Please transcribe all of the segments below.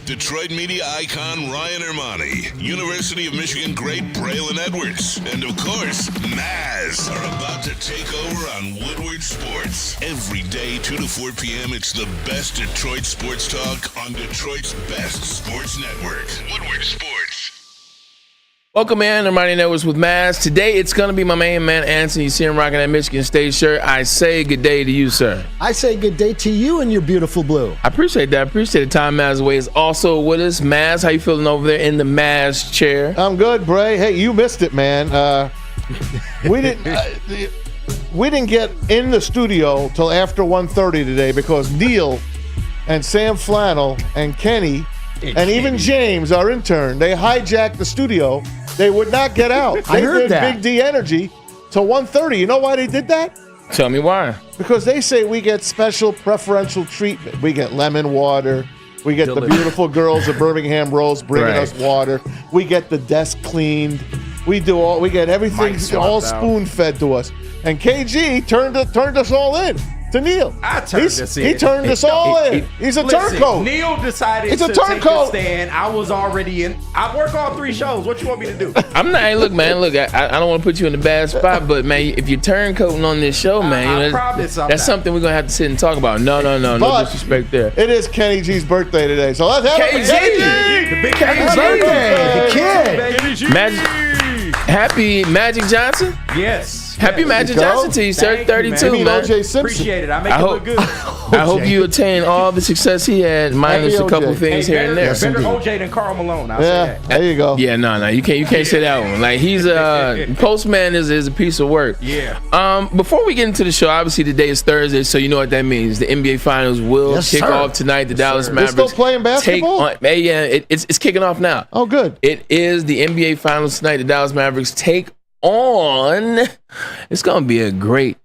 Detroit media icon Ryan Ermanni, University of Michigan great Braylon Edwards, and of course, Maz are about to take over on Woodward Sports. Every day, 2 to 4 p.m., it's the best Detroit sports talk on Detroit's best sports network, Woodward Sports. Welcome in, Ermanni Edwards with Maz. Today, it's going to be my main man, Anson. You see him rocking that Michigan State shirt. I say good day to you, sir. I say good day to you and your beautiful blue. I appreciate that. I appreciate the time Maz away is also with us. Maz, how you feeling over there in the Maz chair? I'm good, Bray. Hey, you missed it, man. We didn't get in the studio till after 1:30 today because Neil and Sam Flannel and Kenny and even James, our intern, they hijacked the studio. They would not get out. I heard that. Big D Energy till 1:30. You know why they did that? Tell me why. Because they say we get special preferential treatment. We get lemon water. We get the beautiful girls of Birmingham Rose bringing us water. We get the desk cleaned. We get everything all spoon fed to us. And KG turned us all in to Neil. I turned us in. He turned us all in. He's a turncoat. Neil decided to take a stand. I was already in. I work all 3 shows. What you want me to do? I'm not. Hey, look, man. Look, I don't want to put you in a bad spot, but man, if you're turncoating on this show, man, that's something we're gonna have to sit and talk about. No disrespect there. It is Kenny G's birthday today, so let's have KG. The big Happy birthday, the kid. Happy Magic Johnson. Yes. Happy Magic Johnson to you, sir. 32, man. O.J. Simpson. Appreciate it. I make it look good. I hope you attain all the success he had, minus a couple things here and there. Better OJ than Karl Malone. I'll say that. There you go. Yeah, no, you can't say that one. Like he's Postman is a piece of work. Yeah. Before we get into the show, obviously today is Thursday, so you know what that means. The NBA Finals will kick off tonight. The Dallas Mavericks. They're still playing basketball? It's kicking off now. Oh, good. It is the NBA Finals tonight. The Dallas Mavericks take on. It's gonna be a great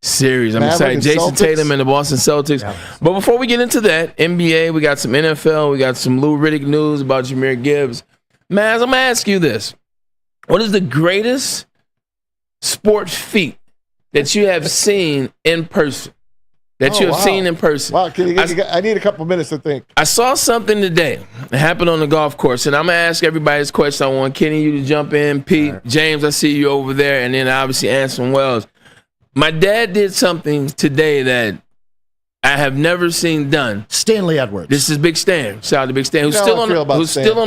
series. I'm excited. Jason Celtics. Tatum and the Boston Celtics. Yeah. But before we get into that, NBA, we got some NFL, we got some Lou Riddick news about Jahmyr Gibbs. Maz, I'm gonna ask you this: what is the greatest sport feat that you have seen in person? Seen in person. Wow, I need a couple minutes to think. I saw something today. It happened on the golf course, and I'm going to ask everybody this question. I want Kenny, you to jump in. Pete, right. James, I see you over there, and then obviously Anson Wells. My dad did something today that I have never seen done. Stanley Edwards. This is Big Stan. Shout out to Big Stan, who's still on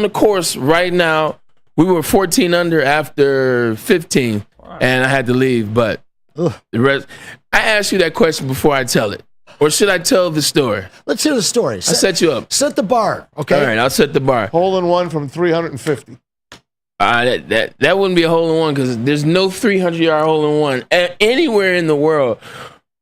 the course right now. We were 14 under after 15, and I had to leave, but the rest. I asked you that question before I tell it. Or should I tell the story? Let's hear the story. I'll set you up. Set the bar, okay? All right, I'll set the bar. Hole in one from 350. That wouldn't be a hole in one because there's no 300-yard hole in one anywhere in the world.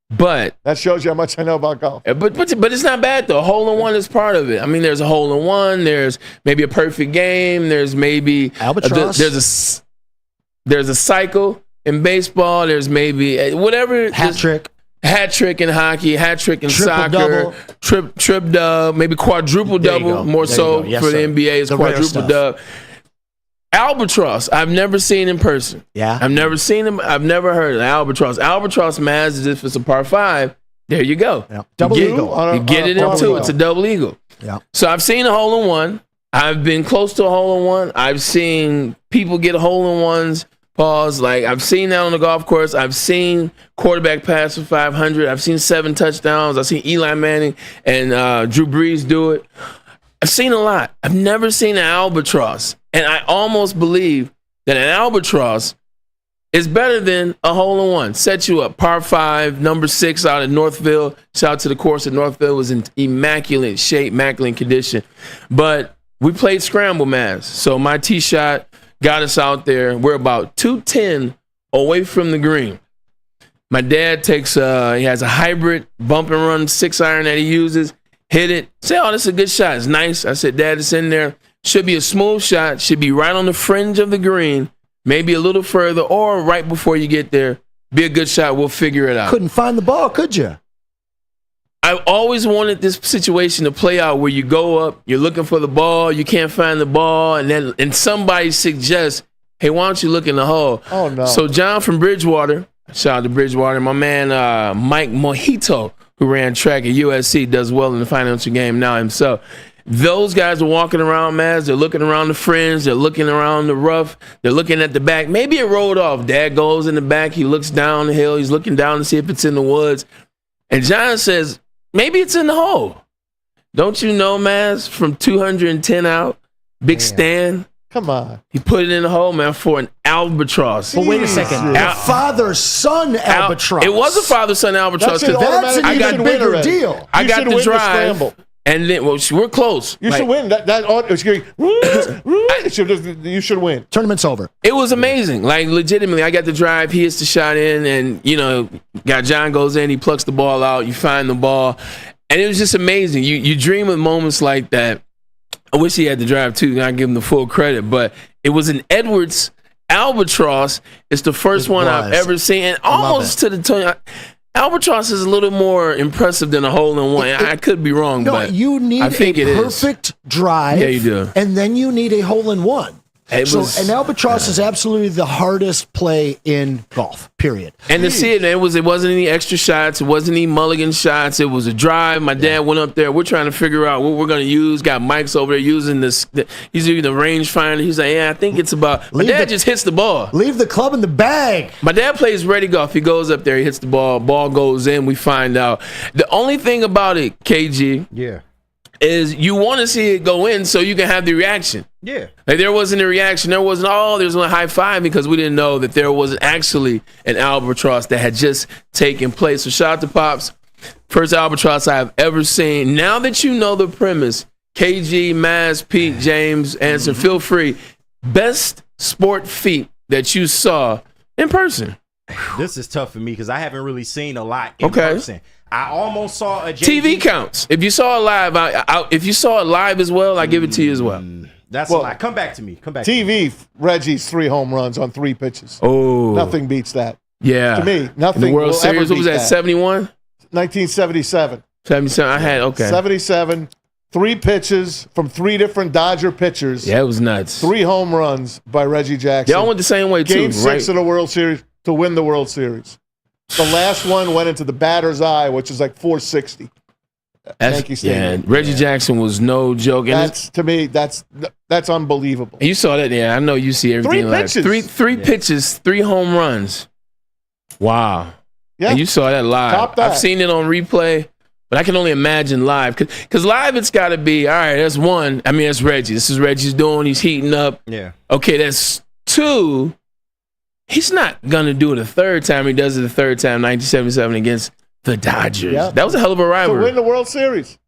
But that shows you how much I know about golf. But it's not bad though. Hole in one is part of it. I mean, there's a hole in one. There's maybe a perfect game. There's maybe albatross. There's a cycle in baseball. There's maybe whatever Hat trick in hockey, hat trick in soccer, trip dub, maybe quadruple double, more so for the NBA is quadruple dub. Albatross, I've never seen in person. Yeah. I've never seen him. I've never heard of albatross. Albatross Maz is if it's a par 5, there you go. Yeah. Double eagle. You get it in 2. It's a double eagle. Yeah. So I've seen a hole in one. I've been close to a hole in one. I've seen people get hole in ones. Pause. Like I've seen that on the golf course. I've seen quarterback pass for 500. I've seen 7 touchdowns. I've seen Eli Manning and Drew Brees do it. I've seen a lot. I've never seen an albatross, and I almost believe that an albatross is better than a hole in one. Set you up. Par 5, number 6 out of Northville. Shout out to the course at Northville. It was in immaculate shape, immaculate condition. But we played scramble, Maz. So my tee shot got us out there. We're about 210 away from the green. My dad takes he has a hybrid bump and run 6-iron that he uses. Hit it. Say, oh, this is a good shot. It's nice. I said, Dad, it's in there. Should be a smooth shot. Should be right on the fringe of the green. Maybe a little further or right before you get there. Be a good shot. We'll figure it out. Couldn't find the ball, could you? I always wanted this situation to play out where you go up, you're looking for the ball, you can't find the ball, and somebody suggests, hey, why don't you look in the hole? Oh, no. So John from Bridgewater, shout out to Bridgewater, my man Mike Mojito, who ran track at USC, does well in the financial game now himself. those guys are walking around, Maz. They're looking around the fringe. They're looking around the rough. They're looking at the back. Maybe it rolled off. Dad goes in the back. He looks down the hill. He's looking down to see if it's in the woods. And John says, maybe it's in the hole. Don't you know, Maz, from 210 out, big stand. Come on. He put it in the hole, man, for an albatross. But wait a second. Father-son albatross. It was a father-son albatross. That's an even bigger deal. I got the drive. And then, well, we're close. You should win. You should win. Tournament's over. It was amazing. Like, legitimately, I got the drive. He hits the shot in, and, John goes in. He plucks the ball out. You find the ball. And it was just amazing. You dream of moments like that. I wish he had the drive, too. I give him the full credit. But it was an Edwards albatross. It's the first one I've ever seen. And almost to the tongue. Albatross is a little more impressive than a hole-in-one. I could be wrong, but you need I think a perfect drive. Yeah, you do. And then you need a hole-in-one. An albatross is absolutely the hardest play in golf, period. And to see it, it wasn't any extra shots. It wasn't any mulligan shots. It was a drive. My dad went up there. We're trying to figure out what we're going to use. Got Mike's over there using this. He's using the rangefinder. He's like, I think it's about. My dad just hits the ball. Leave the club in the bag. My dad plays ready golf. He goes up there. He hits the ball. Ball goes in. We find out. The only thing about it, KG. Yeah. Is you want to see it go in so you can have the reaction. Yeah. Like there wasn't a reaction. There wasn't, there's one high five because we didn't know that there was actually an albatross that had just taken place. So shout out to Pops. First albatross I've ever seen. Now that you know the premise, KG, Maz, Pete, James, Anson, feel free. Best sport feat that you saw in person. This is tough for me because I haven't really seen a lot in person. I almost saw a TV counts. If you saw it live, if you saw it live as well, I give it to you as well. That's a lot. Come back to me. TV, Reggie's 3 home runs on 3 pitches. Oh, nothing beats that. Yeah, to me, nothing. In the World Series, what was that? 71, 1977. 77. I had 77. 3 pitches from 3 different Dodger pitchers. Yeah, it was nuts. 3 home runs by Reggie Jackson. Y'all went the same way too. Game 6 of the World Series to win the World Series. The last one went into the batter's eye, which is like 460. Yankee Stadium. Yeah, Reggie Jackson was no joke. And to me, that's unbelievable. And you saw that, I know you see everything. 3 pitches. Three pitches, 3 home runs. Wow. Yeah. And you saw that live. Top that. I've seen it on replay, but I can only imagine live. Because live, it's got to be, all right, that's 1. I mean, that's Reggie. This is Reggie's doing. He's heating up. Yeah. Okay, that's 2. He's not going to do it a third time. He does it the third time, 1977 against the Dodgers. Yeah. That was a hell of a rivalry. To win the World Series.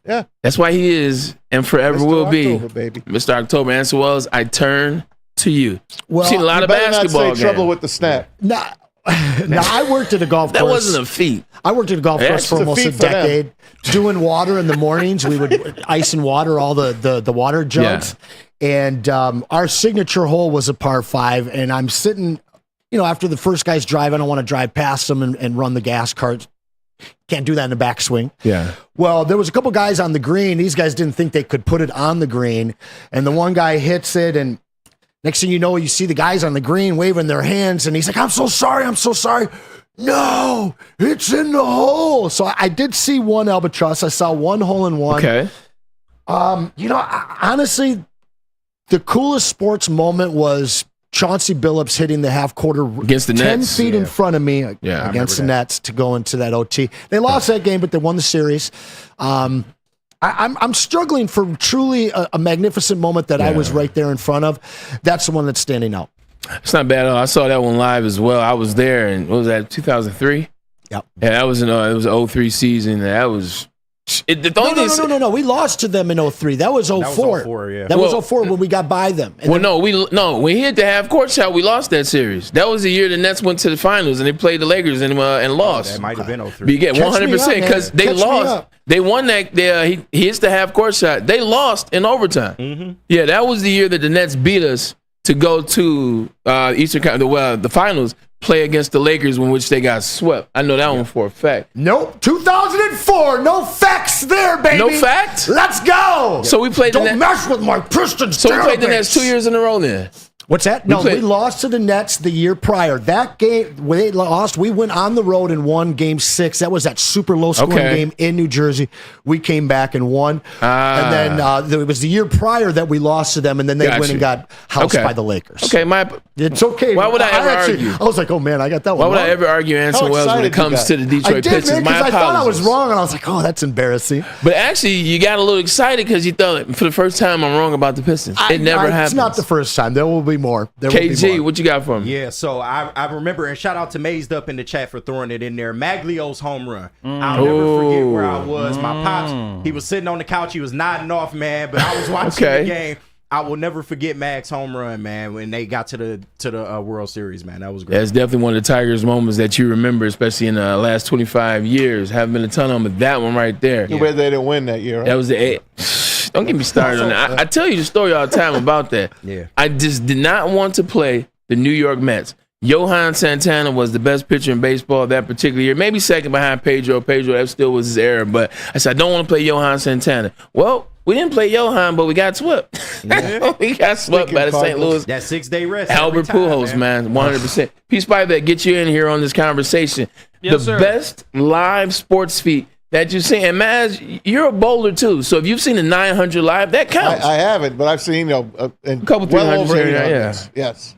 Yeah. That's why he is and forever Mr. will October, be baby. Mr. October. And so well as I turn to you. Well, I've seen a lot of basketball games. Trouble with the snap. Now, I worked at a golf course. That wasn't a feat. I worked at a golf course for almost a decade, doing water in the mornings. We would ice and water all the water jugs. Yeah. And our signature hole was a par 5. And I'm sitting, after the first guy's drive, I don't want to drive past him and run the gas cart. Can't do that in the backswing. Yeah. Well, there was a couple guys on the green. These guys didn't think they could put it on the green. And the one guy hits it, and next thing you know, you see the guys on the green waving their hands, and he's like, I'm so sorry. No, it's in the hole. So I did see 1 albatross. I saw 1 hole-in-one. Okay. Honestly, the coolest sports moment was Chauncey Billups hitting the half-quarter against the 10 Nets. feet in front of me against the Nets to go into that OT. They lost that game, but they won the series. I'm struggling for truly a magnificent moment that I was right there in front of. That's the one that's standing out. It's not bad at all. I saw that one live as well. I was there, and what was that, 2003? Yep. Yeah, that was it was an 03 season. That was... No. We lost to them in 03. That was 04. That was 04, yeah. That was 04 when we got by them. And when he hit the half-court shot, we lost that series. That was the year the Nets went to the finals, and they played the Lakers and lost. That might have been 03. 100%, because they lost. They won that. He hits the half-court shot. They lost in overtime. Mm-hmm. Yeah, that was the year that the Nets beat us to go to the finals, play against the Lakers, in which they got swept. I know that one for a fact. Nope. 2004. No facts there, baby. No facts? Let's go. So we played Don't mess with my Pistons. So we played the Nets 2 years in a row then. What's that? No, we lost to the Nets the year prior. That game, when they lost, we went on the road and won Game 6. That was that super low-scoring game in New Jersey. We came back and won. And then it was the year prior that we lost to them, and then they went and got housed by the Lakers. Okay, it's okay. Why would I ever argue? I was like, oh, man, I got that one. Why would I ever argue Anson Wells when it comes to the Detroit Pistons? I did, because I thought I was wrong, and I was like, oh, that's embarrassing. But actually, you got a little excited because you thought, for the first time, I'm wrong about the Pistons. It never happened. It's not the first time. There will be more. KG, what you got for me? Yeah, so I remember, and shout out to Mazed Up in the chat for throwing it in there. Maglio's home run. I'll never forget where I was. My pops, he was sitting on the couch. He was nodding off, man, but I was watching the game. I will never forget Mag's home run, man, when they got to the World Series, man. That was great. That's definitely one of the Tigers moments that you remember, especially in the last 25 years. Haven't been a ton of them, but that one right there. Too bad they didn't win that year. Right? That was the Don't get me started on that. I tell you the story all the time about that. Yeah. I just did not want to play the New York Mets. Johan Santana was the best pitcher in baseball that particular year, maybe second behind Pedro. Pedro, that still was his era, but I said, I don't want to play Johan Santana. Well, we didn't play Johan, but we got swept. Yeah. We got swept by the St. Louis. That 6-day rest. Albert Pujols, man, 100%. Peace by that. Get you in here on this conversation. Yes, the best live sports feed that you've seen. And Maz, you're a bowler too. So if you've seen the 900 live, that counts. I haven't, but I've seen a couple 300s over 800. Yeah. Yes.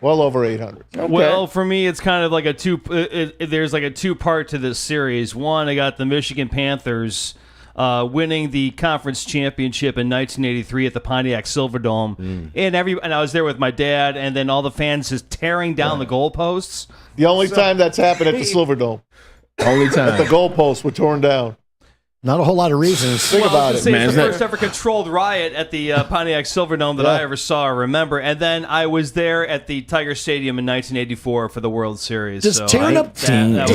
Well over 800. Okay. Well, for me, it's kind of like there's like a two-part to this series. One, I got the Michigan Panthers winning the conference championship in 1983 at the Pontiac Silverdome, and I was there with my dad, and then all the fans just tearing down the goalposts. The only time that's happened at the Silverdome. Only time. That the goalposts were torn down. Not a whole lot of reasons. Think about it, man. It's the first ever controlled riot at the Pontiac Silverdome that I ever saw or remember. And then I was there at the Tiger Stadium in 1984 for the World Series. Just tearing up Tiger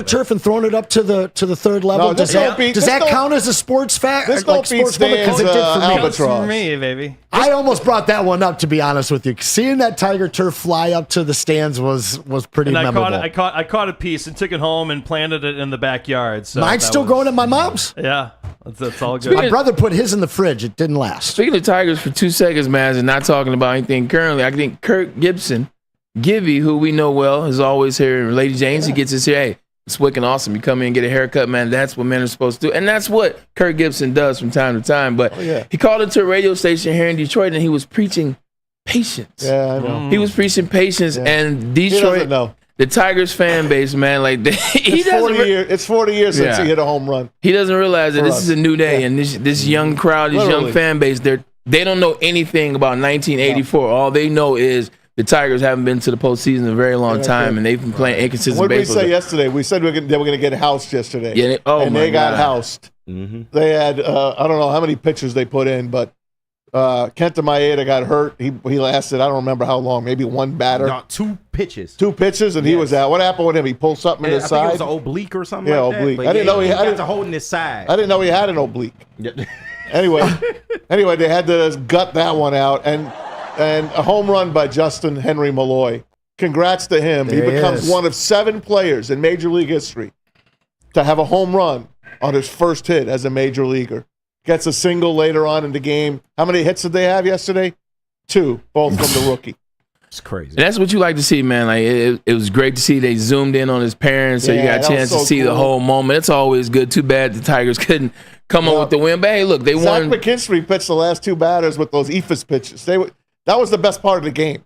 turf and throwing it up to the third level. No, does that count as a sports fact? This don't beat Stan's albatross. For me, baby. I almost brought that one up, to be honest with you. Seeing that Tiger turf fly up to the stands was pretty memorable. I caught a piece and took it home and planted it in the backyard. So Mine's still growing at my mom's. Yeah, that's all good. My brother put his in the fridge. It didn't last. Speaking of Tigers for 2 seconds, man, and not talking about anything currently, I think Kirk Gibson, Gibby, who we know well, is always here. Lady James, he gets us here. Hey, it's wicked awesome. You come in and get a haircut, man. That's what men are supposed to do. And that's what Kirk Gibson does from time to time. But he called into a radio station here in Detroit, and he was preaching patience. Yeah, I know. He was preaching patience, and Detroit, the Tigers fan base, man, like it's 40 years since he hit a home run. He doesn't realize that this is a new day, and this young crowd, this young fan base, they don't know anything about 1984. All they know is the Tigers haven't been to the postseason in a very long time, and they've been playing inconsistent baseball. What did we say yesterday? We said they were going to get housed yesterday. Yeah, they got housed. Mm-hmm. They had, I don't know how many pitchers they put in, but Kenta Maeda got hurt. He lasted, I don't remember how long, maybe one batter. No, 2 pitches. 2 pitches, and he was out. What happened with him? He pulled something in his side? I think it was an oblique or something like that. Oblique. I didn't know he had to hold in his side. I didn't know he had an oblique. Anyway, they had to gut that one out, and a home run by Justin Henry Malloy. Congrats to him. He becomes one of 7 players in Major League history to have a home run on his first hit as a Major Leaguer. Gets a single later on in the game. How many hits did they have yesterday? 2, both from the rookie. It's crazy. And that's what you like to see, man. Like it was great to see they zoomed in on his parents, so you got a chance to see the whole moment. It's always good. Too bad the Tigers couldn't come up with the win. But hey, look, they won. Zach McKinstry pitched the last 2 batters with those eephus pitches. That was the best part of the game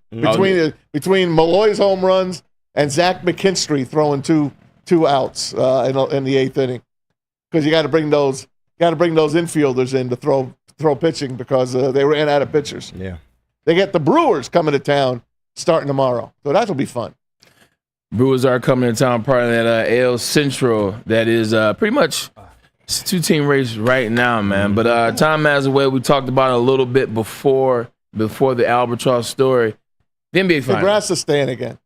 between Malloy's home runs and Zach McKinstry throwing two outs in the 8th inning, because you got to bring those infielders in to throw pitching because they ran out of pitchers. Yeah, they get the Brewers coming to town starting tomorrow, so that'll be fun. Brewers are coming to town, part of that AL Central that is pretty much it's a 2-team race right now, man. But Tom Mazaway, we talked about it a little bit before the Albatross story. The NBA Finals. Congrats to Stan again.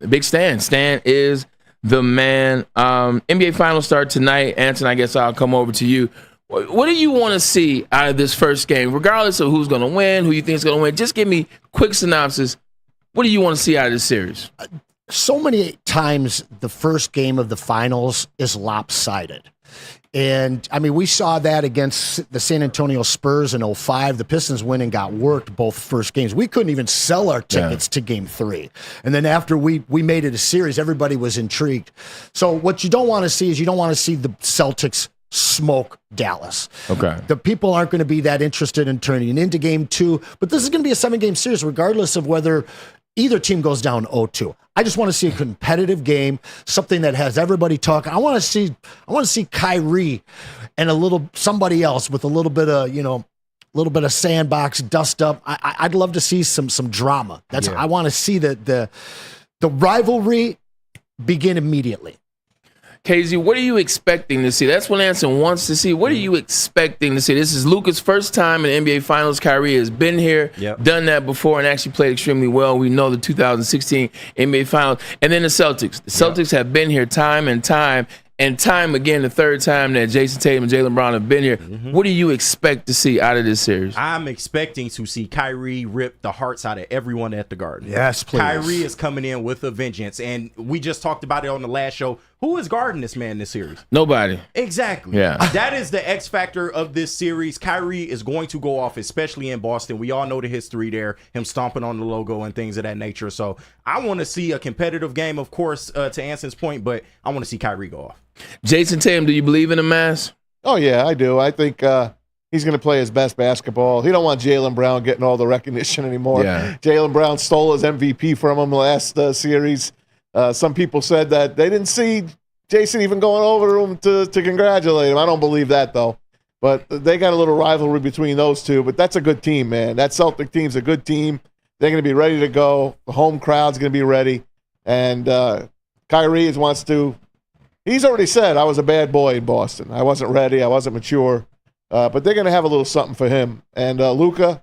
Big Stan. Stan is the man. NBA Finals start tonight. Anson, I guess I'll come over to you. What do you want to see out of this first game, regardless of who's going to win, who you think is going to win? Just give me quick synopsis. What do you want to see out of this series? So many times the first game of the finals is lopsided. And, I mean, we saw that against the San Antonio Spurs in 2005. The Pistons went and got worked both first games. We couldn't even sell our tickets to Game 3. And then after we made it a series, everybody was intrigued. So what you don't want to see is you don't want to see the Celtics smoke Dallas. Okay. The people aren't going to be that interested in turning into Game 2. But this is going to be a 7-game series regardless of whether either team goes down 0-2. I just want to see a competitive game, something that has everybody talking. I want to see Kyrie and somebody else with a little bit of sandbox dust up. I'd love to see some drama. I want to see the rivalry begin immediately. KZ, what are you expecting to see? That's what Anson wants to see. What are you expecting to see? This is Luka's first time in the NBA Finals. Kyrie has been here, done that before, and actually played extremely well. We know the 2016 NBA Finals. And then the Celtics. The Celtics have been here time and time again, the third time that Jason Tatum and Jaylen Brown have been here. What do you expect to see out of this series? I'm expecting to see Kyrie rip the hearts out of everyone at the Garden. Yes, please. Kyrie is coming in with a vengeance, and we just talked about it on the last show. Who is guarding this man this series? Nobody. Exactly. Yeah. That is the X factor of this series. Kyrie is going to go off, especially in Boston. We all know the history there, him stomping on the logo and things of that nature. So I want to see a competitive game, of course, to Anson's point, but I want to see Kyrie go off. Jason Tatum, do you believe in a mask? Oh, yeah, I do. I think he's going to play his best basketball. He don't want Jaylen Brown getting all the recognition anymore. Yeah. Jaylen Brown stole his MVP from him last series. Some people said that they didn't see Jason even going over to him to congratulate him. I don't believe that, though. But they got a little rivalry between those two. But that's a good team, man. That Celtic team's a good team. They're going to be ready to go. The home crowd's going to be ready. And Kyrie wants to – he's already said, I was a bad boy in Boston. I wasn't ready. I wasn't mature. But they're going to have a little something for him. And Luka,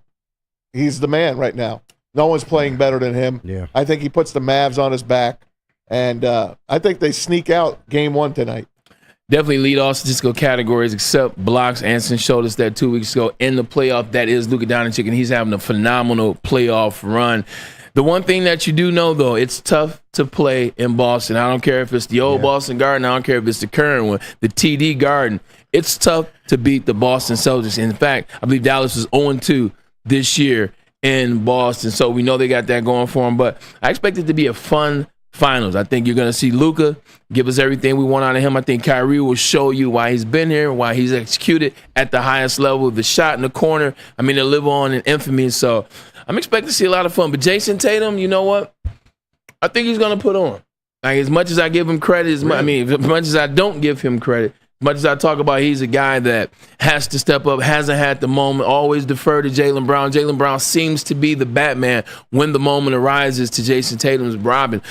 he's the man right now. No one's playing better than him. Yeah. I think he puts the Mavs on his back. And I think they sneak out Game 1 tonight. Definitely lead all statistical categories except blocks. Anson showed us that 2 weeks ago in the playoff. That is Luka Doncic, and he's having a phenomenal playoff run. The one thing that you do know, though, it's tough to play in Boston. I don't care if it's the old Boston Garden. I don't care if it's the current one, the TD Garden. It's tough to beat the Boston Celtics. In fact, I believe Dallas was 0-2 this year in Boston, so we know they got that going for them. But I expect it to be a fun finals. I think you're going to see Luka give us everything we want out of him. I think Kyrie will show you why he's been here, why he's executed at the highest level. The shot in the corner, I mean, they live on in infamy. So I'm expecting to see a lot of fun. But Jason Tatum, you know what? I think he's going to put on. Like, as much as I give him credit, as much as I don't give him credit, as much as I talk about he's a guy that has to step up, hasn't had the moment, always defer to Jaylen Brown. Jaylen Brown seems to be the Batman when the moment arises to Jason Tatum's Robin.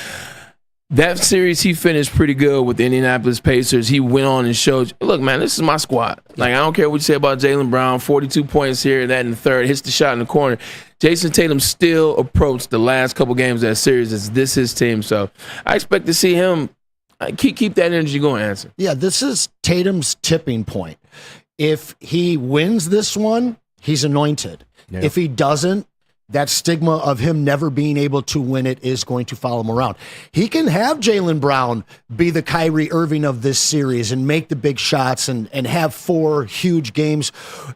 That series, he finished pretty good with the Indianapolis Pacers. He went on and showed, look, man, this is my squad. Like, I don't care what you say about Jaylen Brown, 42 points here, that in the third, hits the shot in the corner. Jason Tatum still approached the last couple games of that series as this his team. So I expect to see him keep that energy going, Anson. Yeah, this is Tatum's tipping point. If he wins this one, he's anointed. Yeah. If he doesn't, that stigma of him never being able to win it is going to follow him around. He can have Jaylen Brown be the Kyrie Irving of this series and make the big shots and have 4 huge games.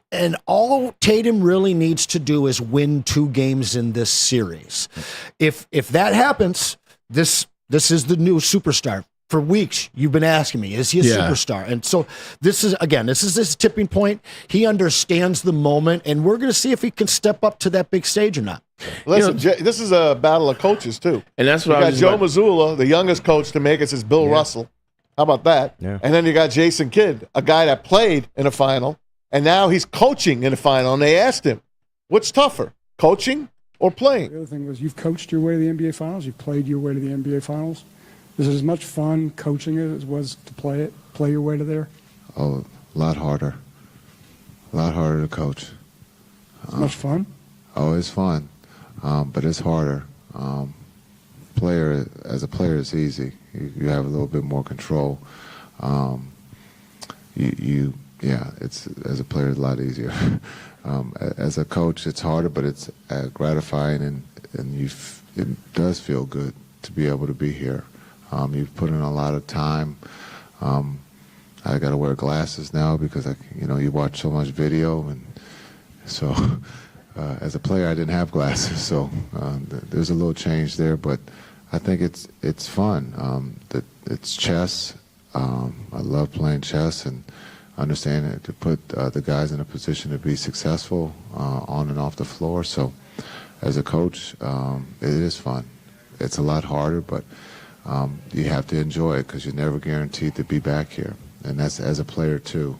And all Tatum really needs to do is win 2 games in this series. If that happens, this is the new superstar. For weeks, you've been asking me, is he a superstar? And so this is his tipping point. He understands the moment, and we're going to see if he can step up to that big stage or not. Listen, this is a battle of coaches, too. And that's what you got Joe Mazzulla, the youngest coach to make it since Bill Russell. How about that? Yeah. And then you got Jason Kidd, a guy that played in a final, and now he's coaching in a final. And they asked him, what's tougher, coaching or playing? The other thing was you've coached your way to the NBA Finals. You've played your way to the NBA Finals. Was it as much fun coaching it as it was to play your way to there? Oh, a lot harder. A lot harder to coach. Much fun? Oh, it's fun, but it's harder. As a player, it's easy. You have a little bit more control. It's as a player, it's a lot easier. As a coach, it's harder, but it's gratifying, and it does feel good to be able to be here. You've put in a lot of time. I got to wear glasses now because you watch so much video, and so as a player I didn't have glasses, so there's a little change there, but I think it's fun. It's chess. I love playing chess and understanding it to put the guys in a position to be successful on and off the floor. So as a coach, it is fun. It's a lot harder, but you have to enjoy it because you're never guaranteed to be back here. And that's as a player too.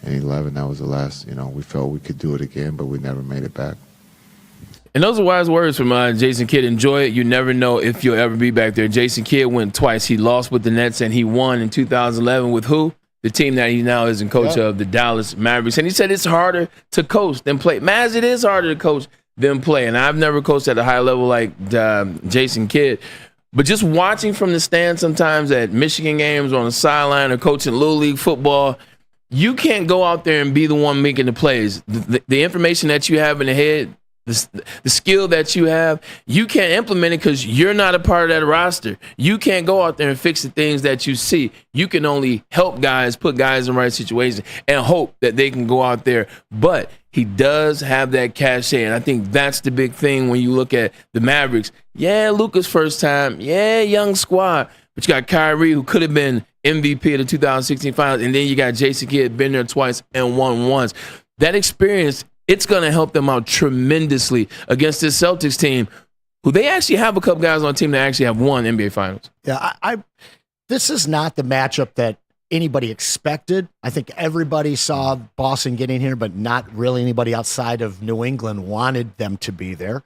In 11, that was the last, we felt we could do it again, but we never made it back. And those are wise words from Jason Kidd. Enjoy it. You never know if you'll ever be back there. Jason Kidd went twice. He lost with the Nets, and he won in 2011 with who? The team that he now is in coach of, the Dallas Mavericks. And he said it's harder to coach than play. Maz, it is harder to coach than play. And I've never coached at a high level like Jason Kidd. But just watching from the stand sometimes at Michigan games on the sideline or coaching Little League football, you can't go out there and be the one making the plays. The information that you have in the head, the skill that you have, you can't implement it because you're not a part of that roster. You can't go out there and fix the things that you see. You can only help guys, put guys in the right situation, and hope that they can go out there. But he does have that cachet, and I think that's the big thing when you look at the Mavericks. Yeah, Luka's first time. Yeah, young squad. But you got Kyrie, who could have been MVP of the 2016 Finals, and then you got Jason Kidd, been there twice and won once. That experience, it's going to help them out tremendously against this Celtics team, who they actually have a couple guys on the team that actually have won NBA Finals. Yeah, this is not the matchup that anybody expected. I think everybody saw Boston getting here, but not really anybody outside of New England wanted them to be there.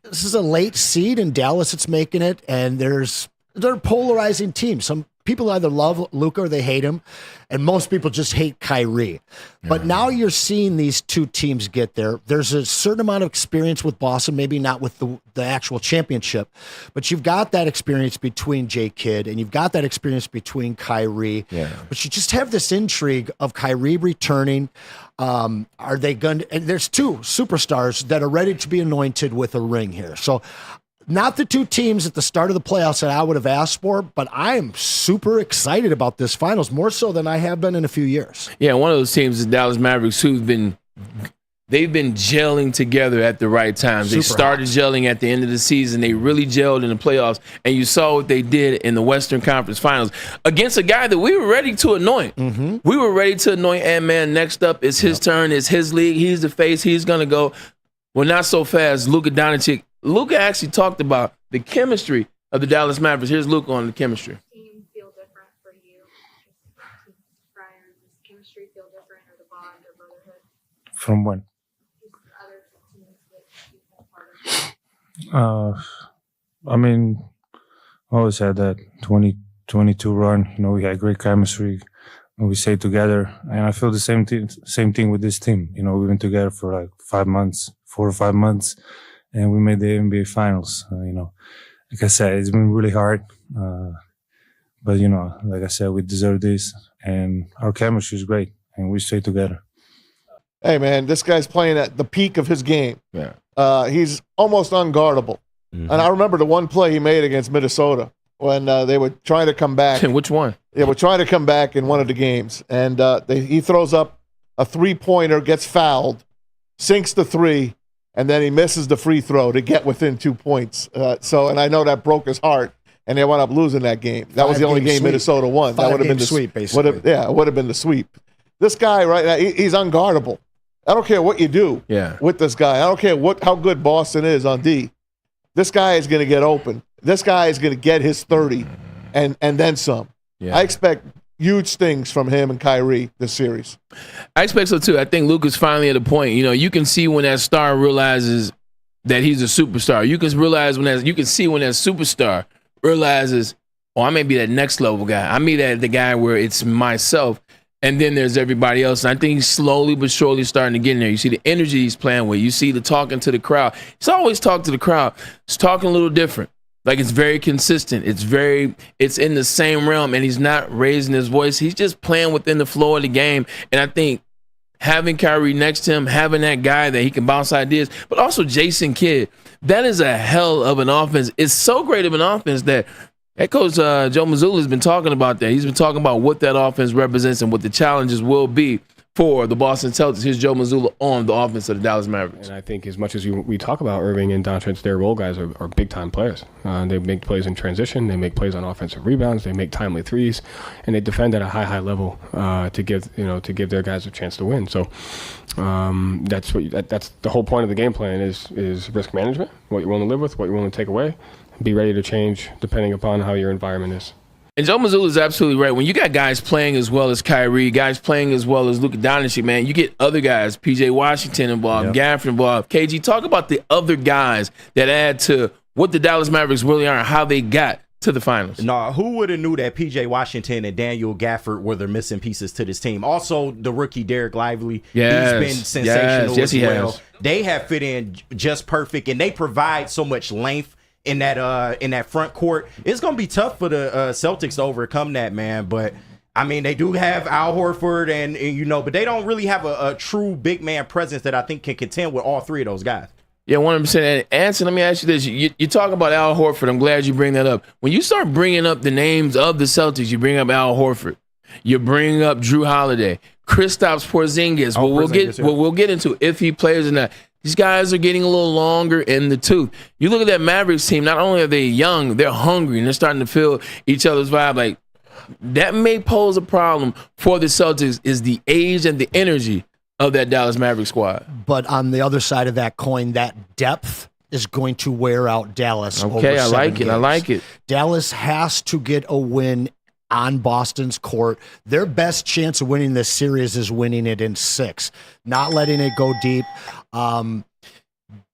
This is a late seed in Dallas that's making it, and they're polarizing teams. Some people either love Luka or they hate him, and most people just hate Kyrie. But now you're seeing these two teams get there. There's a certain amount of experience with Boston, maybe not with the actual championship, but you've got that experience between J. Kidd, and you've got that experience between Kyrie. But you just have this intrigue of Kyrie returning. Are they going to, and there's two superstars that are ready to be anointed with a ring here. So not the two teams at the start of the playoffs that I would have asked for, but I am super excited about this finals, more so than I have been in a few years. Yeah, one of those teams is Dallas Mavericks, they've been gelling together at the right times. They started gelling at the end of the season. They really gelled in the playoffs, and you saw what they did in the Western Conference Finals against a guy that we were ready to anoint. We were ready to anoint Ant-Man. Next up is his turn. It's his league. He's the face. He's going to go. Well, not so fast. Luka Doncic. Luka actually talked about the chemistry of the Dallas Mavericks. Here's Luka on the chemistry. Team feel different for you prior? Does chemistry feel different, or the bond or brotherhood? From when? Other teams that you've been part of. I mean, always had that 2022 run. We had great chemistry. We stayed together, and I feel the same thing with this team. We've been together for like 4 or 5 months. And we made the NBA Finals. Like I said, it's been really hard. But, like I said, we deserve this. And our chemistry is great. And we stay together. Hey, man, this guy's playing at the peak of his game. He's almost unguardable. And I remember the one play he made against Minnesota when they were trying to come back. Which one? Yeah, we're trying to come back in one of the games. And he throws up a three-pointer, gets fouled, sinks the three, and then he misses the free throw to get within 2 points. And I know that broke his heart, and they wound up losing that game. That was the only game Minnesota won. That would have been the sweep, basically. It would have been the sweep. This guy right now, he's unguardable. I don't care what you do with this guy. I don't care how good Boston is on D. This guy is going to get open. This guy is going to get his 30 and then some. I expect huge things from him and Kyrie this series. I expect so too. I think Luka's finally at a point. You can see when that star realizes that he's a superstar. You can see when that superstar realizes, I may be that next level guy. I may be the guy where it's myself, and then there's everybody else. And I think he's slowly but surely starting to get in there. You see the energy he's playing with. You see the talking to the crowd. He's always talked to the crowd. He's talking a little different. Like, it's very consistent. It's in the same realm, and he's not raising his voice. He's just playing within the flow of the game. And I think having Kyrie next to him, having that guy that he can bounce ideas, but also Jason Kidd, that is a hell of an offense. It's so great of an offense that Head coach Joe Mazzulla has been talking about that. He's been talking about what that offense represents and what the challenges will be for the Boston Celtics. Here's Joe Mazzulla on the offense of the Dallas Mavericks. And I think as much as we talk about Irving and Doncic, their role guys are big-time players. They make plays in transition. They make plays on offensive rebounds. They make timely threes, and they defend at a high level to give their guys a chance to win. So that's the whole point of the game plan is risk management, what you're willing to live with, what you're willing to take away, and be ready to change depending upon how your environment is. And Joe Mazzulla is absolutely right. When you got guys playing as well as Kyrie, guys playing as well as Luka Doncic, man, you get other guys, P.J. Washington involved, Gafford involved. KG, talk about the other guys that add to what the Dallas Mavericks really are and how they got to the finals. No, who would have knew that P.J. Washington and Daniel Gafford were the missing pieces to this team? Also, the rookie Derek Lively, he's been sensational as well. They have fit in just perfect, and they provide so much length in that front court. It's gonna be tough for the Celtics to overcome that, man. But I mean, they do have Al Horford, and but they don't really have a true big man presence that I think can contend with all three of those guys. Yeah, 100%. Anson, let me ask you this: you talk about Al Horford. I'm glad you bring that up. When you start bringing up the names of the Celtics, you bring up Al Horford, you bring up Drew Holiday, Kristaps Porzingis. We'll get into if he plays or not. These guys are getting a little longer in the tooth. You look at that Mavericks team, not only are they young, they're hungry, and they're starting to feel each other's vibe. Like, that may pose a problem for the Celtics is the age and the energy of that Dallas Mavericks squad. But on the other side of that coin, that depth is going to wear out Dallas. Okay, I like it. Games. I like it. Dallas has to get a win on Boston's court. Their best chance of winning this series is winning it in 6, not letting it go deep.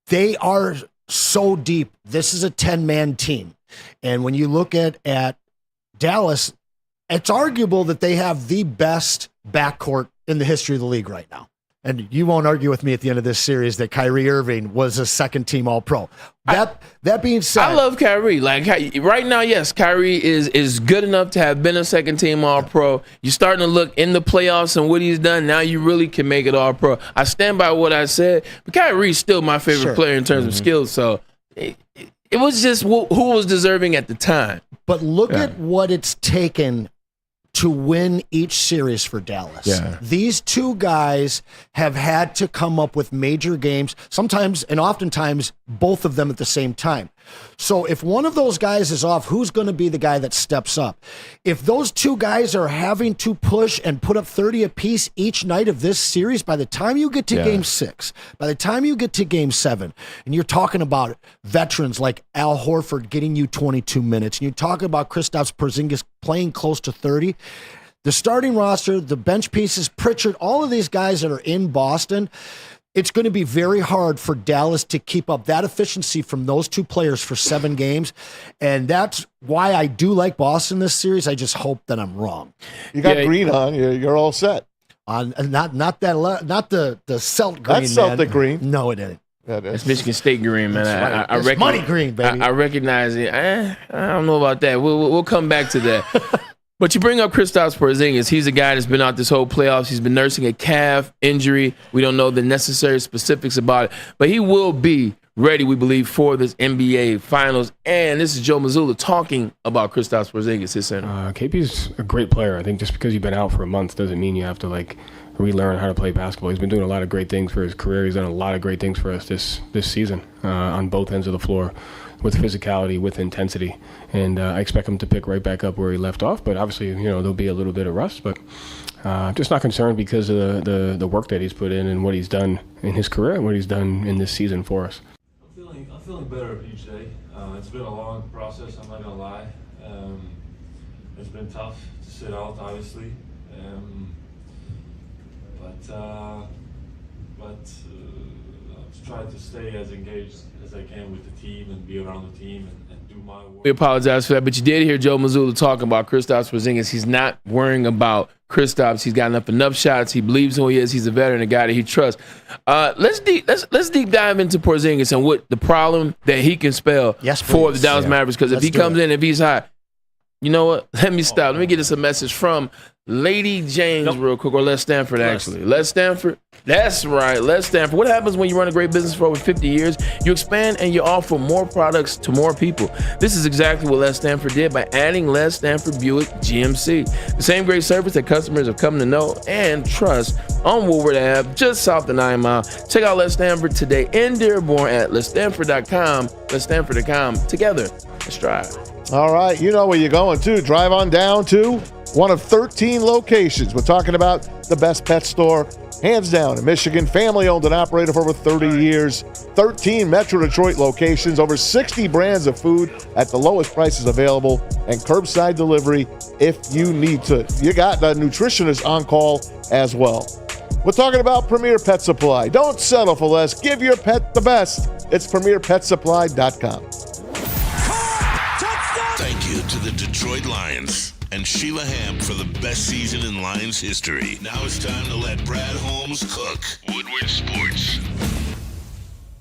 They are so deep. This is a 10-man team. And when you look at Dallas, it's arguable that they have the best backcourt in the history of the league right now. And you won't argue with me at the end of this series that Kyrie Irving was a second-team All-Pro. That being said, I love Kyrie. Like right now, yes, Kyrie is good enough to have been a second-team All-Pro. You're starting to look in the playoffs and what he's done. Now you really can make it All-Pro. I stand by what I said, but Kyrie's still my favorite player in terms of skills. So it was just who was deserving at the time. But look at what it's taken to win each series for Dallas. Yeah. These two guys have had to come up with major games, sometimes and oftentimes both of them at the same time. So if one of those guys is off, who's going to be the guy that steps up? If those two guys are having to push and put up 30 apiece each night of this series, by the time you get to game 6, by the time you get to game 7, and you're talking about veterans like Al Horford getting you 22 minutes, and you talk about Kristaps Porzingis playing close to 30, the starting roster, the bench pieces, Pritchard, all of these guys that are in Boston, it's going to be very hard for Dallas to keep up that efficiency from those two players for 7 games. And that's why I do like Boston this series. I just hope that I'm wrong. You got green on. You're all set. Not the Celt green. That's Celtic green. No, it ain't. That's Michigan State green, man. I money green, baby. I recognize it. I don't know about that. We'll come back to that. But you bring up Kristaps Porzingis. He's a guy that's been out this whole playoffs. He's been nursing a calf injury. We don't know the necessary specifics about it. But he will be ready, we believe, for this NBA Finals. And this is Joe Mazzulla talking about Kristaps Porzingis, his center. KP's a great player. I think just because you've been out for a month doesn't mean you have to, relearn how to play basketball. He's been doing a lot of great things for his career. He's done a lot of great things for us this season on both ends of the floor, with physicality, with intensity. And I expect him to pick right back up where he left off. But obviously, there'll be a little bit of rust. But I'm just not concerned because of the work that he's put in and what he's done in his career and what he's done in this season for us. I'm feeling better each day. It's been a long process, I'm not going to lie. It's been tough to sit out, obviously. But I've tried to stay as engaged as I can with the team and be around the team and do my work. We apologize for that, but you did hear Joe Mazzulla talking about Kristaps Porzingis. He's not worrying about Kristaps. He's gotten up enough shots. He believes who he is. He's a veteran, a guy that he trusts. Let's deep dive into Porzingis and what the problem that he can spell for the Dallas Mavericks. Because if he comes in, if he's hot, you know what? Let me stop. Let me get us a message from Lady James real quick, or Les Stanford, actually. Les Stanford. That's right, Les Stanford. What happens when you run a great business for over 50 years? You expand and you offer more products to more people. This is exactly what Les Stanford did by adding Les Stanford Buick GMC. The same great service that customers have come to know and trust on Woodward Ave, just south of 9 Mile. Check out Les Stanford today in Dearborn at lesstanford.com. lesstanford.com. Together, let's drive. All right, you know where you're going to. Drive on down to one of 13 locations. We're talking about the best pet store, hands down, in Michigan, family-owned and operated for over 30 years. 13 Metro Detroit locations, over 60 brands of food at the lowest prices available, and curbside delivery if you need to. You got the nutritionist on call as well. We're talking about Premier Pet Supply. Don't settle for less. Give your pet the best. It's premierpetsupply.com. Thank you to the Detroit Lions and Sheila Ham for the best season in Lions history. Now it's time to let Brad Holmes cook. Woodward Sports.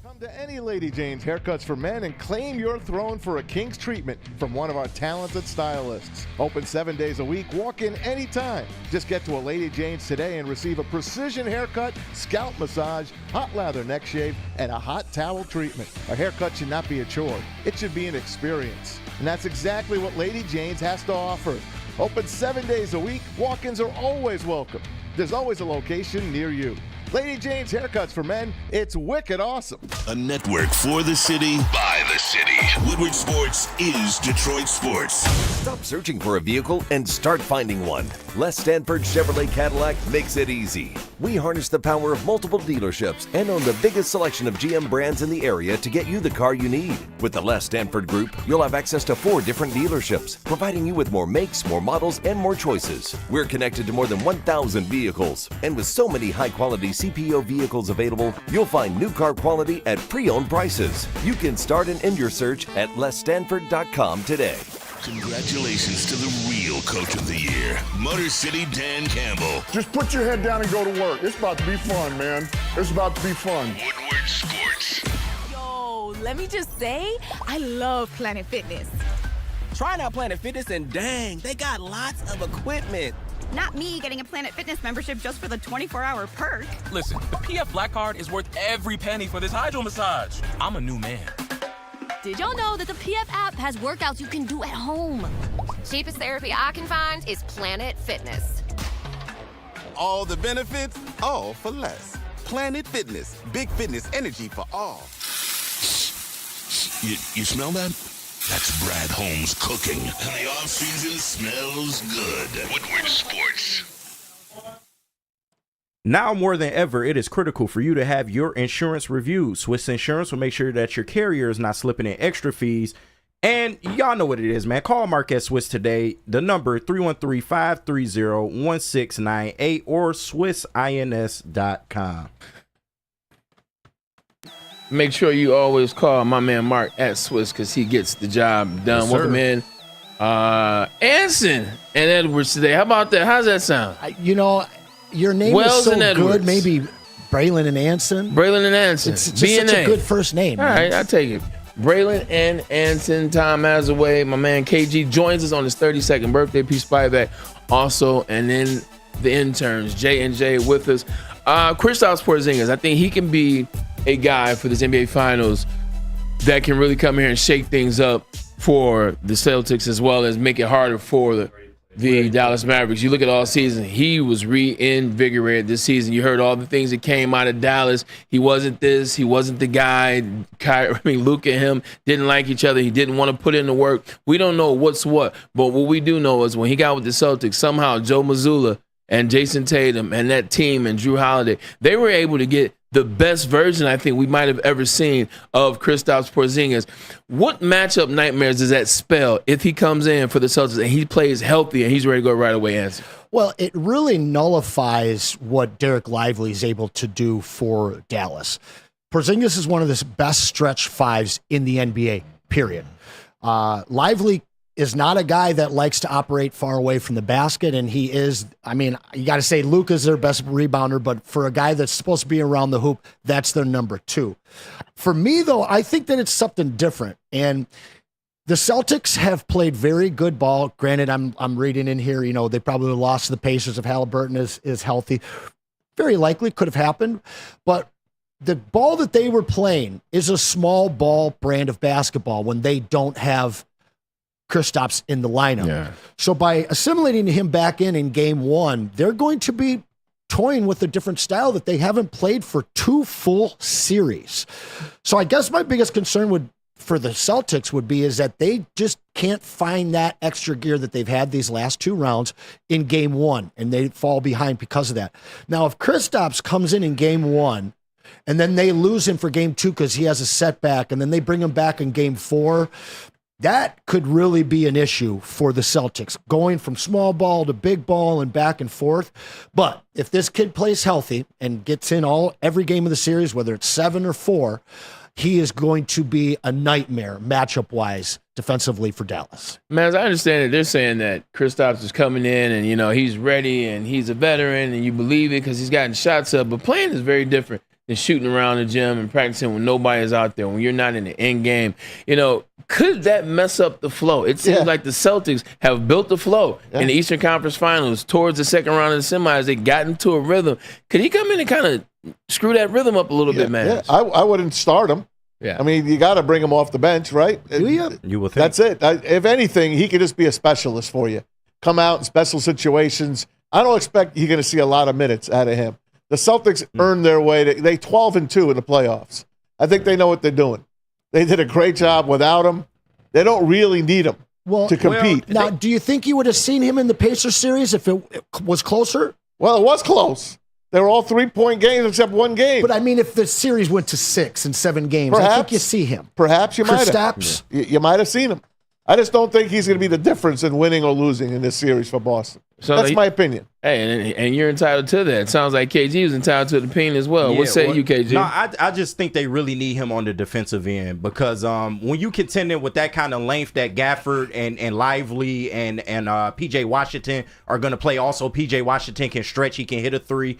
Come to any Lady Jane's Haircuts for Men and claim your throne for a king's treatment from one of our talented stylists. Open 7 days a week. Walk in anytime. Just get to a Lady Jane's today and receive a precision haircut, scalp massage, hot lather neck shave, and a hot towel treatment. A haircut should not be a chore. It should be an experience. And that's exactly what Lady Jane's has to offer. Open 7 days a week. Walk-ins are always welcome. There's always a location near you. Lady Jane's Haircuts for Men, it's wicked awesome. A network for the city, by the city. Woodward Sports is Detroit Sports. Stop searching for a vehicle and start finding one. Les Stanford Chevrolet Cadillac makes it easy. We harness the power of multiple dealerships and own the biggest selection of GM brands in the area to get you the car you need. With the Les Stanford Group, you'll have access to 4 different dealerships, providing you with more makes, more models, and more choices. We're connected to more than 1,000 vehicles, and with so many high-quality CPO vehicles available, you'll find new car quality at pre-owned prices. You can start and end your search at lesstanford.com today. Congratulations to the real Coach of the Year, Motor City Dan Campbell. Just put your head down and go to work. It's about to be fun, man. It's about to be fun. Woodward Sports. Yo, let me just say, I love Planet Fitness. Trying out Planet Fitness and dang, they got lots of equipment. Not me getting a Planet Fitness membership just for the 24-hour perk. Listen, the PF Black Card is worth every penny for this hydro massage. I'm a new man. Did y'all know that the PF app has workouts you can do at home? Cheapest therapy I can find is Planet Fitness. All the benefits, all for less. Planet Fitness, big fitness energy for all. You smell that? That's Brad Holmes cooking. And the off-season smells good. Woodward Sports. Now more than ever, it is critical for you to have your insurance reviewed. Swiss Insurance will make sure that your carrier is not slipping in extra fees. And y'all know what it is, man. Call Marquette Swiss today. The number 313-530-1698 or SwissINS.com. Make sure you always call my man Mark at Swiss because he gets the job done. Yes, Welcome in Anson and Edwards today. How about that? How's that sound? Your name Wells is so and Edwards. good. Maybe Braylon and Anson. Braylon and Anson. It's just such a good first name. All right, I take it. Braylon and Anson. Tom Azaway, my man KG joins us on his 32nd birthday. Peace back. Also, and then the interns J and J with us. Kristaps Porzingis. I think he can be a guy for this NBA Finals that can really come here and shake things up for the Celtics as well as make it harder for the Dallas Mavericks. You look at all season, he was reinvigorated this season. You heard all the things that came out of Dallas. He wasn't this. He wasn't the guy. Luke and him didn't like each other. He didn't want to put in the work. We don't know what's what, but what we do know is when he got with the Celtics, somehow Joe Mazzulla and Jason Tatum and that team and Drew Holiday, they were able to get the best version I think we might have ever seen of Kristaps Porzingis. What matchup nightmares does that spell if he comes in for the Celtics and he plays healthy and he's ready to go right away, Anson? Well, it really nullifies what Derek Lively is able to do for Dallas. Porzingis is one of the best stretch fives in the NBA, period. Lively is not a guy that likes to operate far away from the basket, and he is, you got to say Luka's their best rebounder, but for a guy that's supposed to be around the hoop, that's their number 2. For me, though, I think that it's something different, and The Celtics have played very good ball. Granted, I'm reading in here, they probably lost to the Pacers if Halliburton is healthy. Very likely could have happened, but the ball that they were playing is a small ball brand of basketball when they don't have Kristaps in the lineup. Yeah. So by assimilating him back in game one, they're going to be toying with a different style that they haven't played for 2 full series. So I guess my biggest concern for the Celtics would be is that they just can't find that extra gear that they've had these last 2 rounds in game one, and they fall behind because of that. Now, if Kristaps comes in game one, and then they lose him for game 2 because he has a setback, and then they bring him back in game 4, that could really be an issue for the Celtics, going from small ball to big ball and back and forth. But if this kid plays healthy and gets in every game of the series, whether it's 7 or 4, he is going to be a nightmare matchup-wise defensively for Dallas. Man, as I understand it, they're saying that Kristaps is coming in and, he's ready and he's a veteran and you believe it because he's gotten shots up. But playing is very different than shooting around the gym and practicing when nobody is out there, when you're not in the end game. Could that mess up the flow? It seems like the Celtics have built the flow in the Eastern Conference Finals towards the second round of the semis. They got into a rhythm. Could he come in and kind of screw that rhythm up a little bit, man? Yeah. I wouldn't start him. Yeah. I mean, you got to bring him off the bench, right? You will think. That's it. If anything, he could just be a specialist for you. Come out in special situations. I don't expect you're going to see a lot of minutes out of him. The Celtics earned their way. They 12-2 in the playoffs. I think they know what they're doing. They did a great job without him. They don't really need him to compete. Now, do you think you would have seen him in the Pacers series if it was closer? Well, it was close. They were all 3-point games except one game. But I mean, if the series went to 6 and 7 games, I think you see him. Perhaps you might have. Kristaps? You might have seen him. I just don't think he's going to be the difference in winning or losing in this series for Boston. So that's my opinion. Hey, and you're entitled to that. It sounds like KG was entitled to the opinion as well. What say you, KG? No, I just think they really need him on the defensive end because when you contending with that kind of length that Gafford and Lively and P.J. Washington are going to play. Also, P.J. Washington can stretch. He can hit a 3.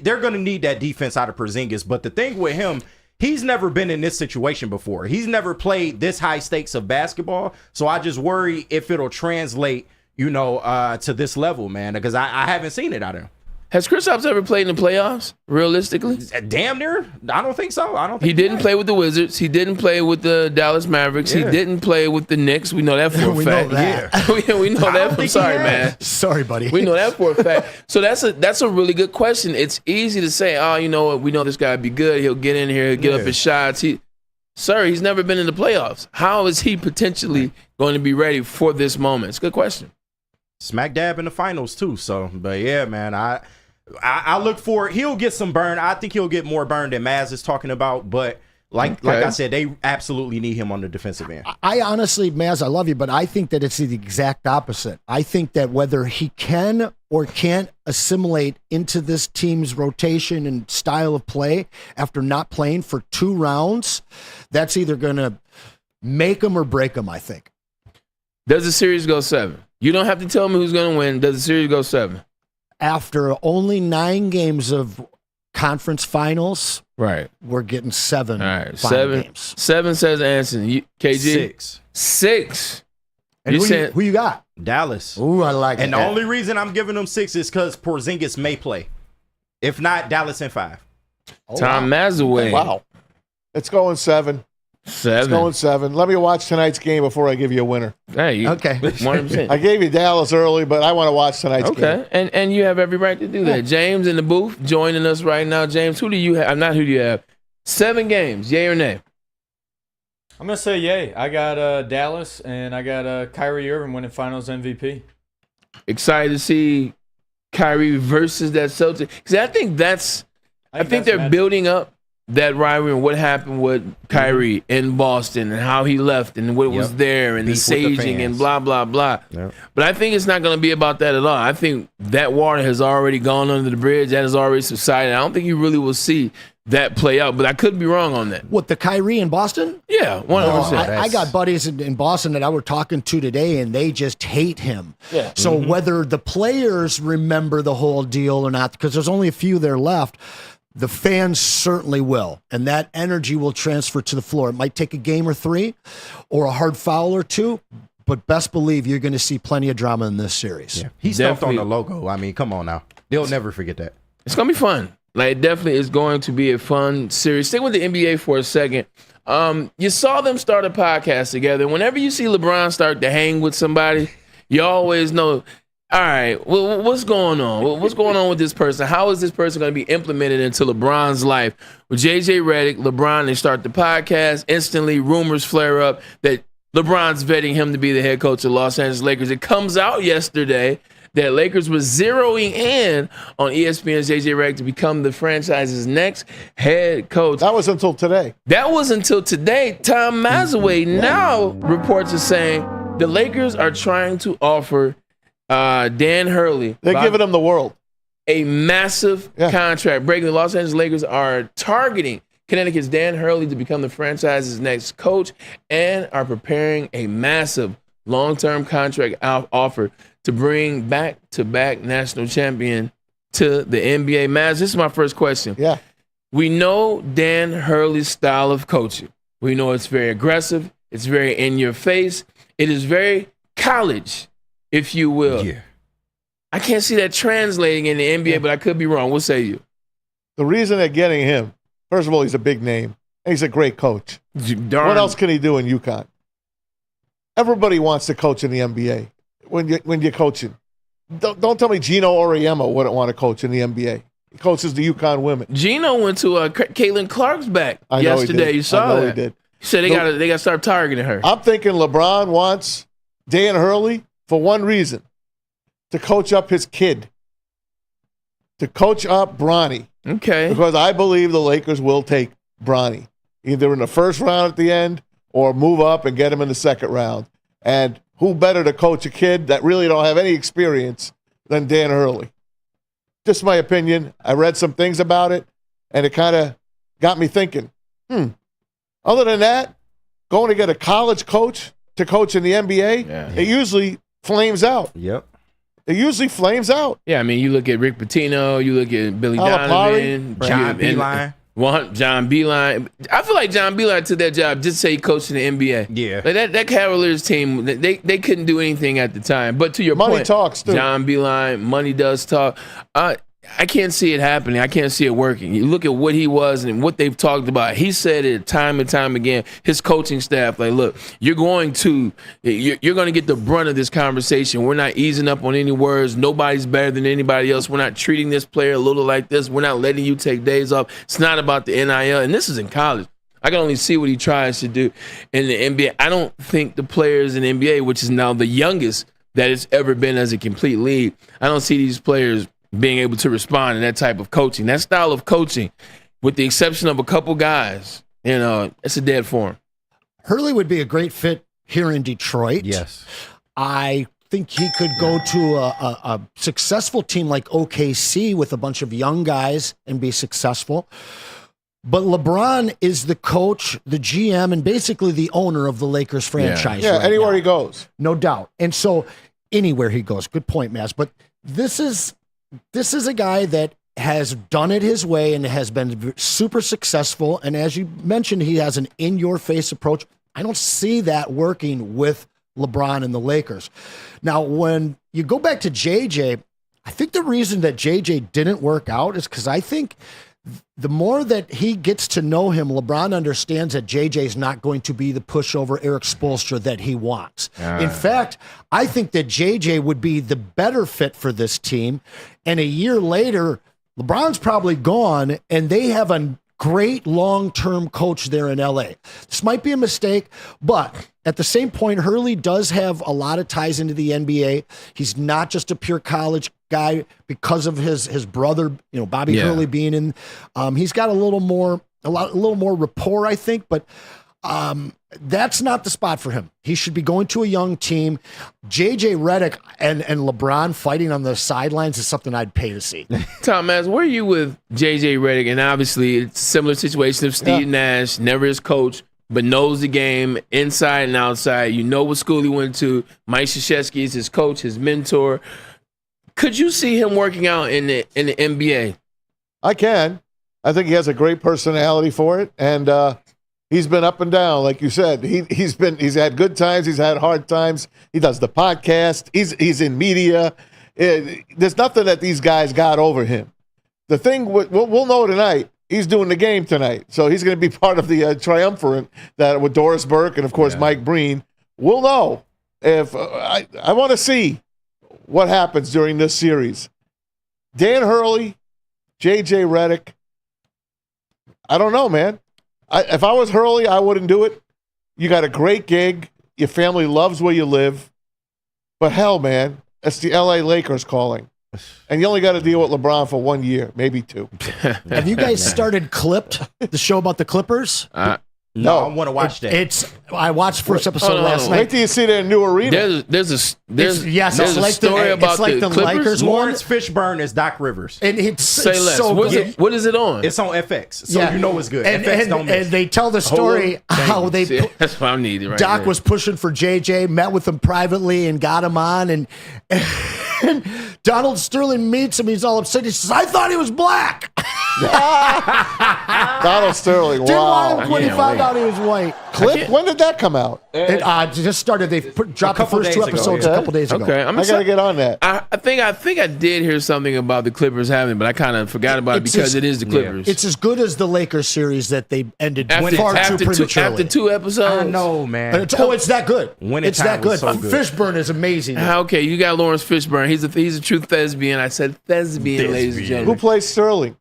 They're going to need that defense out of Porzingis. But the thing with him, he's never been in this situation before. He's never played this high stakes of basketball. So I just worry if it'll translate, to this level, man, because I haven't seen it out of him. Has Kristaps ever played in the playoffs, realistically? Damn near. I don't think so. He didn't play with the Wizards. He didn't play with the Dallas Mavericks. Yeah. He didn't play with the Knicks. We know that for a We fact. know that. we know that. I'm sorry, man. Sorry, buddy. We know that for a fact. So that's a really good question. It's easy to say, we know this guy would be good. He'll get in here. He'll get up his shots. Sir, he's never been in the playoffs. How is he potentially going to be ready for this moment? It's a good question. Smack dab in the finals too. So, but yeah, man, I look for he'll get some burn. I think he'll get more burn than Maz is talking about. But like I said, they absolutely need him on the defensive end. I honestly, Maz, I love you, but I think that it's the exact opposite. I think that whether he can or can't assimilate into this team's rotation and style of play after not playing for 2 rounds, that's either going to make him or break him, I think. Does the series go 7? You don't have to tell me who's going to win. Does the series go 7? After only 9 games of conference finals, right? We're getting 7. All right, final games. 7 says Anson. KG 6. And who you got? Dallas. Ooh, I like it. And the only reason I'm giving them 6 is because Porzingis may play. If not, Dallas in 5. Tom Mazaway. Wow, it's going 7. 7. It's going 7. Let me watch tonight's game before I give you a winner. Hey, okay. 100%. I gave you Dallas early, but I want to watch tonight's game. Okay, and you have every right to do that. James in the booth joining us right now. James, who do you have? Not who do you have? 7 games, yay or nay? I'm going to say yay. I got Dallas, and I got Kyrie Irving winning Finals MVP. Excited to see Kyrie versus that Celtics. Because I think they're magic. building up that rivalry and what happened with Kyrie in Boston and how he left and what was there and the saging and blah, blah, blah. Yep. But I think it's not going to be about that at all. I think that water has already gone under the bridge. That has already subsided. I don't think you really will see that play out, but I could be wrong on that. What, the Kyrie in Boston? Yeah, 100%. I got buddies in Boston that I were talking to today, and they just hate him. Yeah. So whether the players remember the whole deal or not, because there's only a few there left, The fans certainly will, and that energy will transfer to the floor. It might take a game or 3 or a hard foul or 2, but best believe you're going to see plenty of drama in this series. Yeah. He stumped on the logo. I mean, come on now. They'll never forget that. It's going to be fun. Like, it definitely is going to be a fun series. Stay with the NBA for a second. You saw them start a podcast together. Whenever you see LeBron start to hang with somebody, you always know, all right, well, what's going on? What's going on with this person? How is this person going to be implemented into LeBron's life? With J.J. Redick, LeBron, they start the podcast. Instantly, rumors flare up that LeBron's vetting him to be the head coach of Los Angeles Lakers. It comes out yesterday that Lakers was zeroing in on ESPN's J.J. Redick to become the franchise's next head coach. That was until today. Tom Mazawey now reports are saying the Lakers are trying to offer Dan Hurley. They're giving him the world. A massive contract. Breaking the Los Angeles Lakers are targeting Connecticut's Dan Hurley to become the franchise's next coach and are preparing a massive long-term contract offer to bring back-to-back national champion to the NBA. Maz, this is my first question. Yeah. We know Dan Hurley's style of coaching. We know it's very aggressive. It's very in your face. It is very college, if you will. Yeah. I can't see that translating in the NBA, but I could be wrong. What say you? The reason they're getting him, first of all, he's a big name. And he's a great coach. What else can he do in UConn? Everybody wants to coach in the NBA when you're coaching. Don't tell me Gino Auriemma wouldn't want to coach in the NBA. He coaches the UConn women. Gino went to Caitlin Clark's back yesterday. You saw that. He did. He said they got to start targeting her. I'm thinking LeBron wants Dan Hurley for one reason, to coach up his kid, to coach up Bronny. Okay. Because I believe the Lakers will take Bronny, either in the first round at the end or move up and get him in the second round. And who better to coach a kid that really don't have any experience than Dan Hurley? Just my opinion. I read some things about it, and it kind of got me thinking, other than that, going to get a college coach to coach in the NBA, it usually flames out. Yep. It usually flames out. Yeah, I mean, you look at Rick Pitino, you look at Billy Donovan, John Beilein. John Beilein. I feel like John Beilein took that job just to say he coached in the NBA. Yeah. Like that Cavaliers team, they couldn't do anything at the time. But to your Money point, talks, too. John Beilein, money does talk. I can't see it happening. I can't see it working. You look at what he was and what they've talked about. He said it time and time again. His coaching staff, like, look, you're going to get the brunt of this conversation. We're not easing up on any words. Nobody's better than anybody else. We're not treating this player a little like this. We're not letting you take days off. It's not about the NIL. And this is in college. I can only see what he tries to do in the NBA. I don't think the players in the NBA, which is now the youngest that it's ever been as a complete league, I don't see these players being able to respond to that type of coaching. That style of coaching, with the exception of a couple guys, it's a dead form. Hurley would be a great fit here in Detroit. Yes. I think he could go to a successful team like OKC with a bunch of young guys and be successful. But LeBron is the coach, the GM, and basically the owner of the Lakers franchise. Yeah, right anywhere now. he goes. No doubt. And so anywhere he goes. Good point, Mass. But this is a guy that has done it his way and has been super successful. And as you mentioned, he has an in-your-face approach. I don't see that working with LeBron and the Lakers. Now, when you go back to JJ, I think the reason that JJ didn't work out is because I think the more that he gets to know him, LeBron understands that JJ's not going to be the pushover Eric Spoelstra that he wants. In fact, I think that JJ would be the better fit for this team. And a year later, LeBron's probably gone, and they have a great long-term coach there in LA. This might be a mistake, but at the same point, Hurley does have a lot of ties into the NBA. He's not just a pure college guy because of his brother, Bobby Hurley being in. He's got a little more rapport, I think, but that's not the spot for him. He should be going to a young team. J.J. Redick and LeBron fighting on the sidelines is something I'd pay to see. Tom, where are you with J.J. Redick? And obviously, it's a similar situation of Steve Nash, never his coach, but knows the game inside and outside. You know what school he went to. Mike Krzyzewski is his coach, his mentor. Could you see him working out in the NBA? I can. I think he has a great personality for it, and he's been up and down, like you said. He's had good times, he's had hard times. He does the podcast. He's in media. There's nothing that these guys got over him. The thing we'll know tonight. He's doing the game tonight, so he's going to be part of the triumvirate that with Doris Burke and of course Mike Breen. We'll know if I want to see what happens during this series. Dan Hurley, JJ Redick. I don't know, man. If I was Hurley, I wouldn't do it. You got a great gig. Your family loves where you live. But hell, man, it's the LA Lakers calling. And you only got to deal with LeBron for 1 year, maybe 2. Have you guys started Clipped, the show about the Clippers? No, I want to watch that. I watched first episode last night. Wait till you see their new arena. There's a story about the Clippers. Lakers one. Lawrence Fishburne is Doc Rivers. And it's Say less. so good. What is it on? It's on FX, so you know it's good. And, FX don't miss. and they tell the story how they. See, that's what I needed. Right Doc there. was pushing for JJ, met with him privately, and got him on. And Donald Sterling meets him. He's all upset. He says, "I thought he was black." Donald Sterling. Didn't Wow. want him when he found out he was white. Clip? When did that come out? It just started. They dropped the first 2 episodes a couple days ago. Okay, I got to get on that. I think I did hear something about the Clippers having, but I kind of forgot about it because it is the Clippers. It's as good as the Lakers series that they ended After far too prematurely. After 2 episodes, I know, man. It's that good. Winning It's that time was good. so good. Fishburne is amazing. Okay, you got Lawrence Fishburne. He's a true thespian. I said thespian, ladies and gentlemen. Who plays Sterling?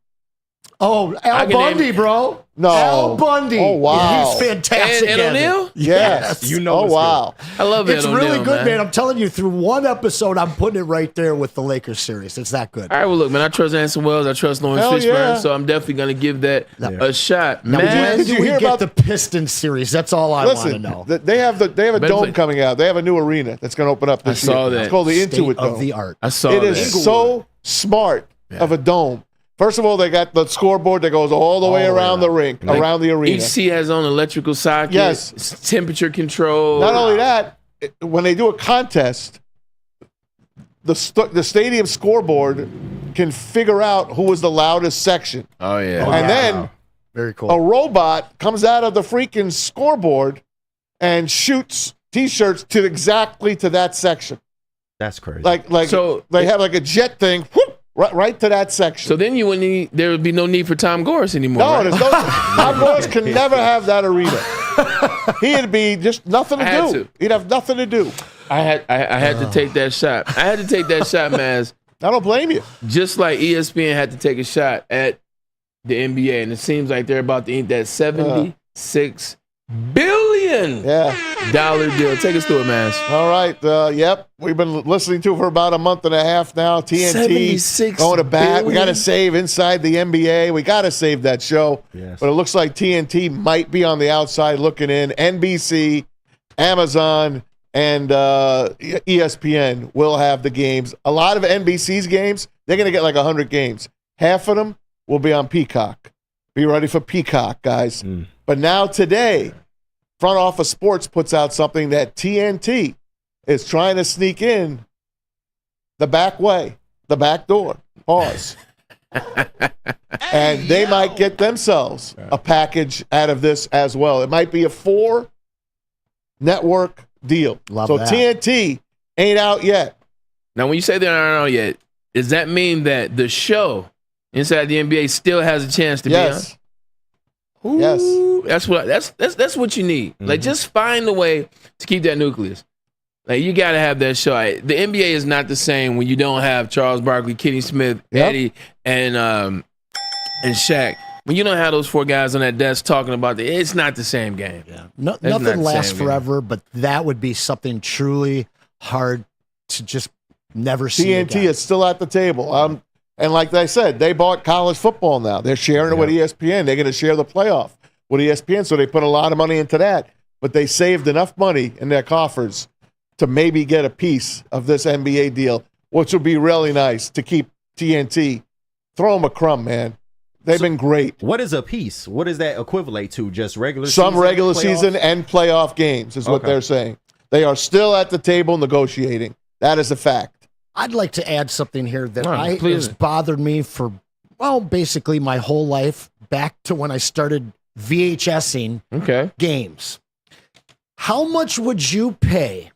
Oh, Al Bundy, bro. No. Al Bundy. Oh, wow. He's fantastic. And O'Neal? Yes. You know Oh, it's wow. I love it. It's really good, man. I'm telling you, through 1 episode, I'm putting it right there with the Lakers series. It's that good. All right, well, look, man, I trust Anson Wells. I trust Lawrence Hell Fishburne, yeah. so I'm definitely going to give that a shot. Now, Man, when you do we hear get about the Pistons series? That's all I want to Listen, know. they have a Better dome play. coming out. They have a new arena that's going to open up this year. saw that. It's called the State Intuit Dome. of the art. I saw It that. is so smart of a dome. First of all, they got the scoreboard that goes all the way around the rink, around the arena. Each seat has on electrical socket. Yes. It's temperature control. Not only that, when they do a contest, the stadium scoreboard can figure out who was the loudest section. Oh, yeah. And then Very cool. a robot comes out of the freaking scoreboard and shoots T-shirts exactly to that section. That's crazy. So they have like a jet thing, whoop, right to that section. So then there would be no need for Tom Gorse anymore. No, right? there's no. Tom Gorse can never have that arena. He'd be just nothing to do. He'd have nothing to do. I had to take that shot. I had to take that shot, Maz. I don't blame you. Just like ESPN had to take a shot at the NBA, and it seems like they're about to ink that $76 billion deal. Take us through it, Maz. All right. Yep. We've been listening to it for about a month and a half now. TNT $76 going to bat. billion. We got to save Inside the NBA. We got to save that show. Yes. But it looks like TNT might be on the outside looking in. NBC, Amazon, and ESPN will have the games. A lot of NBC's games, they're going to get like 100 games. Half of them will be on Peacock. Be ready for Peacock, guys. But now today, Front Office Sports puts out something that TNT is trying to sneak in the back way, the back door. Pause. And they might get themselves a package out of this as well. It might be a 4-network deal. Love so that. TNT ain't out yet. Now, when you say they're not out yet, does that mean that the show Inside the NBA still has a chance to be on? Yes. That's what you need. Like, just find a way to keep that nucleus. Like, you got to have that show. The NBA is not the same when you don't have Charles Barkley, Kenny Smith, Eddie, and Shaq. When you don't have those 4 guys on that desk talking about it's not the same game. Yeah. That's Nothing not the lasts same game. forever, but that would be something truly hard to just never see TNT again. is still at the table. And like I said, they bought college football now. They're sharing it with ESPN. They're going to share the playoff with ESPN, so they put a lot of money into that. But they saved enough money in their coffers to maybe get a piece of this NBA deal, which would be really nice to keep TNT. Throw them a crumb, man. They've been great. What is a piece? What is that equivalent to? Just regular Some season? regular playoffs? season and playoff games is what they're saying. They are still at the table negotiating. That is a fact. I'd like to add something here that All right, has bothered me for basically my whole life back to when I started VHSing games. How much would you pay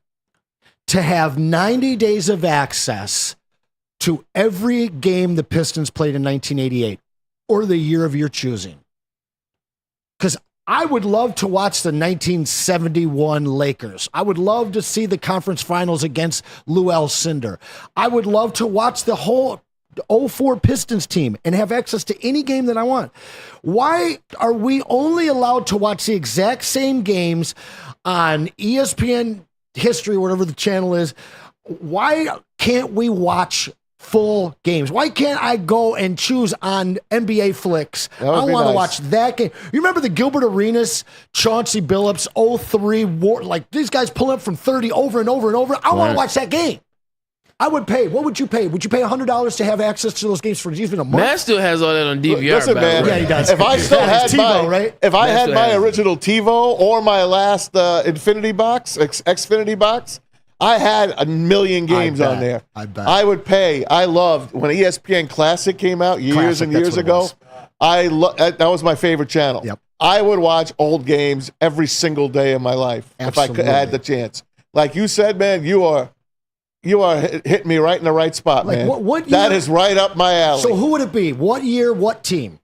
to have 90 days of access to every game the Pistons played in 1988 or the year of your choosing? Because I would love to watch the 1971 Lakers. I would love to see the conference finals against Lou Alcindor. I would love to watch the whole 04 Pistons team and have access to any game that I want. Why are we only allowed to watch the exact same games on ESPN History, whatever the channel is? Why can't we watch full games? Why can't I go and choose on NBA Flicks? I want to watch that game. You remember the Gilbert Arenas, Chauncey Billups, 03 war, like these guys pulling up from 30 over and over and over. I want to watch that game. I would pay. What would you pay? Would you pay $100 to have access to those games for even a month? Matt still has all that on DVR. Listen, man. Yeah, he does. If I still had TiVo, my, right? if I had my original TiVo or my last Infinity box, Xfinity box, I had a million games on there. I bet. I would pay. I loved when ESPN Classic came out years and years ago. That was my favorite channel. Yep. I would watch old games every single day of my life if I had the chance. Like you said, man, you are hitting me right in the right spot, Like, man. what that year- is right up my alley. So who would it be? What year? What team?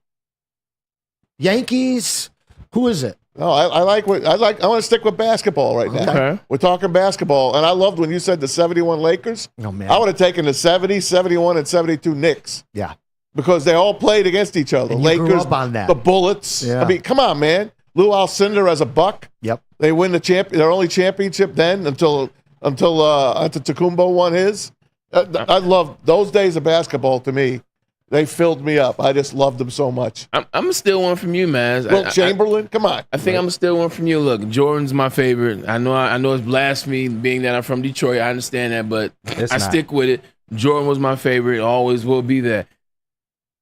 Yankees? Who is it? No, I want to stick with basketball right now. Okay. We're talking basketball, and I loved when you said the 71 Lakers. Oh, man. I would have taken the 70, 71, and 72 Knicks. Yeah. Because they all played against each other. And you Lakers, grew up on that. the Bullets. Yeah. I mean, come on, man. Lou Alcindor as a Buck. Yep. They win their only championship then until Antetokounmpo won his. I love those days of basketball. To me, they filled me up. I just loved them so much. I'm still one from you, man. Wilt Chamberlain, come on. I think I'm still one from you. Look, Jordan's my favorite. I know it's blasphemy being that I'm from Detroit. I understand that, but I stick with it. Jordan was my favorite. Always will be that.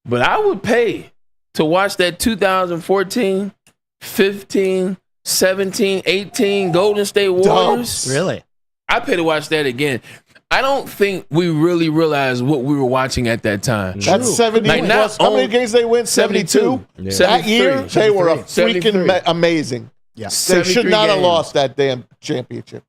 But I would pay to watch that 2014, 15, 17, 18 Golden State Warriors. Really? I pay to watch that again. I don't think we really realized what we were watching at that time. That's 70 plus. How many games they win? 72? Yeah. That year, they were freaking amazing. Yeah. They should not have lost that damn championship.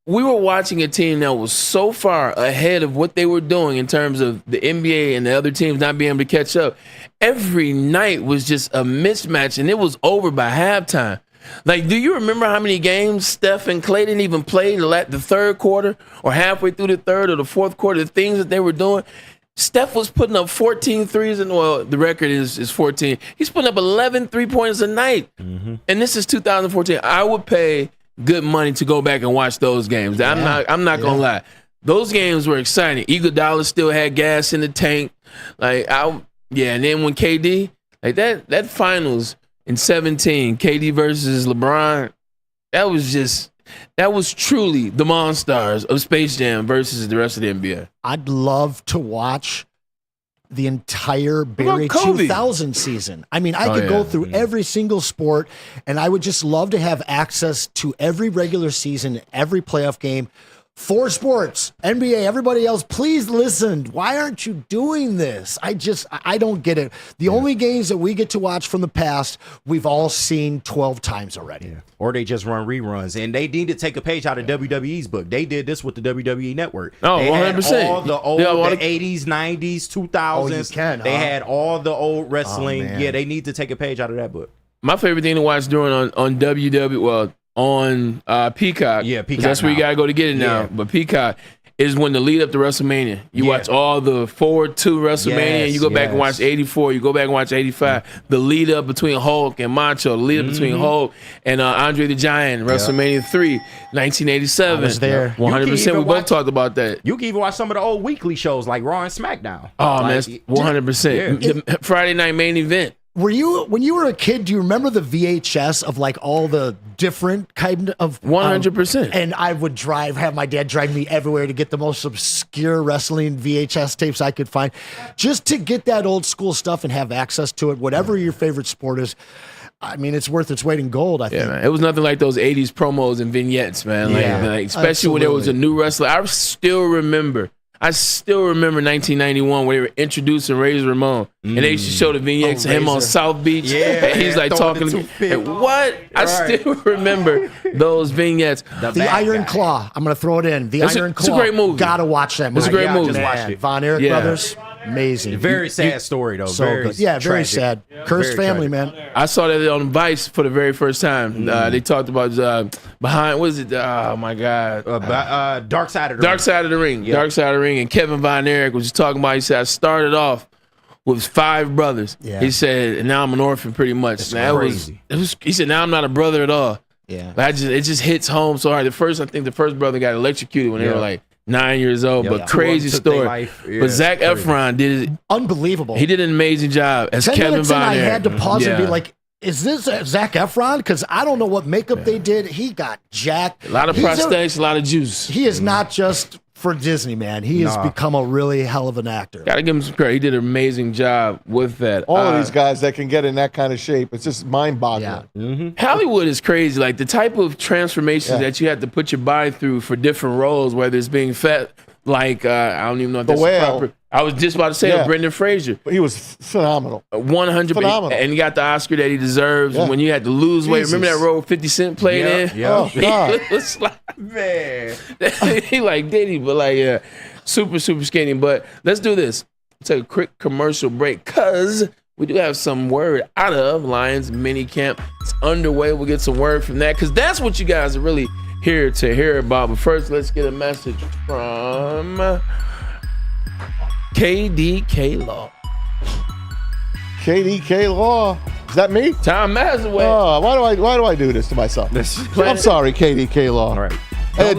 We were watching a team that was so far ahead of what they were doing in terms of the NBA and the other teams not being able to catch up. Every night was just a mismatch, and it was over by halftime. Like, do you remember how many games Steph and Klay didn't even play the third quarter or halfway through the third or the fourth quarter, the things that they were doing? Steph was putting up 14 threes, and the record is 14. He's putting up 11 3-pointers a night. Mm-hmm. And this is 2014. I would pay good money to go back and watch those games. Yeah. I'm not gonna lie. Those games were exciting. Iguodala still had gas in the tank. And then when KD, like that finals in 17, KD versus LeBron, that was truly the Monstars of Space Jam versus the rest of the NBA. I'd love to watch the entire Barry 2000 season. I mean, I could go through every single sport, and I would just love to have access to every regular season, every playoff game. 4 sports, NBA, everybody else, please listen. Why aren't you doing this? I don't get it. The only games that we get to watch from the past, we've all seen 12 times already. Yeah. Or they just run reruns. And they need to take a page out of WWE's book. They did this with the WWE Network. Oh, they 100%. Had all the old, the 80s, 90s, 2000s. They had all the old wrestling. They need to take a page out of that book. My favorite thing to watch during on WWE, on Peacock. Yeah, Peacock. That's where you gotta go to get it now. But Peacock is when the lead up to WrestleMania. You watch all the forward to WrestleMania, and you go back and watch 84. You go back and watch 85. The lead up between Hulk and Macho. The lead up between Hulk and Andre the Giant. WrestleMania 3, 1987. I was there. 100%. We both talked about that. You can even watch some of the old weekly shows like Raw and SmackDown. Oh, man, 100%. Friday night main event. When you were a kid, do you remember the VHS of like all the different kind of 100%? And I would have my dad drive me everywhere to get the most obscure wrestling VHS tapes I could find, just to get that old school stuff and have access to it. Whatever your favorite sport is, I mean, it's worth its weight in gold. I think. Man. It was nothing like those '80s promos and vignettes, man. Like especially when there was a new wrestler. I still remember. I still remember 1991 where they were introducing Razor Ramon, and they used to show the vignettes of him on South Beach. Yeah, and he's like talking to me. And what? I still remember those vignettes. The Iron Claw. I'm going to throw it in. The Iron Claw. It's a great movie. Gotta watch that movie. It's a great movie. Just watch it. Von Erich brothers. Amazing. Very sad story, though. So very good. Yeah, very tragic. sad. Cursed Very family, tragic. man. I saw that on Vice for the very first time. They talked about behind, what is it? Oh, my God. Dark Side of the Ring. Dark Side of the Ring. Yep. Dark Side of the Ring. And Kevin Von Erich was just talking about, he said, I started off with 5 brothers. Yeah. He said, and now I'm an orphan pretty much. That's Now, crazy. he said, now I'm not a brother at all. Yeah. But it just hits home so hard. I think the first brother got electrocuted when they were like 9 years old. But crazy Took their story. life. Yeah, But Zac crazy. Efron did it. Unbelievable. He did an amazing job as 10 Kevin minutes in, Von I Erich. had to pause and be Yeah. like, is this Zac Efron? Because I don't know what makeup they did. He got jacked. A lot of prosthetics, a lot of juice. He is not just for Disney, man. He has become a really hell of an actor. Got to give him some credit. He did an amazing job with that. All of these guys that can get in that kind of shape, it's just mind-boggling. Hollywood is crazy. Like the type of transformations that you have to put your body through for different roles, whether it's being fat, like I don't even know if that's Whale. proper. I was just about to say Brendan Fraser. But he was phenomenal. 100%. Phenomenal. And he got the Oscar that he deserves when you had to lose weight. Remember that role 50 Cent played in? Yeah. Oh, God. He was like, Man. he like Diddy, but like super skinny. But let's do this. Take a quick commercial break because we do have some word out of Lions mini camp. It's underway. We'll get some word from that because that's what you guys are really here to hear about. But first, let's get a message from KDK Law. KDK Law. Is that me? Tom Mazaway. Oh, why do I do this to myself? I'm sorry, KDK Law. All right.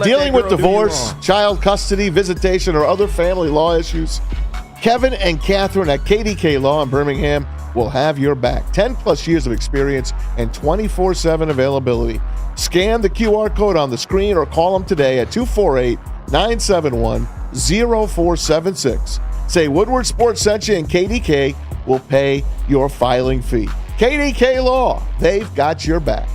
Dealing with divorce, child custody, visitation, or other family law issues, Kevin and Catherine at KDK Law in Birmingham will have your back. 10 plus years of experience and 24/7 availability. Scan the QR code on the screen or call them today at 248-971-0476. Say Woodward Sports sent you and KDK will pay your filing fee. KDK Law, they've got your back.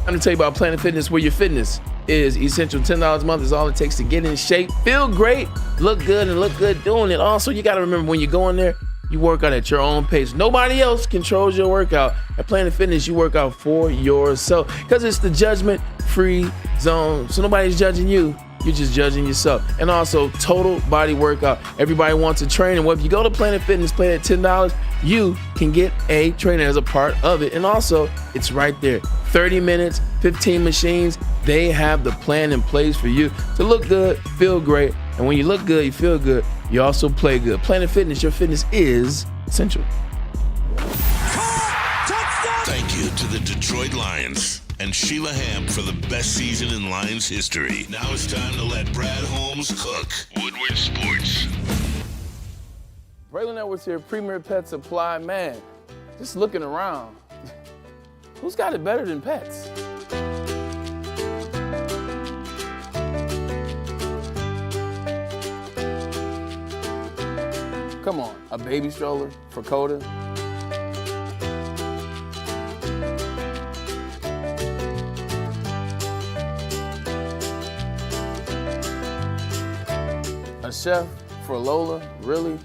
I'm going to tell you about Planet Fitness, where your fitness is essential. $10 a month is all it takes to get in shape, feel great, look good, and look good doing it. Also, you got to remember when you go in there, you work out at your own pace. Nobody else controls your workout. At Planet Fitness, you work out for yourself because it's the judgment-free zone. So nobody's judging you. You're just judging yourself. And also, total body workout. Everybody wants a trainer. Well, if you go to Planet Fitness, pay that $10, you can get a trainer as a part of it. And also, it's right there. 30 minutes, 15 machines. They have the plan in place for you to look good, feel great. And when you look good, you feel good, you also play good. Planet Fitness, your fitness is essential. Thank you to the Detroit Lions and Sheila Ham for the best season in Lions history. Now it's time to let Brad Holmes cook. Woodward Sports. Braylon Edwards here, Premier Pet Supply. Man, just looking around, who's got it better than pets? Come on, a baby stroller for Coda? A chef for Lola? Really?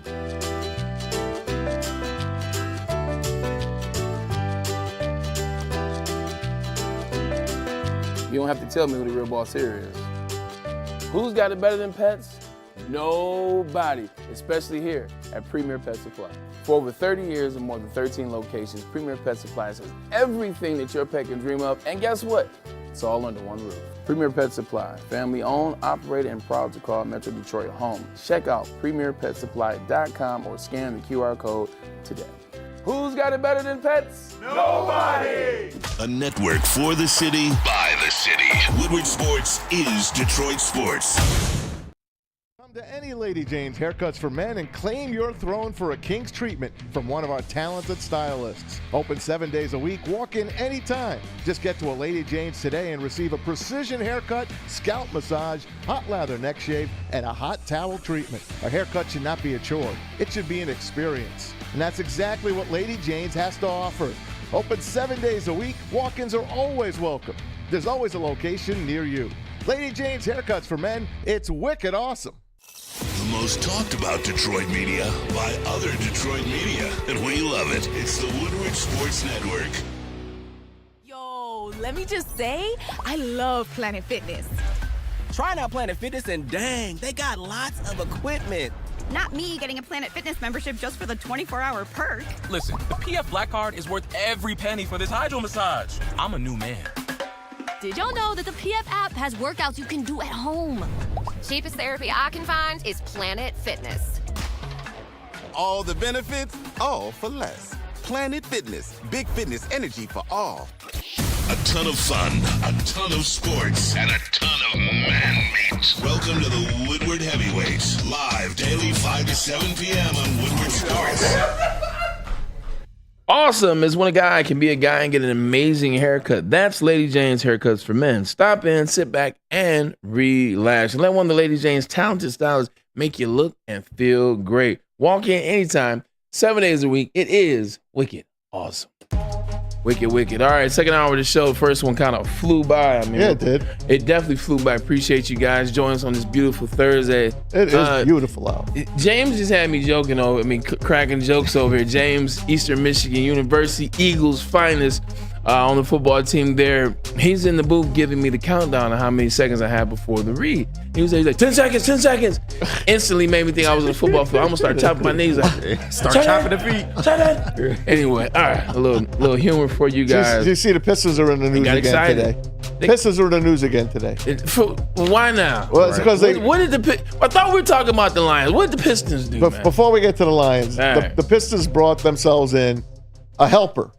You don't have to tell me who the real boss here is. Who's got it better than pets? Nobody, especially here at Premier Pet Supply. For over 30 years and more than 13 locations, Premier Pet Supply has everything that your pet can dream of. And guess what? It's all under one roof. Premier Pet Supply, family owned, operated, and proud to call Metro Detroit home. Check out premierpetsupply.com or scan the QR code today. Who's got it better than pets? Nobody! A network for the city, by the city. Woodward Sports is Detroit Sports. Come to any Lady Jane's Haircuts for Men and claim your throne for a king's treatment from one of our talented stylists. Open 7 days a week, walk in anytime. Just get to a Lady Jane's today and receive a precision haircut, scalp massage, hot lather neck shave, and a hot towel treatment. A haircut should not be a chore. It should be an experience. And that's exactly what Lady Jane's has to offer. Open 7 days a week, walk-ins are always welcome. There's always a location near you. Lady Jane's Haircuts for Men, it's wicked awesome. The most talked about Detroit media by other Detroit media, and we love it. It's the Woodward Sports Network. Yo, let me just say, I love Planet Fitness. Trying out Planet Fitness and dang, they got lots of equipment. Not me getting a Planet Fitness membership just for the 24-hour perk. Listen, the PF Black Card is worth every penny for this hydro massage. I'm a new man. Did y'all know that the PF app has workouts you can do at home? Cheapest therapy I can find is Planet Fitness. All the benefits, all for less. Planet Fitness, big fitness energy for all. A ton of fun, a ton of sports, and a ton of man meat. Welcome to the Woodward Heavyweights, live daily 5 to 7 p.m. on Woodward Sports. Awesome is when a guy can be a guy and get an amazing haircut. That's Lady Jane's Haircuts for Men. Stop in, sit back, and relax. And let one of the Lady Jane's talented stylists make you look and feel great. Walk in anytime, 7 days a week. It is wicked awesome. Wicked. All right, second hour of the show. First one kind of flew by. Yeah, it did. It definitely flew by. Appreciate you guys joining us on this beautiful Thursday. It is beautiful out. James just had me joking cracking jokes over here. James, Eastern Michigan University, Eagles finest on the football team there. He's in the booth giving me the countdown of how many seconds I had before the read. He's like, 10 seconds. Instantly made me think I was in the football field. I'm going to start chopping my knees. Start chopping the feet. Anyway, all right, a little humor for you guys. You see the Pistons are in the news again today. Pistons are in the news again today. Why now? Well, it's because what did I thought we were talking about the Lions. What did the Pistons do, man? Before we get to the Lions, the Pistons brought themselves in a helper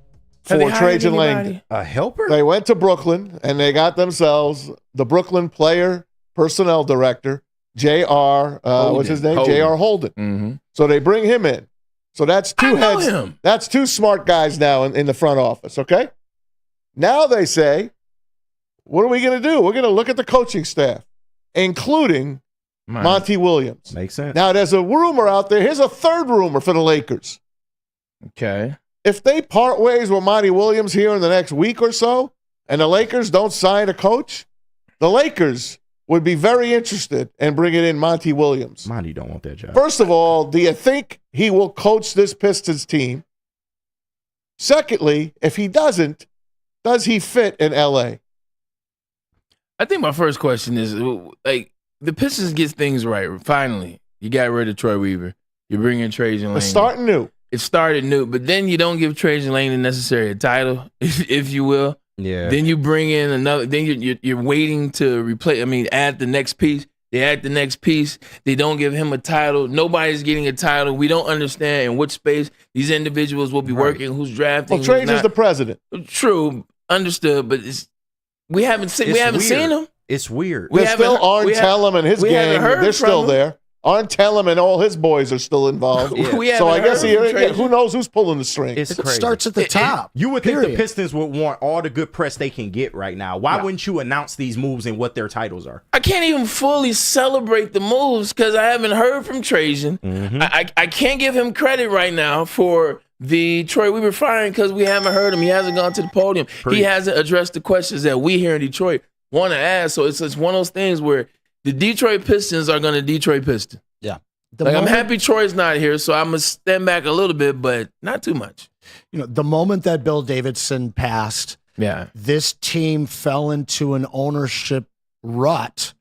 for Trajan Langdon. A helper? They went to Brooklyn, and they got themselves the Brooklyn player personnel director, J.R. What's his name? J.R. Holden. Mm-hmm. So they bring him in. So that's two heads. That's two smart guys now in the front office, okay? Now they say, what are we going to do? We're going to look at the coaching staff, including Monty Williams. Makes sense. Now, there's a rumor out there. Here's a third rumor for the Lakers. Okay. If they part ways with Monty Williams here in the next week or so, and the Lakers don't sign a coach, the Lakers would be very interested in bringing in Monty Williams. Monty don't want that job. First of all, do you think he will coach this Pistons team? Secondly, if he doesn't, does he fit in L.A.? I think my first question is, like, the Pistons get things right. Finally, you got rid of Troy Weaver. You bring in Trajan Langdon. It's starting new. It started new, but then you don't give Trajan Langdon necessarily a title, if you will. Yeah. Then you bring in another. Then you're waiting to replace. Add the next piece. They add the next piece. They don't give him a title. Nobody's getting a title. We don't understand in which space these individuals will be working. Who's drafting? Well, Trajan's the president. True, understood, but we haven't seen him. It's weird. There's still Arn Tellem and his gang. They're still there. Arn Tellem and all his boys are still involved. Yeah. So I guess who knows who's pulling the strings? It's crazy. Starts at the top. You would think the Pistons would want all the good press they can get right now. Why wouldn't you announce these moves and what their titles are? I can't even fully celebrate the moves because I haven't heard from Trajan. Mm-hmm. I can't give him credit right now for the Troy Weaver firing because we haven't heard him. He hasn't gone to the podium. He hasn't addressed the questions that we here in Detroit want to ask. So it's one of those things where the Detroit Pistons are going to Detroit Pistons. Yeah. I'm happy Troy's not here, so I'm going to stand back a little bit, but not too much. The moment that Bill Davidson passed, this team fell into an ownership rut.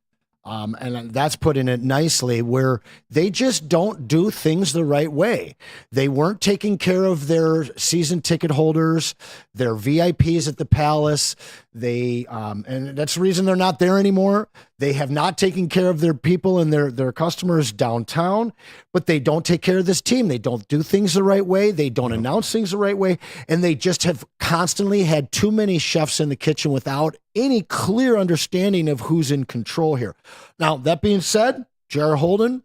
And that's putting it nicely, where they just don't do things the right way. They weren't taking care of their season ticket holders, their VIPs at the Palace. And that's the reason they're not there anymore. They have not taken care of their people and their customers downtown, but they don't take care of this team. They don't do things the right way. They don't announce things the right way. And they just have constantly had too many chefs in the kitchen without any clear understanding of who's in control here. Now, that being said, J.R. Holden,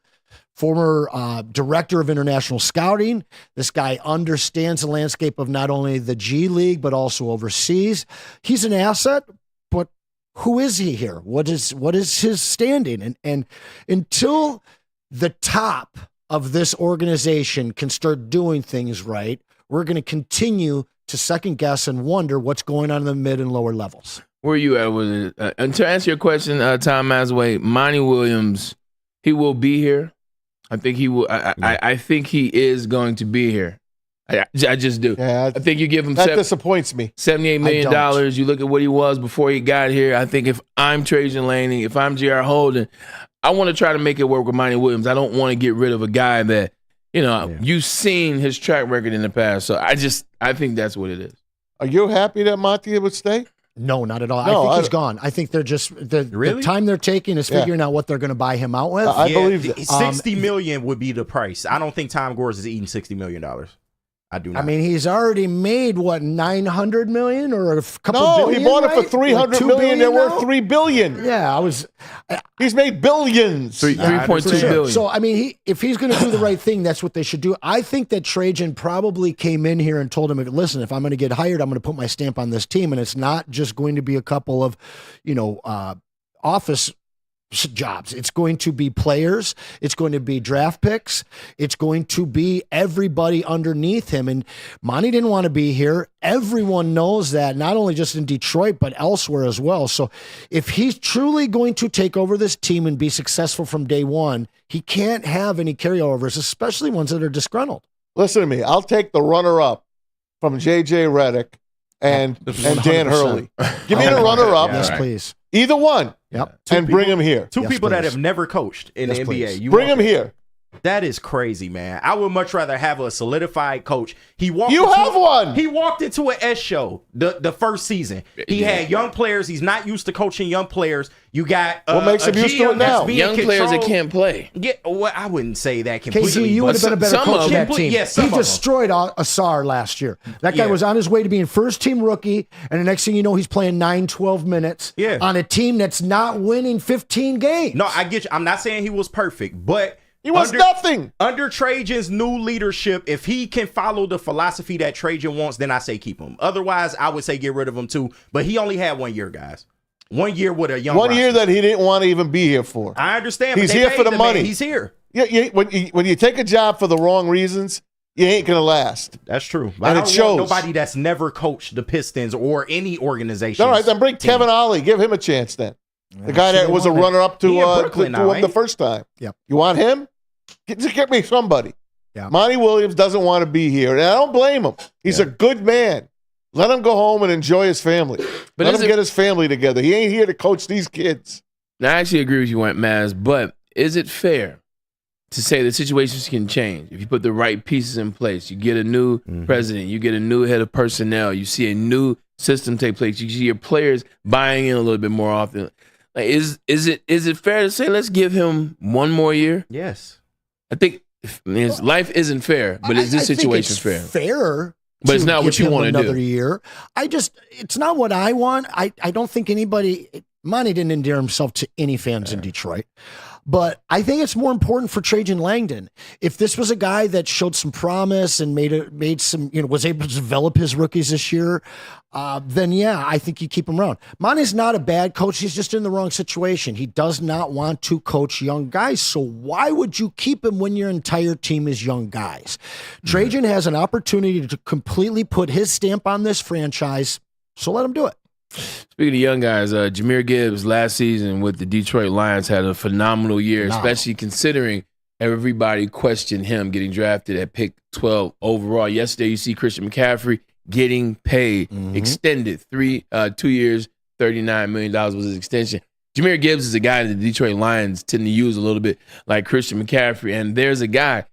former director of international scouting. This guy understands the landscape of not only the G League, but also overseas. He's an asset, but who is he here? What is his standing? And until the top of this organization can start doing things right, we're going to continue to second guess and wonder what's going on in the mid and lower levels. Where are you at with it? And to answer your question, Tom Masway, Monty Williams, he will be here. I think he will. I think he is going to be here. I just do. Yeah, I think you give him that disappoints me. $78 million. You look at what he was before he got here. I think if I'm Trajan Laney, if I'm J.R. Holden, I want to try to make it work with Monty Williams. I don't want to get rid of a guy that, you've seen his track record in the past. So I think that's what it is. Are you happy that Monty would stay? No, not at all. No, I think he's gone. I think they're just the time they're taking is figuring out what they're going to buy him out with. I believe that. $60 million would be the price. I don't think Tom Gores is eating $60 million. I do not. I mean, he's already made what, $900 million or a couple billion? He bought it for right? $300 million. They're worth $3 billion. Yeah, he's made billions. $3.2 billion. So I mean, if he's going to do the right thing, that's what they should do. I think that Trajan probably came in here and told him, "Listen, if I'm going to get hired, I'm going to put my stamp on this team, and it's not just going to be a couple of, office jobs. It's going to be players. It's going to be draft picks. It's going to be everybody underneath him. And Monty didn't want to be here. Everyone knows that, not only just in Detroit, but elsewhere as well. So if he's truly going to take over this team and be successful from day one, he can't have any carryovers, especially ones that are disgruntled. Listen to me. I'll take the runner-up from J.J. Redick and Dan Hurley. Give me the runner-up. Yes, please. Either one. Yep. And bring him here. Two people that have never coached in the NBA. Bring him here. That is crazy, man. I would much rather have a solidified coach. You have one. He walked into an S show the first season. He had young players. He's not used to coaching young players. You got what makes him used to it now? Young players that can't play. Yeah, well, I wouldn't say that completely. Casey, you would have been a better coach of that team. Yes, he destroyed Asar last year. That guy was on his way to being first-team rookie, and the next thing you know, he's playing 9-12 minutes on a team that's not winning 15 games. No, I get you. I'm not saying he was perfect, but he was nothing. Under Trajan's new leadership, if he can follow the philosophy that Trajan wants, then I say keep him. Otherwise, I would say get rid of him too. But he only had 1 year, guys. 1 year with a young roster. Year that he didn't want to even be here for. I understand. He's here for the money. Man. He's here. Yeah, when you take a job for the wrong reasons, you ain't going to last. That's true. And it shows. Nobody that's never coached the Pistons or any organization. All right, then bring Kevin Ollie. Give him a chance then. The guy that was a runner-up to him the first time. Yep. You want him? Get me somebody. Yeah. Monty Williams doesn't want to be here, and I don't blame him. He's a good man. Let him go home and enjoy his family. Let him get his family together. He ain't here to coach these kids. Now, I actually agree with you, Maz, but is it fair to say that situations can change if you put the right pieces in place? You get a new president, you get a new head of personnel, you see a new system take place, you see your players buying in a little bit more often. Like, is it fair to say let's give him 1 more year? Yes. I think life isn't fair, but is this situation fair? Fair. But it's not what you want to do. Another year. It's not what I want. I don't think Monty didn't endear himself to any fans in Detroit. But I think it's more important for Trajan Langdon. If this was a guy that showed some promise and made some, was able to develop his rookies this year, then yeah, I think you keep him around. Monty's not a bad coach. He's just in the wrong situation. He does not want to coach young guys. So why would you keep him when your entire team is young guys? Trajan has an opportunity to completely put his stamp on this franchise. So let him do it. Speaking of young guys, Jahmyr Gibbs last season with the Detroit Lions had a phenomenal year, especially considering everybody questioned him getting drafted at pick 12 overall. Yesterday, you see Christian McCaffrey getting paid, extended 2 years, $39 million was his extension. Jahmyr Gibbs is a guy that the Detroit Lions tend to use a little bit like Christian McCaffrey, and there's a guy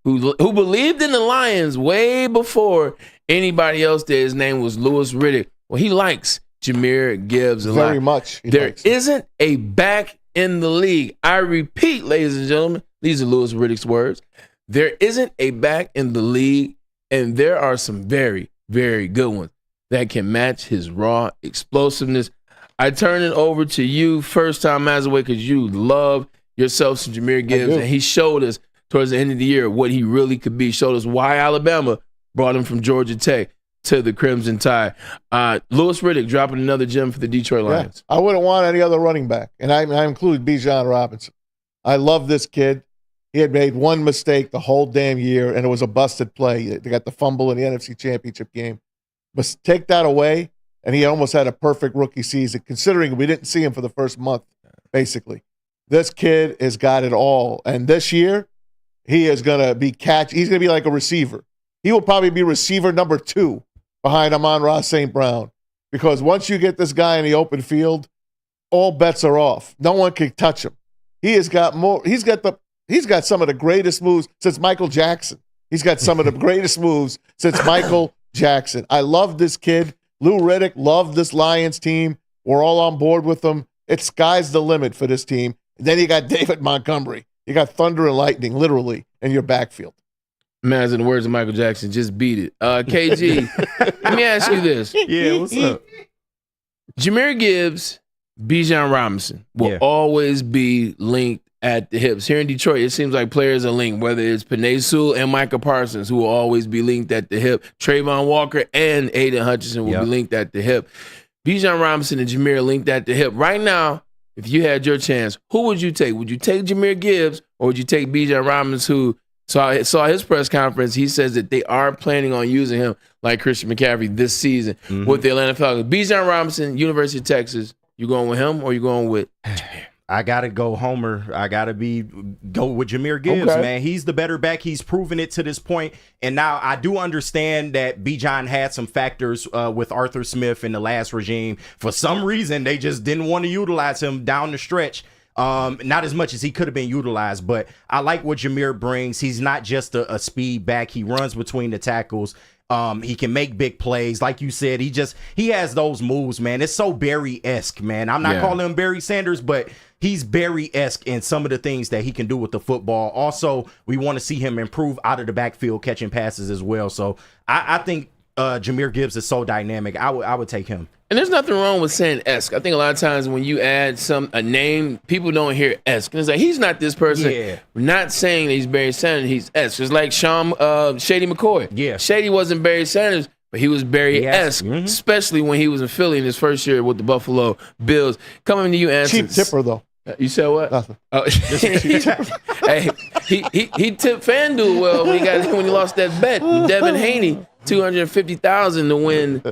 who believed in the Lions way before anybody else did. His name was Louis Riddick. Well, he likes Jahmyr Gibbs a lot. Very much. There isn't a back in the league. I repeat, ladies and gentlemen, these are Louis Riddick's words. There isn't a back in the league, and there are some very, very good ones that can match his raw explosiveness. I turn it over to you first time, Mazaway, because you love yourself some Jahmyr Gibbs, and he showed us towards the end of the year what he really could be, showed us why Alabama brought him from Georgia Tech to the Crimson Tide. Louis Riddick dropping another gem for the Detroit Lions. Yeah, I wouldn't want any other running back, and I include Bijan Robinson. I love this kid. He had made one mistake the whole damn year, and it was a busted play. They got the fumble in the NFC Championship game. But take that away, and he almost had a perfect rookie season, considering we didn't see him for the first month, basically. This kid has got it all. And this year, he is going to be he's going to be like a receiver. He will probably be receiver number 2 behind Amon-Ra St. Brown. Because once you get this guy in the open field, all bets are off. No one can touch him. He's got some of the greatest moves since Michael Jackson. He's got some of the greatest moves since Michael Jackson. I love this kid. Lou Riddick loved this Lions team. We're all on board with them. It's sky's the limit for this team. And then you got David Montgomery. You got thunder and lightning, literally, in your backfield. Man, in the words of Michael Jackson, just beat it. KG, let me ask you this. Yeah, what's up? Jahmyr Gibbs, Bijan Robinson will always be linked at the hips. Here in Detroit, it seems like players are linked, whether it's Penei Sewell and Micah Parsons, who will always be linked at the hip. Trayvon Walker and Aiden Hutchinson will be linked at the hip. Bijan Robinson and Jahmyr are linked at the hip. Right now, if you had your chance, who would you take? Would you take Jahmyr Gibbs or would you take Bijan Robinson, who saw his press conference? He says that they are planning on using him like Christian McCaffrey this season with the Atlanta Falcons. Bijan Robinson, University of Texas, you going with him or you going with Jahmyr? I gotta go Homer. I gotta go with Jahmyr Gibbs, man. He's the better back. He's proven it to this point. And now I do understand that Bijan had some factors with Arthur Smith in the last regime. For some reason, they just didn't want to utilize him down the stretch. Not as much as he could have been utilized, but I like what Jahmyr brings. He's not just a speed back. He runs between the tackles. He can make big plays. Like you said, he has those moves, man. It's so Barry-esque, man. I'm not calling him Barry Sanders, but he's Barry-esque in some of the things that he can do with the football. Also, we want to see him improve out of the backfield, catching passes as well. So I think Jahmyr Gibbs is so dynamic. I would take him. And there's nothing wrong with saying esque. I think a lot of times when you add a name, people don't hear esque. And it's like, he's not this person. Yeah. We're not saying that he's Barry Sanders, he's esque. It's like Shady McCoy. Yeah. Shady wasn't Barry Sanders, but he was Barry-esque, especially when he was in Philly in his first year with the Buffalo Bills. Coming to you, Anson. Cheap tipper, though. You said what? Nothing. Oh. Hey, he tipped FanDuel well when he lost that bet with Devin Haney, $250,000 to win,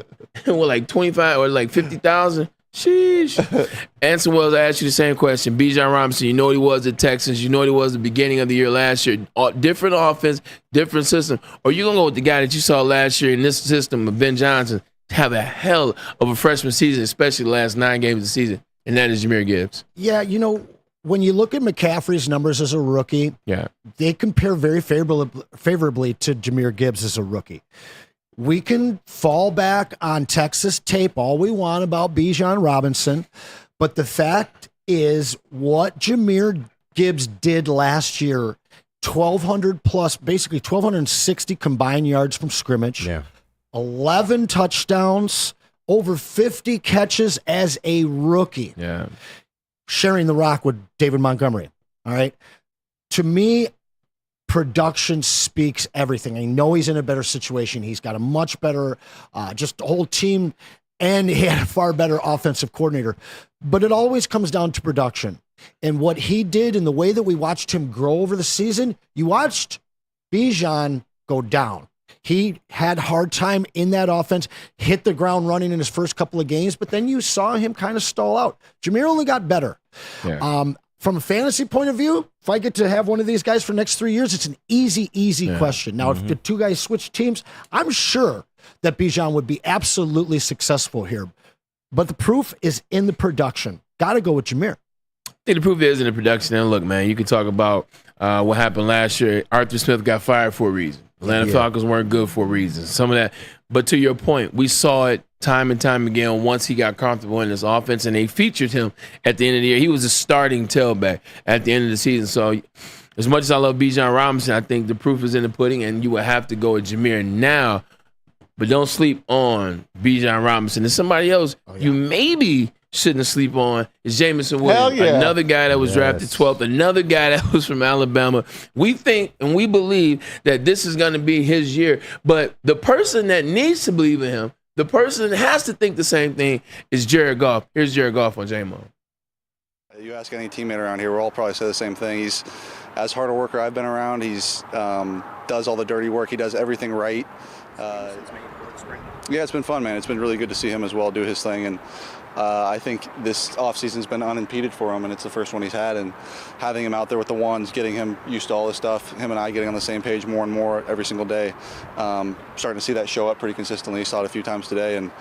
like 25 or like 50,000. Sheesh. Anson Wells, I asked you the same question. Bijan Robinson, you know what he was at Texans. You know what he was at the beginning of the year last year. Different offense, different system. Or you going to go with the guy that you saw last year in this system of Ben Johnson have a hell of a freshman season, especially the last 9 games of the season, and that is Jahmyr Gibbs. Yeah, when you look at McCaffrey's numbers as a rookie, they compare very favorably to Jahmyr Gibbs as a rookie. We can fall back on Texas tape all we want about Bijan Robinson, but the fact is what Jahmyr Gibbs did last year, 1,200 plus, basically 1,260 combined yards from scrimmage, 11 touchdowns, over 50 catches as a rookie. Yeah. Sharing the rock with David Montgomery. All right. To me, production speaks everything. I know he's in a better situation. He's got a much better, just whole team, and he had a far better offensive coordinator. But it always comes down to production. And what he did and the way that we watched him grow over the season, you watched Bijan go down. He had a hard time in that offense, hit the ground running in his first couple of games, but then you saw him kind of stall out. Jahmyr only got better. Yeah. From a fantasy point of view, if I get to have one of these guys for the next 3 years, it's an easy question. Now, if the two guys switch teams, I'm sure that Bijan would be absolutely successful here. But the proof is in the production. Got to go with Jahmyr. I think the proof is in the production. And look, man, you can talk about what happened last year. Arthur Smith got fired for a reason. Atlanta Falcons weren't good for a reason. Some of that. But to your point, we saw it time and time again once he got comfortable in this offense, and they featured him at the end of the year. He was a starting tailback at the end of the season. So as much as I love Bijan Robinson, I think the proof is in the pudding, and you would have to go with Jahmyr now. But don't sleep on Bijan Robinson. There's somebody else you maybe shouldn't sleep on is Jamison Williams. Another guy that was drafted 12th, another guy that was from Alabama. We think and we believe that this is going to be his year. But the person that needs to believe in him, the person that has to think the same thing is Jared Goff. Here's Jared Goff on J-Mo. You ask any teammate around here, we'll all probably say the same thing. He's as hard a worker I've been around. He's does all the dirty work. He does everything right. Yeah, it's been fun, man. It's been really good to see him as well do his thing, and I think this offseason's been unimpeded for him, and it's the first one he's had, and having him out there with the ones, getting him used to all this stuff, him and I getting on the same page more and more every single day, starting to see that show up pretty consistently. Saw it a few times today, and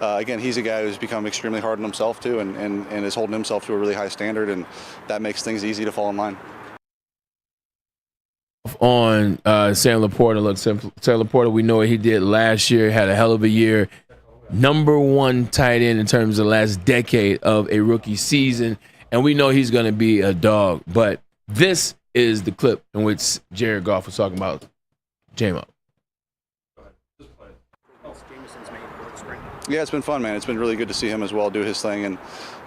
again, he's a guy who's become extremely hard on himself too, and is holding himself to a really high standard, and that makes things easy to fall in line. On Sam Laporta. Look, Sam Laporta, we know what he did last year, had a hell of a year. Number one tight end in terms of the last decade of a rookie season, and we know he's going to be a dog. But this is the clip in which Jared Goff was talking about J-Mo. Yeah, it's been fun, man. It's been really good to see him as well do his thing, and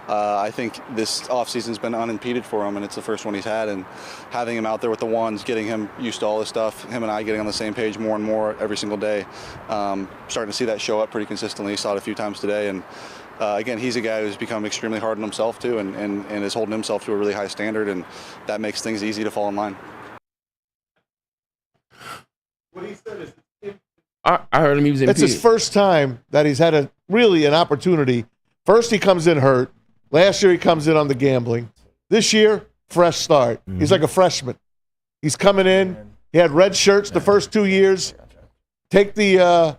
I think this offseason's been unimpeded for him, and it's the first one he's had, and having him out there with the ones, getting him used to all this stuff, him and I getting on the same page more and more every single day, starting to see that show up pretty consistently. Saw it a few times today, and again, he's a guy who's become extremely hard on himself too, and is holding himself to a really high standard, and that makes things easy to fall in line. What he said is, I heard him. He was impeded. It's his first time that he's had an opportunity. First, he comes in hurt. Last year, he comes in on the gambling. This year, fresh start. Mm-hmm. He's like a freshman. He's coming in. He had red shirts the first 2 years. Take the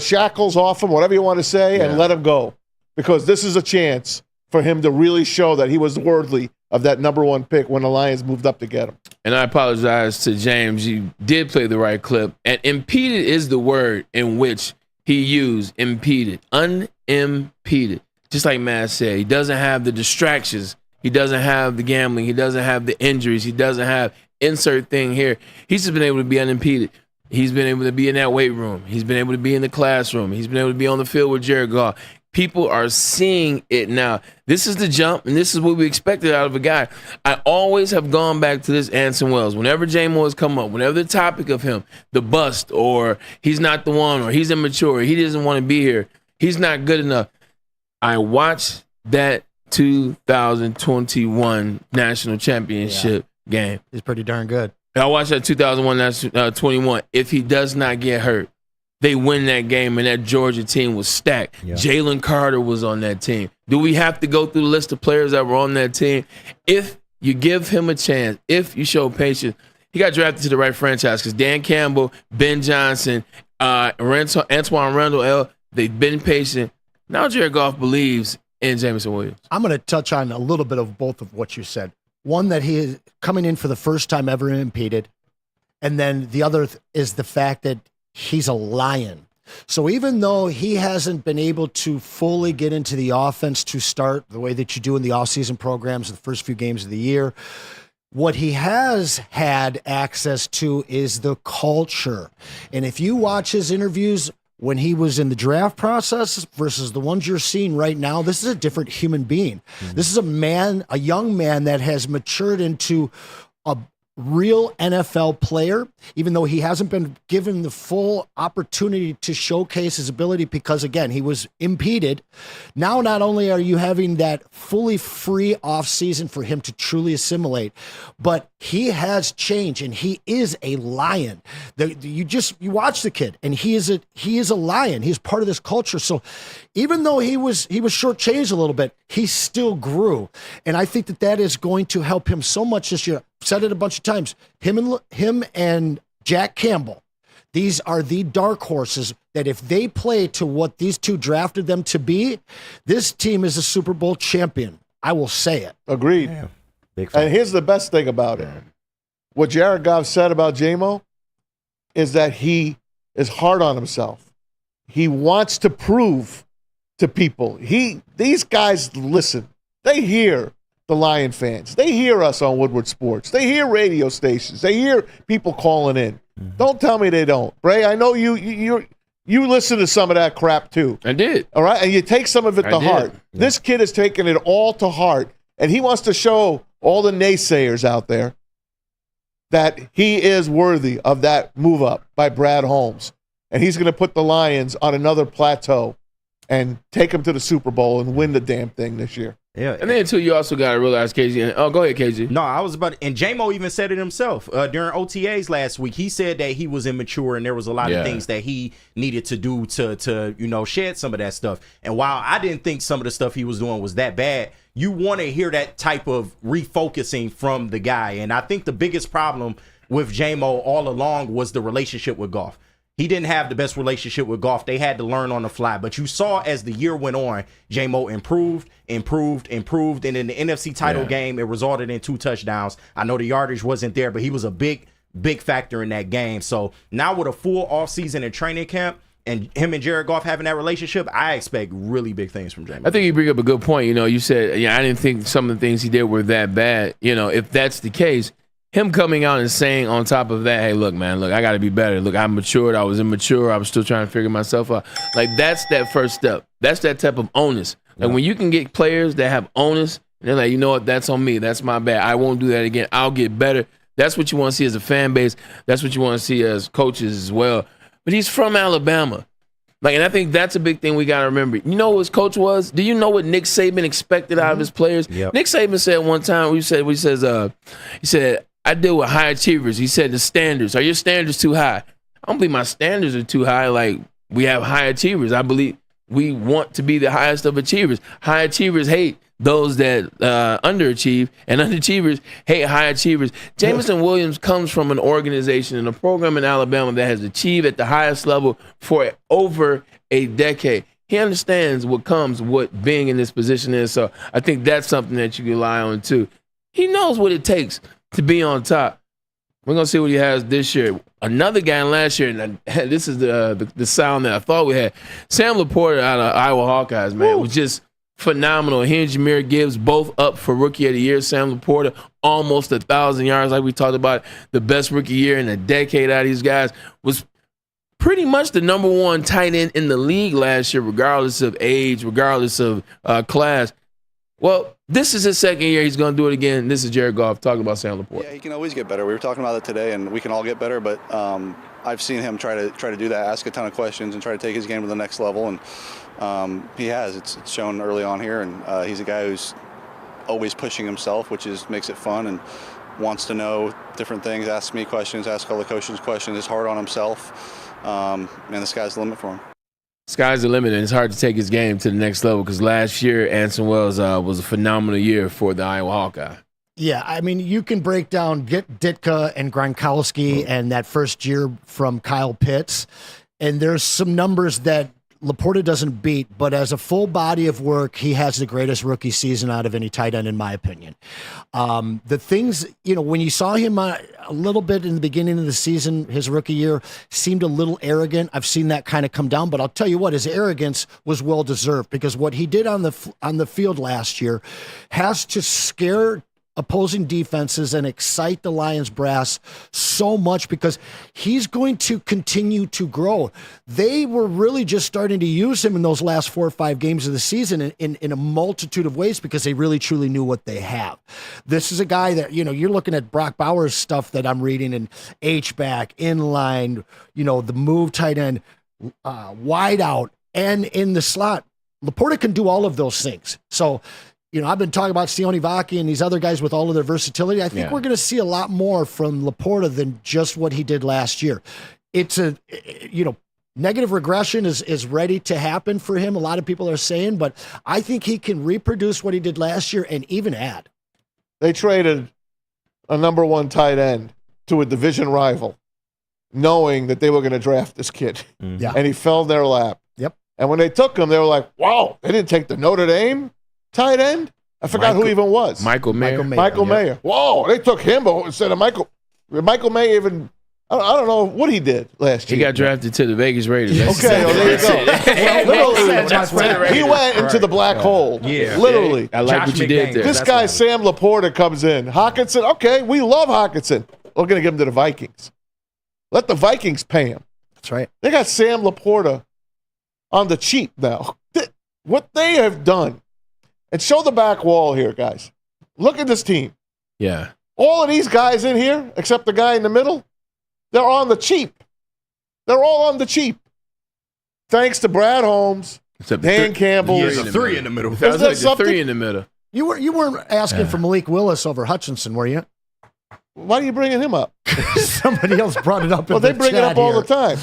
shackles off him, whatever you want to say, and let him go. Because this is a chance for him to really show that he was worthy of that number one pick when the Lions moved up to get him. And I apologize to James. You did play the right clip. And impeded is the word in which he used. Impeded. Unimpeded. Just like Matt said, he doesn't have the distractions. He doesn't have the gambling. He doesn't have the injuries. He doesn't have insert thing here. He's just been able to be unimpeded. He's been able to be in that weight room. He's been able to be in the classroom. He's been able to be on the field with Jared Goff. People are seeing it now. This is the jump, and this is what we expected out of a guy. I always have gone back to this Anson Wells. Whenever J-Mo has come up, whenever the topic of him, the bust, or he's not the one, or he's immature, or he doesn't want to be here, he's not good enough. I watched that 2021 national championship game. He's pretty darn good. I watched that 2001 21. If he does not get hurt, they win that game, and that Georgia team was stacked. Yeah. Jalen Carter was on that team. Do we have to go through the list of players that were on that team? If you give him a chance, if you show patience, he got drafted to the right franchise because Dan Campbell, Ben Johnson, Antoine Randall, they've been patient. Now Jared Goff believes in Jameson Williams. I'm going to touch on a little bit of both of what you said. One, that he is coming in for the first time ever impeded, and then the other is the fact that he's a lion. So even though he hasn't been able to fully get into the offense to start the way that you do in the offseason programs, the first few games of the year, what he has had access to is the culture. And if you watch his interviews when he was in the draft process versus the ones you're seeing right now, this is a different human being. Mm-hmm. This is a young man that has matured into a real NFL player, even though he hasn't been given the full opportunity to showcase his ability because, again, he was impeded. Now, not only are you having that fully free off season for him to truly assimilate, but he has changed, and he is a lion. You watch the kid, and he is a lion. He's part of this culture. So even though he was shortchanged a little bit, he still grew, and I think that is going to help him so much this year. I've said it a bunch of times. Him and Jack Campbell, these are the dark horses that if they play to what these two drafted them to be, this team is a Super Bowl champion. I will say it. Agreed. Yeah. And here's the best thing about it. What Jared Goff said about J-Mo is that he is hard on himself. He wants to prove to people. These guys listen. They hear the Lion fans. They hear us on Woodward Sports. They hear radio stations. They hear people calling in. Mm-hmm. Don't tell me they don't. Bray, I know you listen to some of that crap too. I did. All right? And you take some of it to heart. Yeah. This kid has taken it all to heart, and he wants to show all the naysayers out there that he is worthy of that move up by Brad Holmes. And he's going to put the Lions on another plateau and take them to the Super Bowl and win the damn thing this year. Yeah, and then too, you also got to realize, KG. Oh, go ahead, KG. No, I was about, and J-Mo even said it himself during OTAs last week. He said that he was immature and there was a lot of things that he needed to do to shed some of that stuff. And while I didn't think some of the stuff he was doing was that bad, you want to hear that type of refocusing from the guy. And I think the biggest problem with J-Mo all along was the relationship with Goff. He didn't have the best relationship with Goff. They had to learn on the fly. But you saw as the year went on, J-Mo improved. And in the NFC title game, it resulted in 2 touchdowns. I know the yardage wasn't there, but he was a big factor in that game. So now with a full offseason and training camp, and him and Jared Goff having that relationship, I expect really big things from J-Mo. I think you bring up a good point. You said, I didn't think some of the things he did were that bad. If that's the case, him coming out and saying on top of that, hey, look, man, I got to be better. Look, I matured. I was immature. I was still trying to figure myself out. Like, that's that first step. That's that type of onus. Like, when you can get players that have onus, and they're like, you know what, that's on me. That's my bad. I won't do that again. I'll get better. That's what you want to see as a fan base. That's what you want to see as coaches as well. But he's from Alabama. And I think that's a big thing we got to remember. You know who his coach was? Do you know what Nick Saban expected out of his players? Yep. Nick Saban said one time, he said, I deal with high achievers. He said the standards. Are your standards too high? I don't believe my standards are too high. Like, we have high achievers. I believe we want to be the highest of achievers. High achievers hate those that underachieve, and underachievers hate high achievers. Jameson Williams comes from an organization and a program in Alabama that has achieved at the highest level for over a decade. He understands what being in this position is. So I think that's something that you can rely on too. He knows what it takes to be on top. We're going to see what he has this year. Another guy last year, and this is the sound that I thought we had. Sam Laporta out of Iowa Hawkeyes, man, was just phenomenal. He and Jahmyr Gibbs both up for Rookie of the Year. Sam Laporta, almost 1,000 yards, like we talked about, the best rookie year in a decade out of these guys. Was pretty much the number 1 tight end in the league last year, regardless of age, regardless of class. Well, this is his second year. He's going to do it again. This is Jared Goff talking about Sam Laporta. Yeah, he can always get better. We were talking about it today, and we can all get better. But I've seen him try to do that, ask a ton of questions, and try to take his game to the next level. And he has. It's shown early on here. And he's a guy who's always pushing himself, which makes it fun, and wants to know different things. Asks me questions. Asks all the coaches questions. Is hard on himself. And the sky's the limit for him. Sky's the limit, and it's hard to take his game to the next level because last year, Anson Wells was a phenomenal year for the Iowa Hawkeye. Yeah, I mean, you can break down Ditka and Gronkowski and that first year from Kyle Pitts, and there's some numbers that Laporta doesn't beat, but as a full body of work, he has the greatest rookie season out of any tight end, in my opinion. The things, when you saw him a little bit in the beginning of the season, his rookie year, seemed a little arrogant. I've seen that kind of come down, but I'll tell you what, his arrogance was well-deserved because what he did on the field last year has to scare opposing defenses and excite the Lions brass so much because he's going to continue to grow. They were really just starting to use him in those last 4 or 5 games of the season in a multitude of ways because they really truly knew what they have. This is a guy that, you're looking at Brock Bowers stuff that I'm reading and H-back, inline, the move tight end, wide out, and in the slot. Laporta can do all of those things. So, I've been talking about Sione Vaki and these other guys with all of their versatility. I think we're going to see a lot more from Laporta than just what he did last year. It's negative regression is ready to happen for him. A lot of people are saying, but I think he can reproduce what he did last year and even add. They traded a number 1 tight end to a division rival, knowing that they were going to draft this kid. Yeah. And he fell in their lap. Yep. And when they took him, they were like, wow, they didn't take the Notre Dame tight end? I forgot who even was. Michael Mayer. Michael Mayer. Whoa, they took him instead of Michael. Michael Mayer even, I don't know what he did last year. He got drafted to the Vegas Raiders. Okay, well, there you go. He went into the black hole. Yeah. Literally. I like what you did there. This guy, Sam Laporta, comes in. Hockenson, okay, we love Hockenson. We're going to give him to the Vikings. Let the Vikings pay him. That's right. They got Sam Laporta on the cheap now. What they have done. And show the back wall here, guys. Look at this team. Yeah. All of these guys in here, except the guy in the middle, they're on the cheap. They're all on the cheap. Thanks to Brad Holmes, Dan Campbell. There's a 3 in the middle. There's like 3 in the middle. You weren't asking for Malik Willis over Hutchinson, were you? Why are you bringing him up? Somebody else brought it up. Well, they bring it up all the time.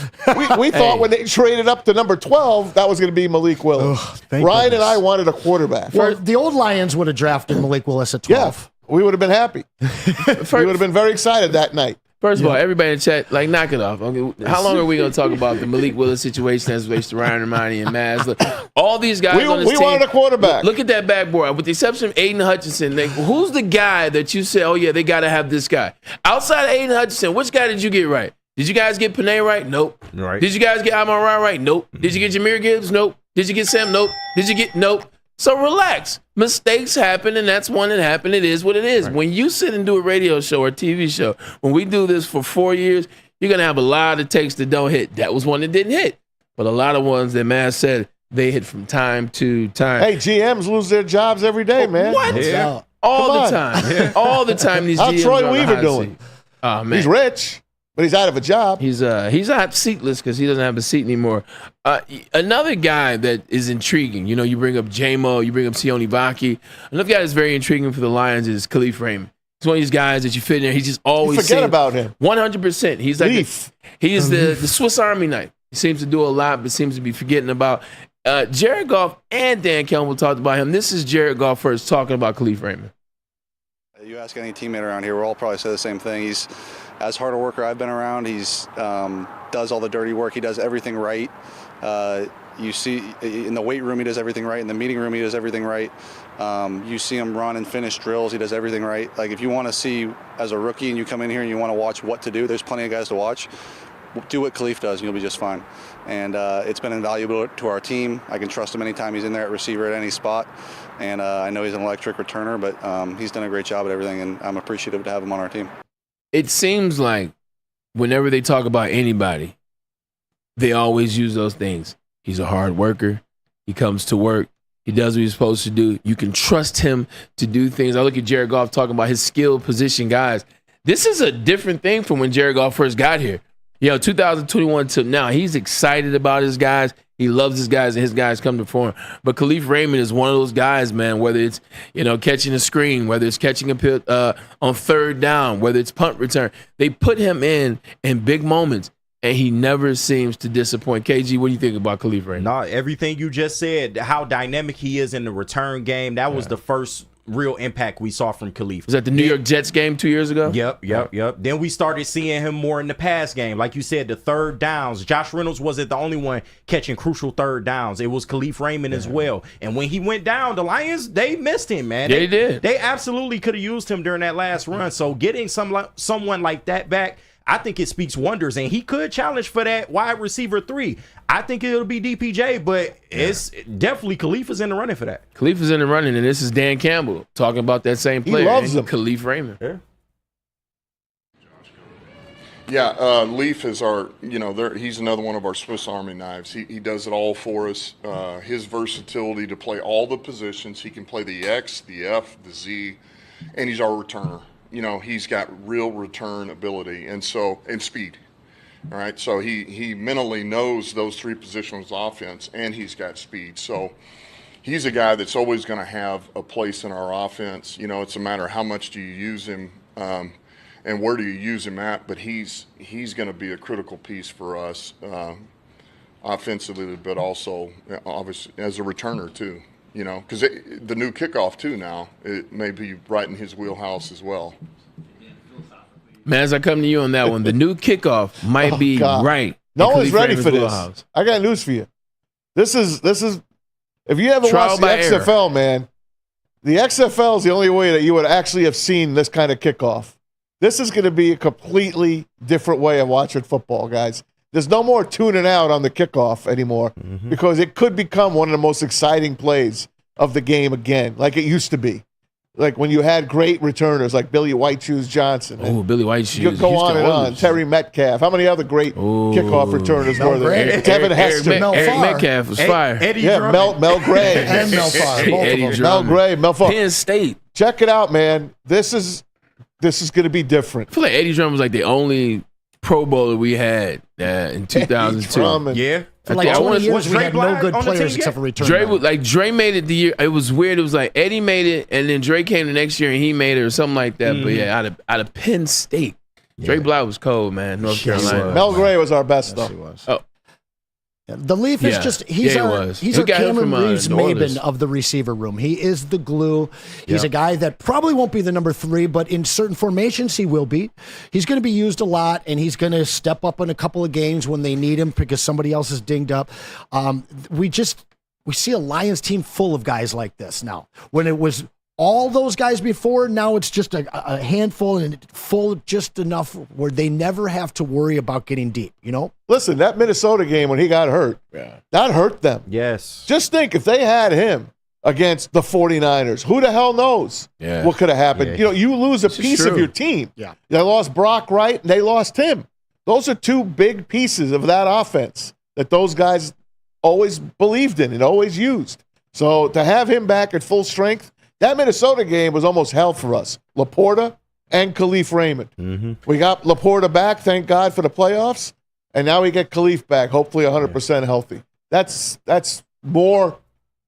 We thought when they traded up to number 12, that was going to be Malik Willis. Ryan and I wanted a quarterback. Well, the old Lions would have drafted Malik Willis at 12. Yeah, we would have been happy. We would have been very excited that night. First of all, everybody in the chat, like, knock it off. Okay, how long are we going to talk about the Malik Willis situation as it relates to Ryan Ermanni and Maz? Look, all these guys on this team. We wanted a quarterback. Look at that backboard. With the exception of Aiden Hutchinson, like, who's the guy that you say, oh, yeah, they got to have this guy? Outside of Aiden Hutchinson, which guy did you get right? Did you guys get Panay right? Nope. Right. Did you guys get Amon-Ra right? Nope. Did you get Jahmyr Gibbs? Nope. Did you get Sam? Nope. Did you get? Nope. So relax. Mistakes happen, and that's one that happened. It is what it is. Right. When you sit and do a radio show or a TV show, when we do this for 4 years, you're going to have a lot of takes that don't hit. That was one that didn't hit. But a lot of ones that Maz said, they hit from time to time. Hey, GMs lose their jobs every day, man. What? Yeah. All the time. Yeah. All the time these GMs Troy are Weaver doing? Oh, man. He's rich. But he's out of a job. He's not seatless because he doesn't have a seat anymore. Another guy that is intriguing, you bring up J-Mo, you bring up Sione Vaki. Another guy that's very intriguing for the Lions is Khalif Raymond. He's one of these guys that you fit in there. He's just always forget about him. 100%. He's like the Swiss Army knife. He seems to do a lot, but seems to be forgetting about. Jared Goff and Dan Campbell talked about him. This is Jared Goff first talking about Khalif Raymond. You ask any teammate around here, we'll all probably say the same thing. He's as hard a worker I've been around. He's does all the dirty work. He does everything right. You see in the weight room, he does everything right. In the meeting room, he does everything right. You see him run and finish drills. He does everything right. Like, if you want to see as a rookie and you come in here and you want to watch what to do, there's plenty of guys to watch. Do what Khalif does and you'll be just fine. And it's been invaluable to our team. I can trust him anytime he's in there at receiver at any spot. And I know he's an electric returner, but he's done a great job at everything, and I'm appreciative to have him on our team. It seems like whenever they talk about anybody, they always use those things. He's a hard worker. He comes to work. He does what he's supposed to do. You can trust him to do things. I look at Jared Goff talking about his skill position guys. This is a different thing from when Jared Goff first got here. 2021 to now, he's excited about his guys. He loves his guys, and his guys come to form. But Khalif Raymond is one of those guys, man, whether it's, catching a screen, whether it's catching a pit on third down, whether it's punt return. They put him in big moments, and he never seems to disappoint. KG, what do you think about Khalif Raymond? No, everything you just said, how dynamic he is in the return game, that was the first real impact we saw from Khalif. Was that the New York Jets game 2 years ago? Yep. Then we started seeing him more in the pass game. Like you said, the third downs. Josh Reynolds wasn't the only one catching crucial third downs. It was Khalif Raymond as well. And when he went down, the Lions, they missed him, man. They did. They absolutely could have used him during that last run. So getting someone like that back, I think it speaks wonders, and he could challenge for that wide receiver 3. I think it'll be DPJ, but it's definitely Khalif is in the running for that. Khalif is in the running, and this is Dan Campbell talking about that same player. He loves him. Khalif Raymond. Yeah, Leaf is our, he's another one of our Swiss Army knives. He does it all for us. His versatility to play all the positions. He can play the X, the F, the Z, and he's our returner. He's got real return ability and speed. All right, so he mentally knows those 3 positions offense, and he's got speed. So he's a guy that's always going to have a place in our offense. It's a matter of how much do you use him and where do you use him at. But he's going to be a critical piece for us offensively, but also obviously as a returner too. Because the new kickoff too now, it may be right in his wheelhouse as well. Man, as I come to you on that one, the new kickoff might be right. No one's ready for this. I got news for you. This is if you ever watched the XFL, man, the XFL is the only way that you would actually have seen this kind of kickoff. This is going to be a completely different way of watching football, guys. There's no more tuning out on the kickoff anymore because it could become one of the most exciting plays of the game again, like it used to be. Like when you had great returners like Billy White Shoes Johnson. Oh, Billy White Shoes. You go on and on. Terry Metcalf. How many other great kickoff returners were there? Devin Hester. Eric Metcalf was fire. Eddie Drummond. Mel Gray. And Mel Farr. Eddie Drummond. Mel Gray. Mel Farr. Penn State. Check it out, man. This is going to be different. I feel like Eddie Drummond was like the only Pro Bowler we had in 2002. Yeah. For like 20 years, we had no good players except for return. Dre made it the year. It was weird. It was like Eddie made it, and then Dre came the next year and he made it or something like that. But yeah, out of Penn State, Dre Bly was cold, man. North Carolina. Mel Gray was our best though. Oh. The Leaf is just, he's our Cameron Reeves Maben of the receiver room. He is the glue. He's a guy that probably won't be the number 3, but in certain formations he will be. He's going to be used a lot, and he's going to step up in a couple of games when they need him because somebody else is dinged up. We see a Lions team full of guys like this now. When it was all those guys before, now it's just a handful and full just enough where they never have to worry about getting deep, you know? Listen, that Minnesota game when he got hurt, that hurt them. Yes. Just think if they had him against the 49ers, who the hell knows what could have happened? Yeah. You know, you lose a piece of your team. Yeah. They lost Brock Wright and they lost him. Those are 2 big pieces of that offense that those guys always believed in and always used. So to have him back at full strength, that Minnesota game was almost hell for us. Laporta and Khalif Raymond. Mm-hmm. We got Laporta back, thank God, for the playoffs, and now we get Khalif back, hopefully 100% healthy. That's more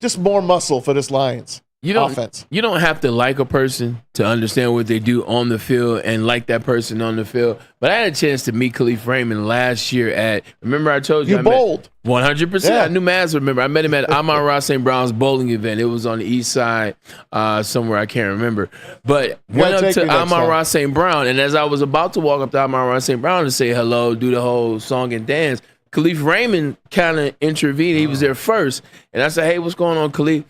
muscle for this Lions offense. You don't have to like a person to understand what they do on the field and like that person on the field. But I had a chance to meet Khalif Raymond last year remember I told you. You bowled. 100%. Yeah. I knew Maz would remember. I met him at Amon-Ra St. Brown's bowling event. It was on the east side somewhere. I can't remember. But went up to Amon-Ra St. Brown, and as I was about to walk up to Amon-Ra St. Brown to say hello, do the whole song and dance, Khalif Raymond kind of intervened. He was there first. And I said, hey, what's going on, Khalif?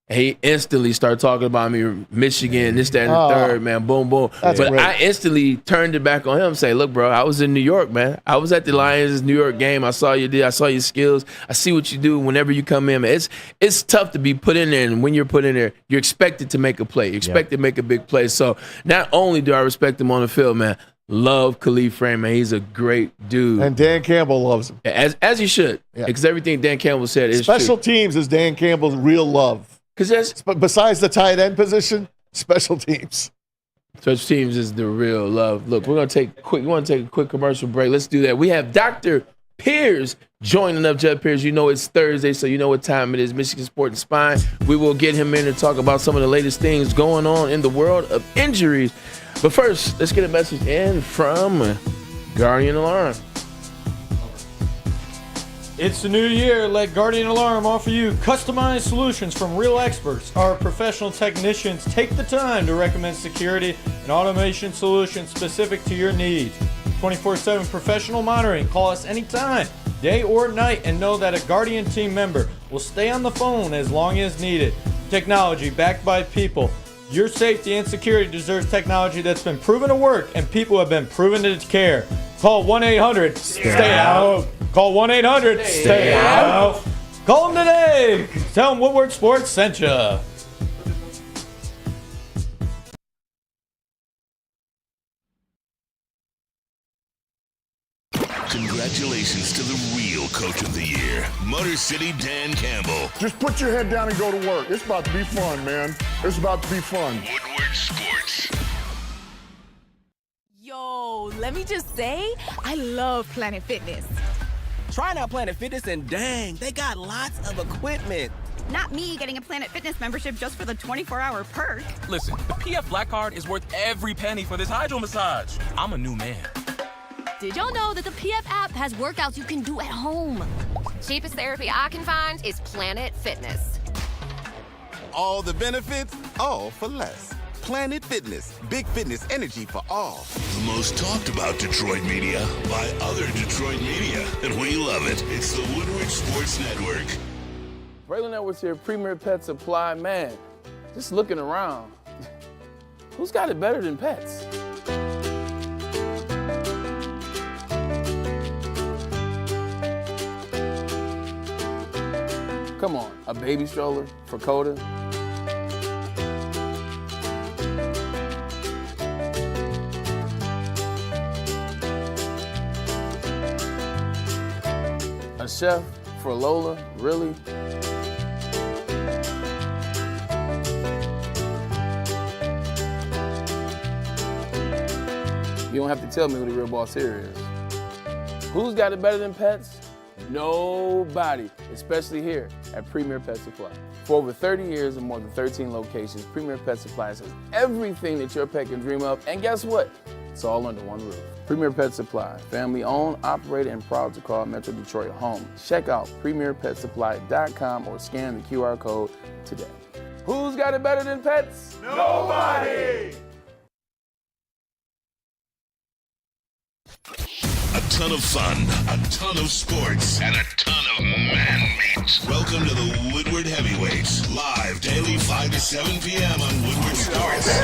He instantly started talking about me, Michigan, this, that, and the third, man, boom, boom. But great. I instantly turned it back on him and say, look, bro, I was in New York, man. I was at the Lions New York game. I saw you did. I saw your skills. I see what you do whenever you come in, man. It's tough to be put in there, and when you're put in there, you're expected to make a play. You're expected to make a big play. So not only do I respect him on the field, man, love Khalif Raymond. He's a great dude. And Dan Campbell loves him. As he should, because everything Dan Campbell said is Special true. teams is Dan Campbell's real love. But besides the tight end position, special teams. Special teams is the real love. Look, we want to take a quick commercial break. Let's do that. We have Dr. Piers joining up. Jeff Piers, you know it's Thursday, so you know what time it is. Michigan Sport and Spine. We will get him in to talk about some of the latest things going on in the world of injuries. But first, let's get a message in from Guardian Alarm. It's the new year. Let Guardian Alarm offer you customized solutions from real experts. Our professional technicians take the time to recommend security and automation solutions specific to your needs. 24/7 professional monitoring. Call us anytime, day or night, and know that a Guardian team member will stay on the phone as long as needed. Technology backed by people. Your safety and security deserves technology that's been proven to work and people who have been proven to care. Call 1-800-STAY-OUT. Call 1-800-STAY-OUT. Call them today. Tell them Woodward Sports sent you. Congratulations to the real Coach of the Year, Motor City Dan Campbell. Just put your head down and go to work. It's about to be fun, man. It's about to be fun. Woodward Sports. Yo, let me just say, I love Planet Fitness. Trying out Planet Fitness and dang, they got lots of equipment. Not me getting a Planet Fitness membership just for the 24-hour perk. Listen, the PF Black Card is worth every penny for this hydro massage. I'm a new man. Did y'all know that the PF app has workouts you can do at home? Cheapest therapy I can find is Planet Fitness. All the benefits, all for less. Planet Fitness, big fitness energy for all. The most talked about Detroit media by other Detroit media, and we love it. It's the Woodward Sports Network. Braylon Edwards here, Premier Pet Supply. Man, just looking around, who's got it better than pets? Come on, a baby stroller for Coda. A chef for Lola, really? You don't have to tell me who the real boss here is. Who's got it better than pets? Nobody, especially here at Premier Pet Supply. For over 30 years and more than 13 locations, Premier Pet Supply has everything that your pet can dream of. And guess what? It's all under one roof. Premier Pet Supply, family owned, operated, and proud to call Metro Detroit home. Check out premierpetsupply.com or scan the QR code today. Who's got it better than pets? Nobody! A ton of fun, a ton of sports, and a ton of man-meat. Welcome to the Woodward Heavyweights, live daily 5 to 7 p.m. on Woodward Sports.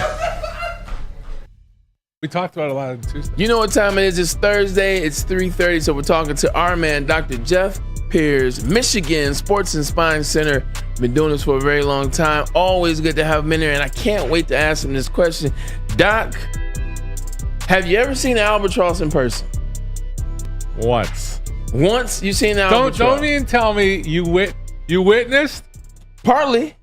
We talked about it a lot on Tuesday. You know what time it is? It's Thursday. It's 3:30, so we're talking to our man, Dr. Jeff Pierce, Michigan Sports and Spine Center. Been doing this for a very long time. Always good to have him in there, and I can't wait to ask him this question. Doc, have you ever seen an albatross in person? Once. Once you seen an albatross? Don't even tell me you witnessed? Partly.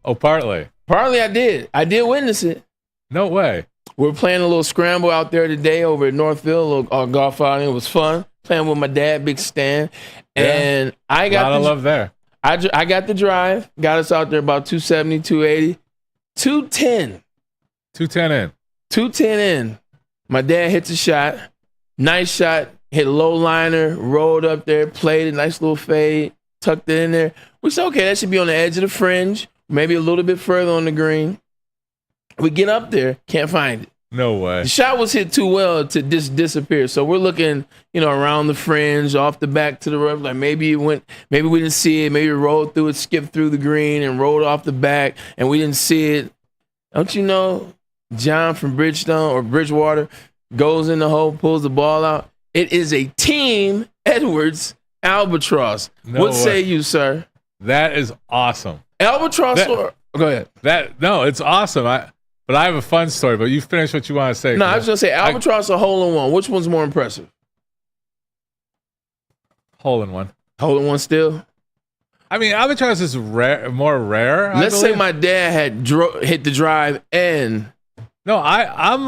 Oh, partly. Partly I did. I did witness it. No way. We're playing a little scramble out there today over at Northville, a little golf outing. It was fun. Playing with my dad, big Stan. And I got a lot of love there. I got the drive. Got us out there about 270, 280. 210. 210 in. 210 in. My dad hits a shot. Nice shot. Hit a low liner, rolled up there, played a nice little fade, tucked it in there. We said, okay, that should be on the edge of the fringe, maybe a little bit further on the green. We get up there, can't find it. No way. The shot was hit too well to disappear. So we're looking, around the fringe, off the back to the rough. Like maybe it went, maybe we didn't see it. Maybe it rolled through it, skipped through the green and rolled off the back and we didn't see it. Don't you know, John from Bridgestone or Bridgewater goes in the hole, pulls the ball out. It is a Team Edwards albatross. What say you, sir? That is awesome. Albatross or go ahead. It's awesome. But I have a fun story, but you finish what you want to say. No, I was going to say albatross or hole in one. Which one's more impressive? Hole in one. Hole in one still? I mean, albatross is more rare. Let's say my dad had hit the drive and... No, I'm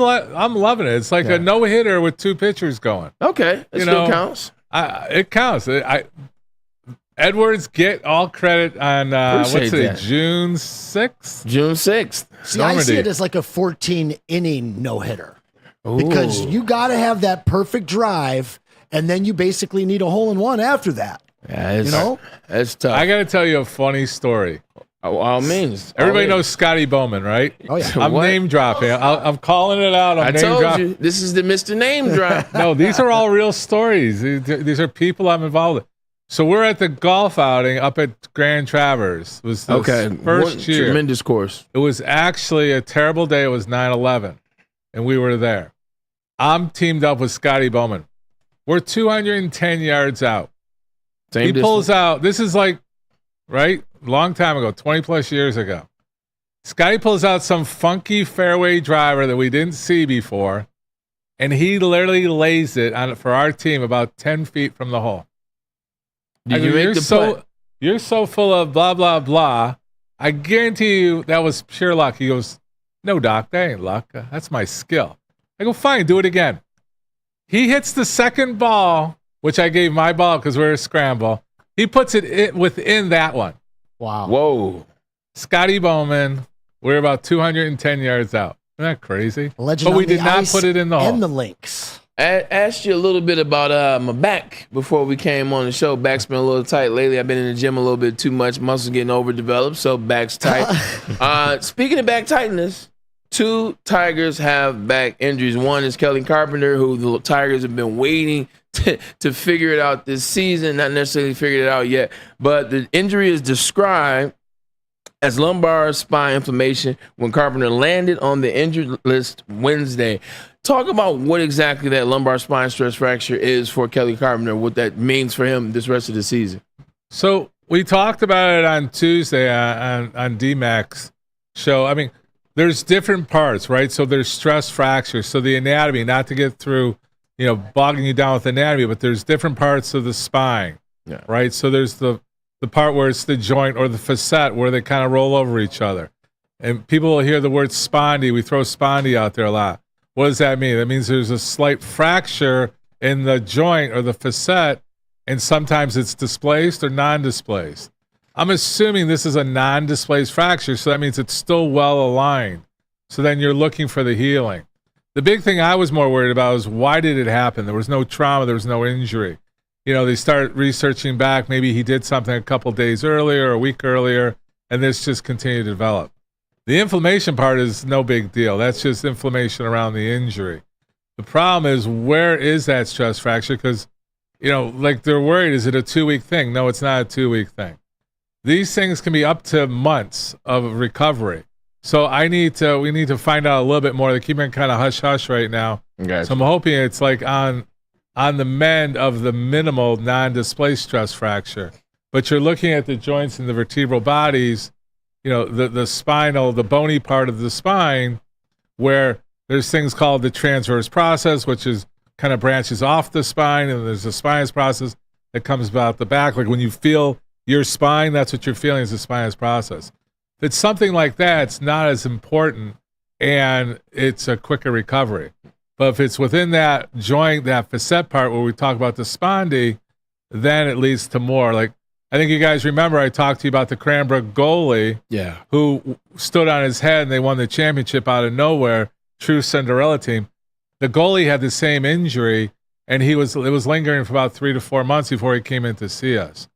loving it. It's like a no-hitter with two pitchers going. Okay, it still counts. It counts. Edwards get all credit on June 6th? June 6th. See, I see it as like a 14-inning no-hitter. Because you got to have that perfect drive, and then you basically need a hole-in-one after that. Yeah, it's tough. I got to tell you a funny story. All means. Everybody knows Scotty Bowman, right? Oh, yeah. I'm name dropping. I'm calling it out. I told you, this is the Mr. Name Drop. No, these are all real stories. These are people I'm involved with. So we're at the golf outing up at Grand Traverse. It was the first year. Tremendous course. It was actually a terrible day. It was 9/11, and we were there. I'm teamed up with Scotty Bowman. We're 210 yards out. He pulls out. This is like, right? Long time ago, 20 plus years ago. Scotty pulls out some funky fairway driver that we didn't see before, and he literally lays it on for our team about 10 feet from the hole. You're so full of blah, blah, blah. I guarantee you that was pure luck. He goes, no, Doc, that ain't luck. That's my skill. I go, fine, do it again. He hits the second ball, which I gave my ball because we're a scramble. He puts it within that one. Wow. Whoa. Scotty Bowman, we're about 210 yards out. Isn't that crazy? Legend but we did not put it in the hole. And the links. I asked you a little bit about my back before we came on the show. Back's been a little tight lately. I've been in the gym a little bit too much. Muscles getting overdeveloped, so back's tight. Speaking of back tightness, 2 Tigers have back injuries. One is Kelly Carpenter, who the Tigers have been waiting to figure it out this season. Not necessarily figured it out yet, but the injury is described as lumbar spine inflammation when Carpenter landed on the injured list Wednesday. Talk about what exactly that lumbar spine stress fracture is for Kelly Carpenter, what that means for him this rest of the season. So we talked about it on Tuesday on D-Mac's show. I mean, there's different parts, right? So there's stress fractures. So the anatomy, not to get through, bogging you down with anatomy, but there's different parts of the spine, right? So there's the part where it's the joint or the facet where they kind of roll over each other. And people will hear the word spondy. We throw spondy out there a lot. What does that mean? That means there's a slight fracture in the joint or the facet, and sometimes it's displaced or non-displaced. I'm assuming this is a non-displaced fracture, so that means it's still well aligned. So then you're looking for the healing. The big thing I was more worried about is why did it happen? There was no trauma. There was no injury. They start researching back. Maybe he did something a couple days earlier or a week earlier, and this just continued to develop. The inflammation part is no big deal. That's just inflammation around the injury. The problem is, where is that stress fracture? Because, like they're worried, is it a 2-week thing? No, it's not a 2-week thing. These things can be up to months of recovery. So we need to find out a little bit more. They're keeping it kind of hush-hush right now. Gotcha. So I'm hoping it's like on the mend of the minimal non-displaced stress fracture. But you're looking at the joints in the vertebral bodies, the spinal, the bony part of the spine, where there's things called the transverse process, which is kind of branches off the spine, and there's the spinous process that comes about the back. Like when you feel your spine, that's what you're feeling is the spinous process. If it's something like that, it's not as important, and it's a quicker recovery. But if it's within that joint, that facet part where we talk about the spondy, then it leads to more. Like, I think you guys remember I talked to you about the Cranbrook goalie who stood on his head and they won the championship out of nowhere, true Cinderella team. The goalie had the same injury, and it was lingering for about 3 to 4 months before he came in to see us.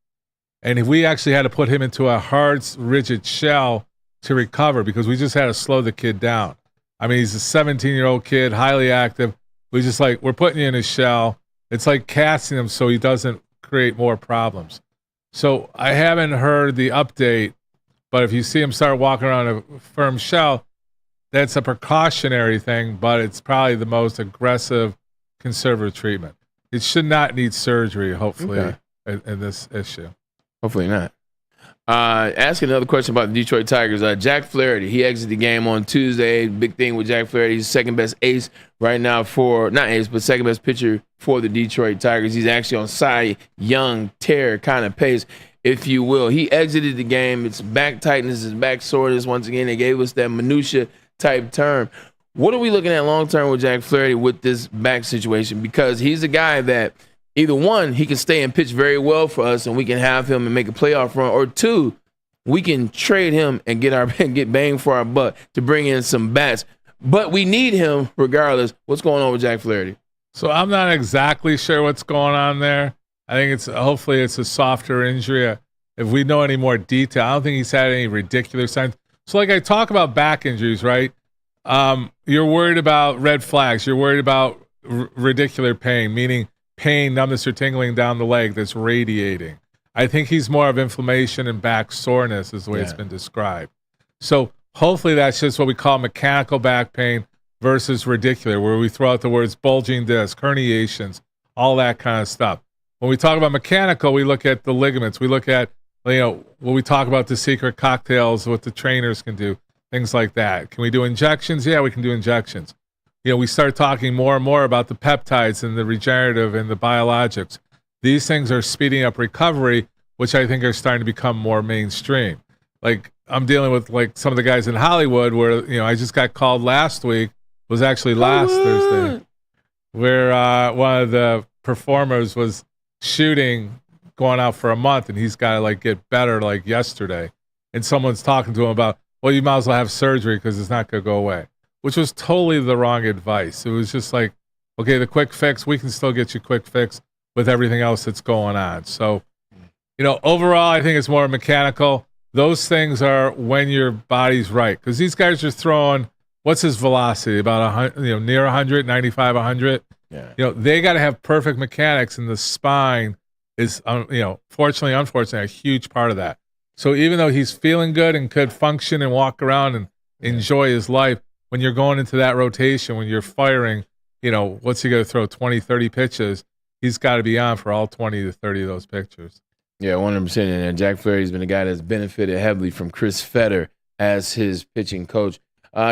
And we actually had to put him into a hard, rigid shell to recover because we just had to slow the kid down. I mean, he's a 17-year-old kid, highly active. We're putting you in a shell. It's like casting him so he doesn't create more problems. So I haven't heard the update, but if you see him start walking around a firm shell, that's a precautionary thing, but it's probably the most aggressive conservative treatment. It should not need surgery, hopefully, in this issue. Hopefully not. Asking another question about the Detroit Tigers. Jack Flaherty, he exited the game on Tuesday. Big thing with Jack Flaherty. He's second best ace right now second best pitcher for the Detroit Tigers. He's actually on Cy Young tear kind of pace, if you will. He exited the game. It's back tightness, it's back soreness. Once again, they gave us that minutia type term. What are we looking at long term with Jack Flaherty with this back situation? Because he's a guy that either one, he can stay and pitch very well for us and we can have him and make a playoff run, or two, we can trade him and get bang for our buck to bring in some bats. But we need him regardless. What's going on with Jack Flaherty? So I'm not exactly sure what's going on there. I think hopefully it's a softer injury. If we know any more detail, I don't think he's had any ridiculous signs. So like I talk about back injuries, right? You're worried about red flags. You're worried about radicular pain, meaning pain, numbness, or tingling down the leg that's radiating. I think he's more of inflammation and back soreness is the way it's been described. So hopefully that's just what we call mechanical back pain versus radicular, where we throw out the words bulging disc, herniations, all that kind of stuff. When we talk about mechanical, we look at the ligaments. We look at, when we talk about the secret cocktails, what the trainers can do, things like that. Can we do injections? Yeah, we can do injections. We start talking more and more about the peptides and the regenerative and the biologics. These things are speeding up recovery, which I think are starting to become more mainstream. Like I'm dealing with like some of the guys in Hollywood where, I just got called last week, was actually last Thursday, where one of the performers was shooting, going out for a month, and he's got to get better yesterday. And someone's talking to him about, well, you might as well have surgery because it's not going to go away, which was totally the wrong advice. It was just like, okay, the quick fix, we can still get you quick fix with everything else that's going on. So, overall, I think it's more mechanical. Those things are when your body's right. Because these guys are throwing, what's his velocity? About near 100, 95, 100. Yeah. They got to have perfect mechanics, and the spine is, fortunately, unfortunately, a huge part of that. So even though he's feeling good and could function and walk around and enjoy his life, when you're going into that rotation, when you're firing, what's he going to throw, 20, 30 pitches? He's got to be on for all 20 to 30 of those pitchers. Yeah, 100%. And Jack Flaherty's been a guy that's benefited heavily from Chris Fetter as his pitching coach.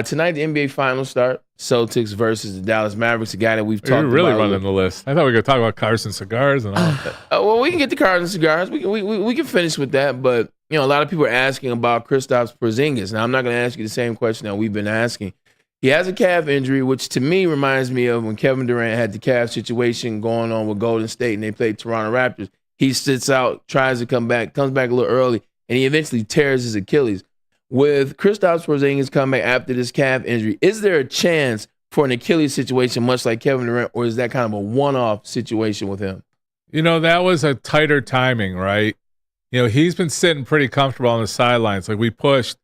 Tonight, the NBA Finals start. Celtics versus the Dallas Mavericks, a guy that we've talked about. You're really running the list. I thought we were going to talk about cars and cigars and all that. Well, we can get the cars and cigars. We can finish with that. But, a lot of people are asking about Kristaps Porzingis. Now, I'm not going to ask you the same question that we've been asking. He has a calf injury, which to me reminds me of when Kevin Durant had the calf situation going on with Golden State and they played Toronto Raptors. He sits out, tries to come back, comes back a little early, and he eventually tears his Achilles. With Kristaps Porzingis coming back after this calf injury, is there a chance for an Achilles situation much like Kevin Durant, or is that kind of a one-off situation with him? That was a tighter timing, right? He's been sitting pretty comfortable on the sidelines. Like we pushed.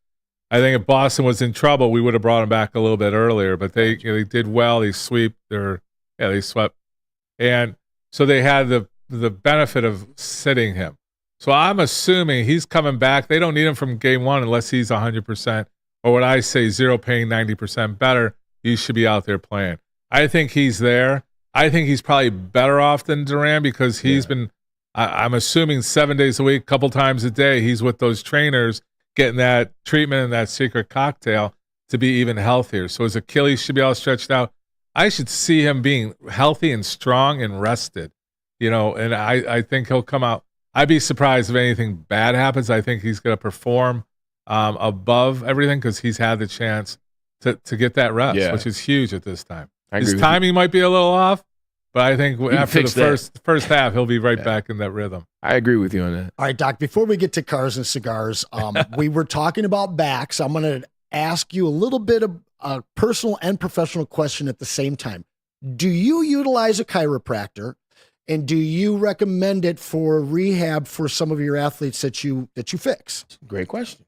I think if Boston was in trouble, we would have brought him back a little bit earlier, but they did well. They swept. And so they had the benefit of sitting him. So I'm assuming he's coming back. They don't need him from game one unless he's 100%, or what I say, 0 pain, 90% better. He should be out there playing. I think he's there. I think he's probably better off than Durant because he's been, I'm assuming 7 days a week, a couple times a day, he's with those trainers getting that treatment and that secret cocktail to be even healthier. So his Achilles should be all stretched out. I should see him being healthy and strong and rested, and I think he'll come out. I'd be surprised if anything bad happens. I think he's going to perform above everything because he's had the chance to get that rest, which is huge at this time. His timing might be a little off, but I think after the first half, he'll be right back in that rhythm. I agree with you on that. All right, Doc, before we get to cars and cigars, we were talking about backs. I'm going to ask you a little bit of a personal and professional question at the same time. Do you utilize a chiropractor? And do you recommend it for rehab for some of your athletes that you fix? Great question.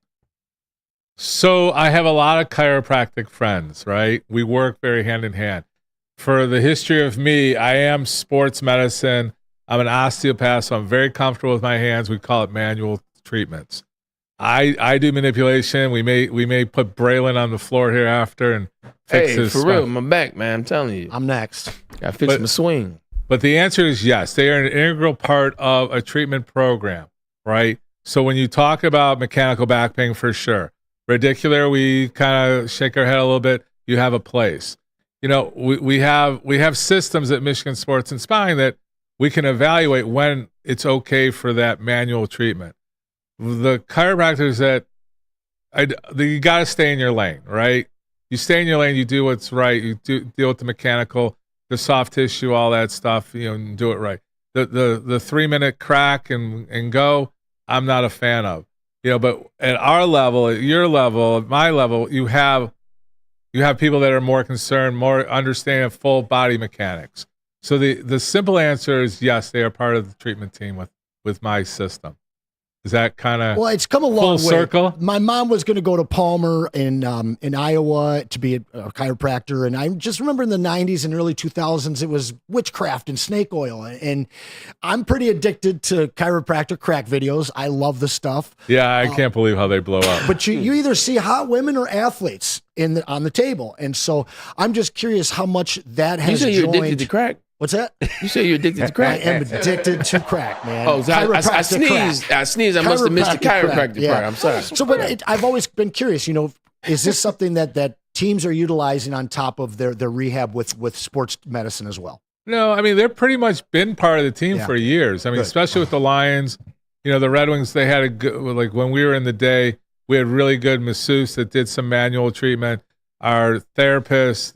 So I have a lot of chiropractic friends, right? We work very hand in hand. For the history of me, I am sports medicine. I'm an osteopath, so I'm very comfortable with my hands. We call it manual treatments. I do manipulation. We may put Braylon on the floor here after and fix his for stuff. real, my back, man. I'm telling you. I'm next. I fix my swing. But the answer is yes. They are an integral part of a treatment program, right? So when you talk about mechanical back pain, for sure. Radicular, we kind of shake our head a little bit. You have a place. We have systems at Michigan Sports and Spine that we can evaluate when it's okay for that manual treatment. The chiropractors you got to stay in your lane, right? You stay in your lane, you do what's right, you deal with the mechanical, the soft tissue, all that stuff, and do it right. The 3-minute crack and go, I'm not a fan of. But at our level, at your level, at my level, you have people that are more concerned, more understanding of full body mechanics. So the simple answer is yes, they are part of the treatment team with my system. Is that kind of it's come a long way. Circle? My mom was going to go to Palmer in Iowa to be a chiropractor, and I just remember in the 90s and early 2000s it was witchcraft and snake oil, and I'm pretty addicted to chiropractor crack videos. I love the stuff. Yeah, I can't believe how they blow up. But you either see hot women or athletes on the table, and so I'm just curious how much that has. You say you're addicted to crack? What's that? You say you're addicted to crack? I am addicted to crack, man. Oh, so I sneezed. I sneezed. I must have missed the chiropractic part. I'm sorry. So, but I've always been curious. Is this something that teams are utilizing on top of their rehab with sports medicine as well? No, I mean they're pretty much been part of the team for years. I mean, especially with the Lions. The Red Wings. They had a good, like when we were in the day, we had really good masseuse that did some manual treatment. Our therapists.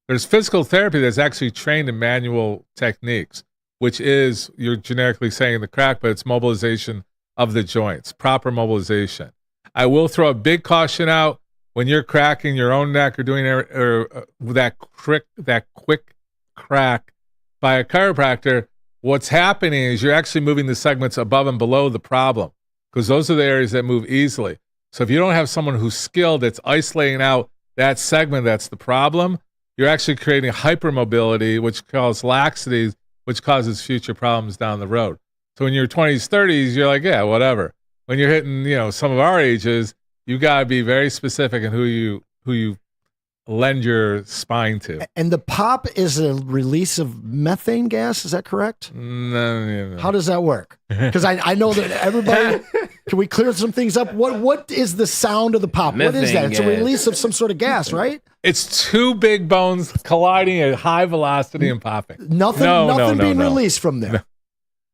There's physical therapy that's actually trained in manual techniques, which is, you're generically saying the crack, but it's mobilization of the joints, proper mobilization. I will throw a big caution out when you're cracking your own neck or doing that quick crack by a chiropractor. What's happening is you're actually moving the segments above and below the problem because those are the areas that move easily. So if you don't have someone who's skilled that's isolating out that segment that's the problem, you're actually creating hypermobility, which causes laxities, which causes future problems down the road. So in your 20s, 30s, you're like, yeah, whatever. When you're hitting, some of our ages, you got to be very specific in who you lend your spine to. And the pop is a release of methane gas. Is that correct? No. How does that work? Because I know that everybody. Can we clear some things up? What is the sound of the pop? Methane what is that? It's a gas. release of some sort of gas, right? It's two big bones colliding at high velocity and popping. Nothing being released from there. No.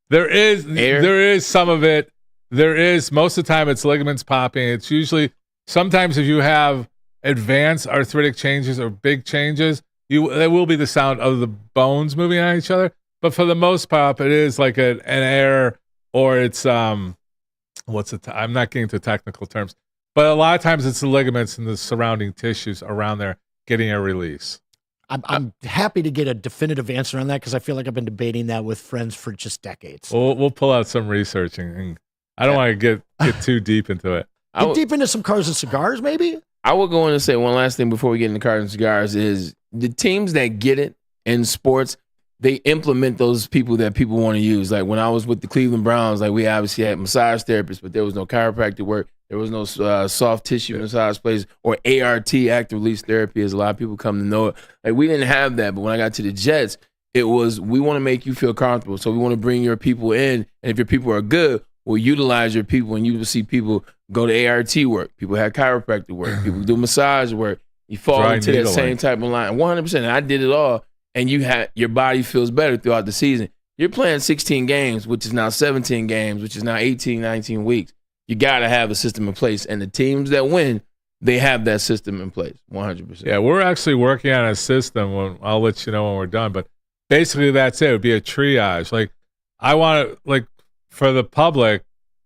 There is some of it. There is, most of the time it's ligaments popping. It's usually, sometimes if you have advanced arthritic changes or big changes, there will be the sound of the bones moving on each other. But for the most part, it is like an error, or it's I'm not getting into technical terms, but a lot of times it's the ligaments and the surrounding tissues around there getting a release. I'm happy to get a definitive answer on that because I feel like I've been debating that with friends for just decades. We'll pull out some research, and I don't want to get too deep into it. Get deep into some cars and cigars, maybe? I would go in and say one last thing before we get into cars and cigars is the teams that get it in sports, they implement those people that people want to use. Like when I was with the Cleveland Browns, like we obviously had massage therapists, but there was no chiropractic work. There was no soft tissue massage places or ART, active release therapy, as a lot of people come to know it. Like we didn't have that, but when I got to the Jets, it was we want to make you feel comfortable. So we want to bring your people in, and if your people are good, we'll utilize your people, and you will see people go to ART work. People have chiropractic work. People do massage work. You fall into that same type of line. 100%. And I did it all, and your body feels better throughout the season. You're playing 16 games, which is now 17 games, which is now 18, 19 weeks. You got to have a system in place. And the teams that win, they have that system in place, 100%. Yeah, we're actually working on a system. I'll let you know when we're done. But basically that's it. It would be a triage. Like I want to, like for the public,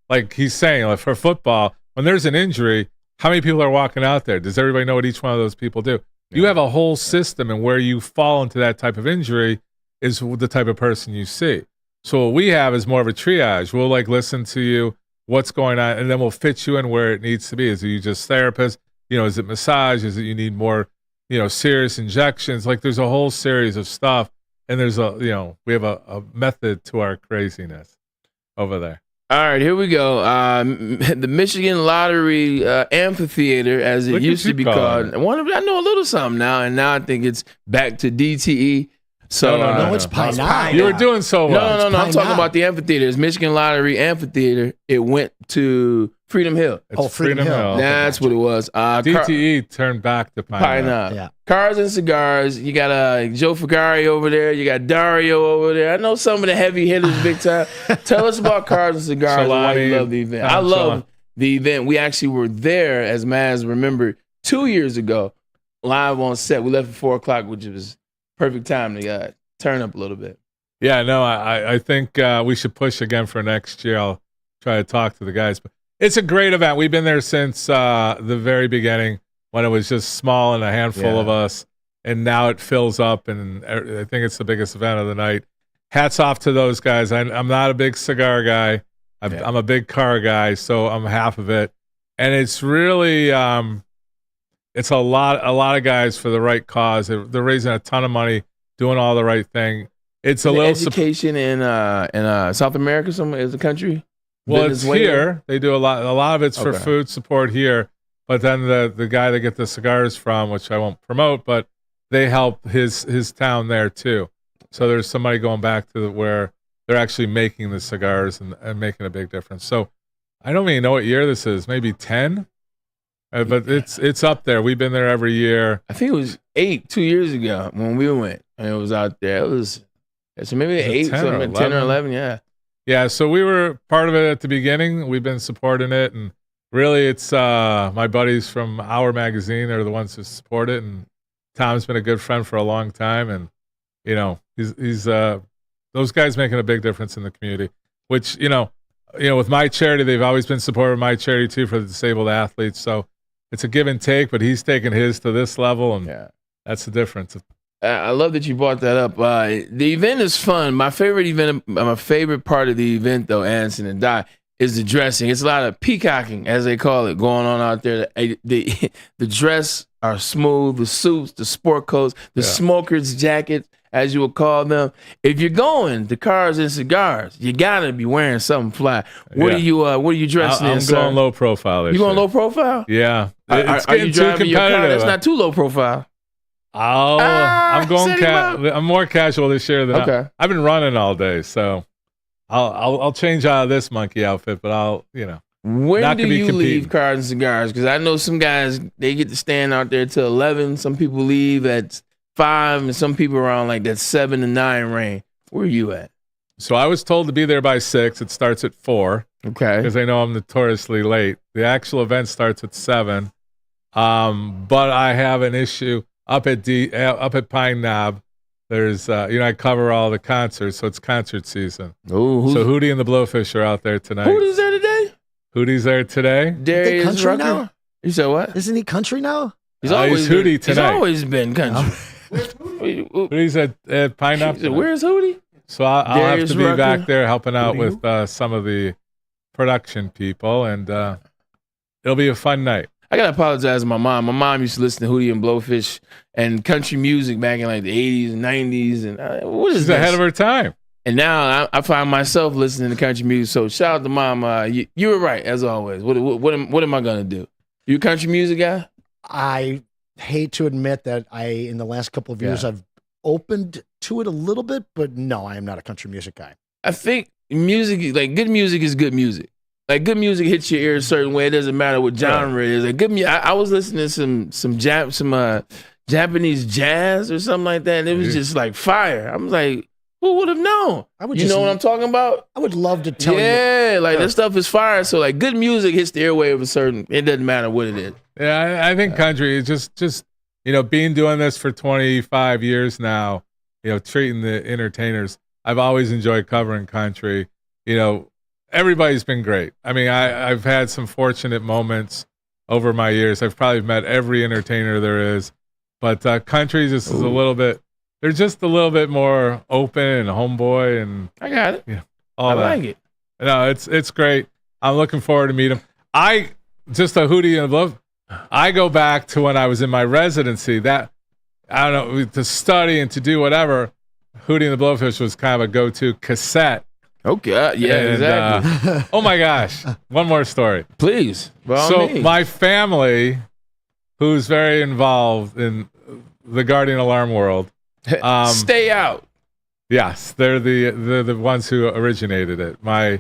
like he's saying, like for football, when there's an injury, how many people are walking out there? Does everybody know what each one of those people do? Yeah. You have a whole system, and where you fall into that type of injury is the type of person you see. So what we have is more of a triage. We'll like listen to you, what's going on, and then we'll fit you in where it needs to be. Is it you just therapist? Is it massage? Is it you need more, serious injections? Like there's a whole series of stuff, and there's we have a method to our craziness over there. All right, here we go. The Michigan Lottery Amphitheater, as it used to be called. I know a little something now, and now I think it's back to DTE. So no, it's Pine Knob. You were doing so well. No. I'm talking about the amphitheater. It's Michigan Lottery Amphitheater. It went to Freedom Hill. Freedom Hill. That's what it was. DTE turned back to Pine Knob. Yeah. Cars and cigars. You got Joe Fagari over there. You got Dario over there. I know some of the heavy hitters big time. Tell us about cars and cigars and why you love the event. I love the event. We actually were there, as Maz remembered, 2 years ago, live on set. We left at 4 o'clock, which was perfect time to turn up a little bit. Yeah, no, I think we should push again for next year. I'll try to talk to the guys. But it's a great event. We've been there since the very beginning when it was just small and a handful of us. And now it fills up, and I think it's the biggest event of the night. Hats off to those guys. I'm not a big cigar guy. I'm a big car guy, so I'm half of it. And it's really it's a lot of guys for the right cause. They're raising a ton of money, doing all the right thing. It's a little education in South America, is the country. Well, it's here. They do a lot. A lot of it's for food support here. But then the guy they get the cigars from, which I won't promote, but they help his town there too. So there's somebody going back to where they're actually making the cigars and making a big difference. So I don't even know what year this is. Maybe 10. But it's up there. We've been there every year. I think it was 8 2 years ago when we went, and it was out there. It was so maybe 8, 10 or 11, yeah. Yeah, so we were part of it at the beginning. We've been supporting it, and really it's my buddies from Our Magazine are the ones who support it, and Tom's been a good friend for a long time, and he's those guys making a big difference in the community, which with my charity, they've always been supportive of my charity too for the disabled athletes. So it's a give and take, but he's taken his to this level, and that's the difference. I love that you brought that up. The event is fun. My favorite part of the event, though, Anson and Di, is the dressing. It's a lot of peacocking, as they call it, going on out there. The dress are smooth, the suits, the sport coats, the smokers' jackets, as you would call them. If you're going to cars and cigars, you gotta be wearing something fly. What are you dressing in? I'm going low profile. You going low profile? Yeah. It's getting you driving too competitive. Your car? That's not too low profile. I'm going. I'm more casual this year than I've been running all day, so I'll change out of this monkey outfit. But I'll When do you leave cars and cigars? Because I know some guys, they get to stand out there till 11. Some people leave at 5, and some people around like that 7 to 9 range. Where are you at? So I was told to be there by 6. It starts at 4. Okay. Because they know I'm notoriously late. The actual event starts at 7. But I have an issue up at Pine Knob. There's, I cover all the concerts, so it's concert season. Ooh, so Hootie and the Blowfish are out there tonight. Hootie's there today? Hootie's there today. Darius country Rucker? now? You said what? Isn't he country now? He's always been, Hootie tonight. He's always been country. Hootie's at Pineapple. Where's Hootie? So I'll have Darius to be Rucker? back there helping out with some of the production people, and it'll be a fun night. I gotta apologize to my mom. My mom used to listen to Hootie and Blowfish and country music back in like the 80s and 90s. And what is She's this? ahead of her time. And now I find myself listening to country music. So shout out to mom. You were right as always. What am I gonna do? You a country music guy? I hate to admit that in the last couple of years, I've opened to it a little bit, but no, I am not a country music guy. I think music, like good music is good music. Like good music hits your ear a certain way. It doesn't matter what genre it is. Like good music. I was listening to some Japanese jazz or something like that, and it was just like fire. I was like, who would have known? You know what I'm talking about? I would love to tell you. Yeah, like that stuff is fire. So like good music hits the airwave a certain. It doesn't matter what it is. Yeah, I think country is just being doing this for 25 years now. Treating the entertainers. I've always enjoyed covering country. Everybody's been great. I mean, I've had some fortunate moments over my years. I've probably met every entertainer there is, but country just is a little bit. They're just a little bit more open and homeboy, and I got it. All that. Like it. No, it's great. I'm looking forward to meet them. Just a Hootie and Blow. I go back to when I was in my residency. That I don't know, to study and to do whatever. Hootie and the Blowfish was kind of a go-to cassette. Okay, yeah, exactly. Oh my gosh, one more story, please. My family, who's very involved in the Guardian Alarm world, stay out. Yes, they're the ones who originated it. My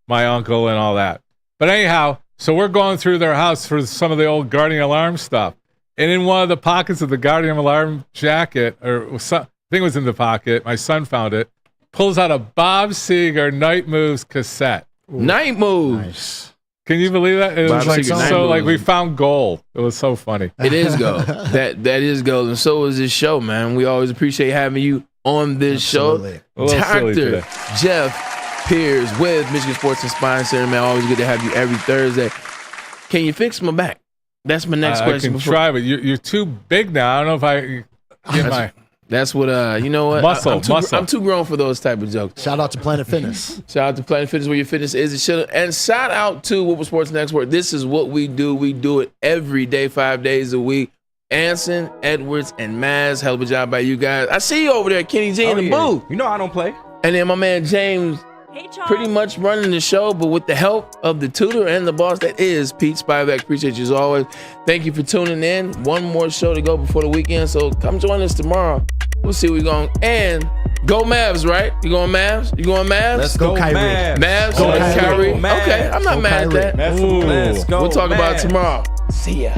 uncle and all that. But anyhow, so we're going through their house for some of the old Guardian Alarm stuff, and in one of the pockets of the Guardian Alarm jacket, I think it was in the pocket. My son found it. Pulls out a Bob Seger Night Moves cassette. Night Moves. Nice. Can you believe that? It was like so like we found gold. It was so funny. It is gold. that is gold, and so is this show, man. We always appreciate having you on this show. Dr. Jeff Pierce with Michigan Sports and Spine Center, man. Always good to have you every Thursday. Can you fix my back? That's my next question. I can try, but you're too big now. I don't know if I get my... That's what you know what? Muscle. I'm too grown for those type of jokes. Shout out to Planet Fitness. Shout out to Planet Fitness, where your fitness is. It should. And shout out to Woodward Sports Network. This is what we do. We do it every day, 5 days a week. Anson, Edwards, and Maz. Hell of a job by you guys. I see you over there, Kenny G in the booth. You know I don't play. And then my man James, pretty much running the show, but with the help of the tutor and the boss that is Pete Spivak. Appreciate you as always. Thank you for tuning in. One more show to go before the weekend, so come join us tomorrow. We'll see where we're going. And go Mavs, right? You going Mavs? You going Mavs? Let's go Kyrie. Mavs? Go Kyrie. Mavs. Okay, I'm not mad at that. Let's go. We'll talk about it tomorrow. See ya.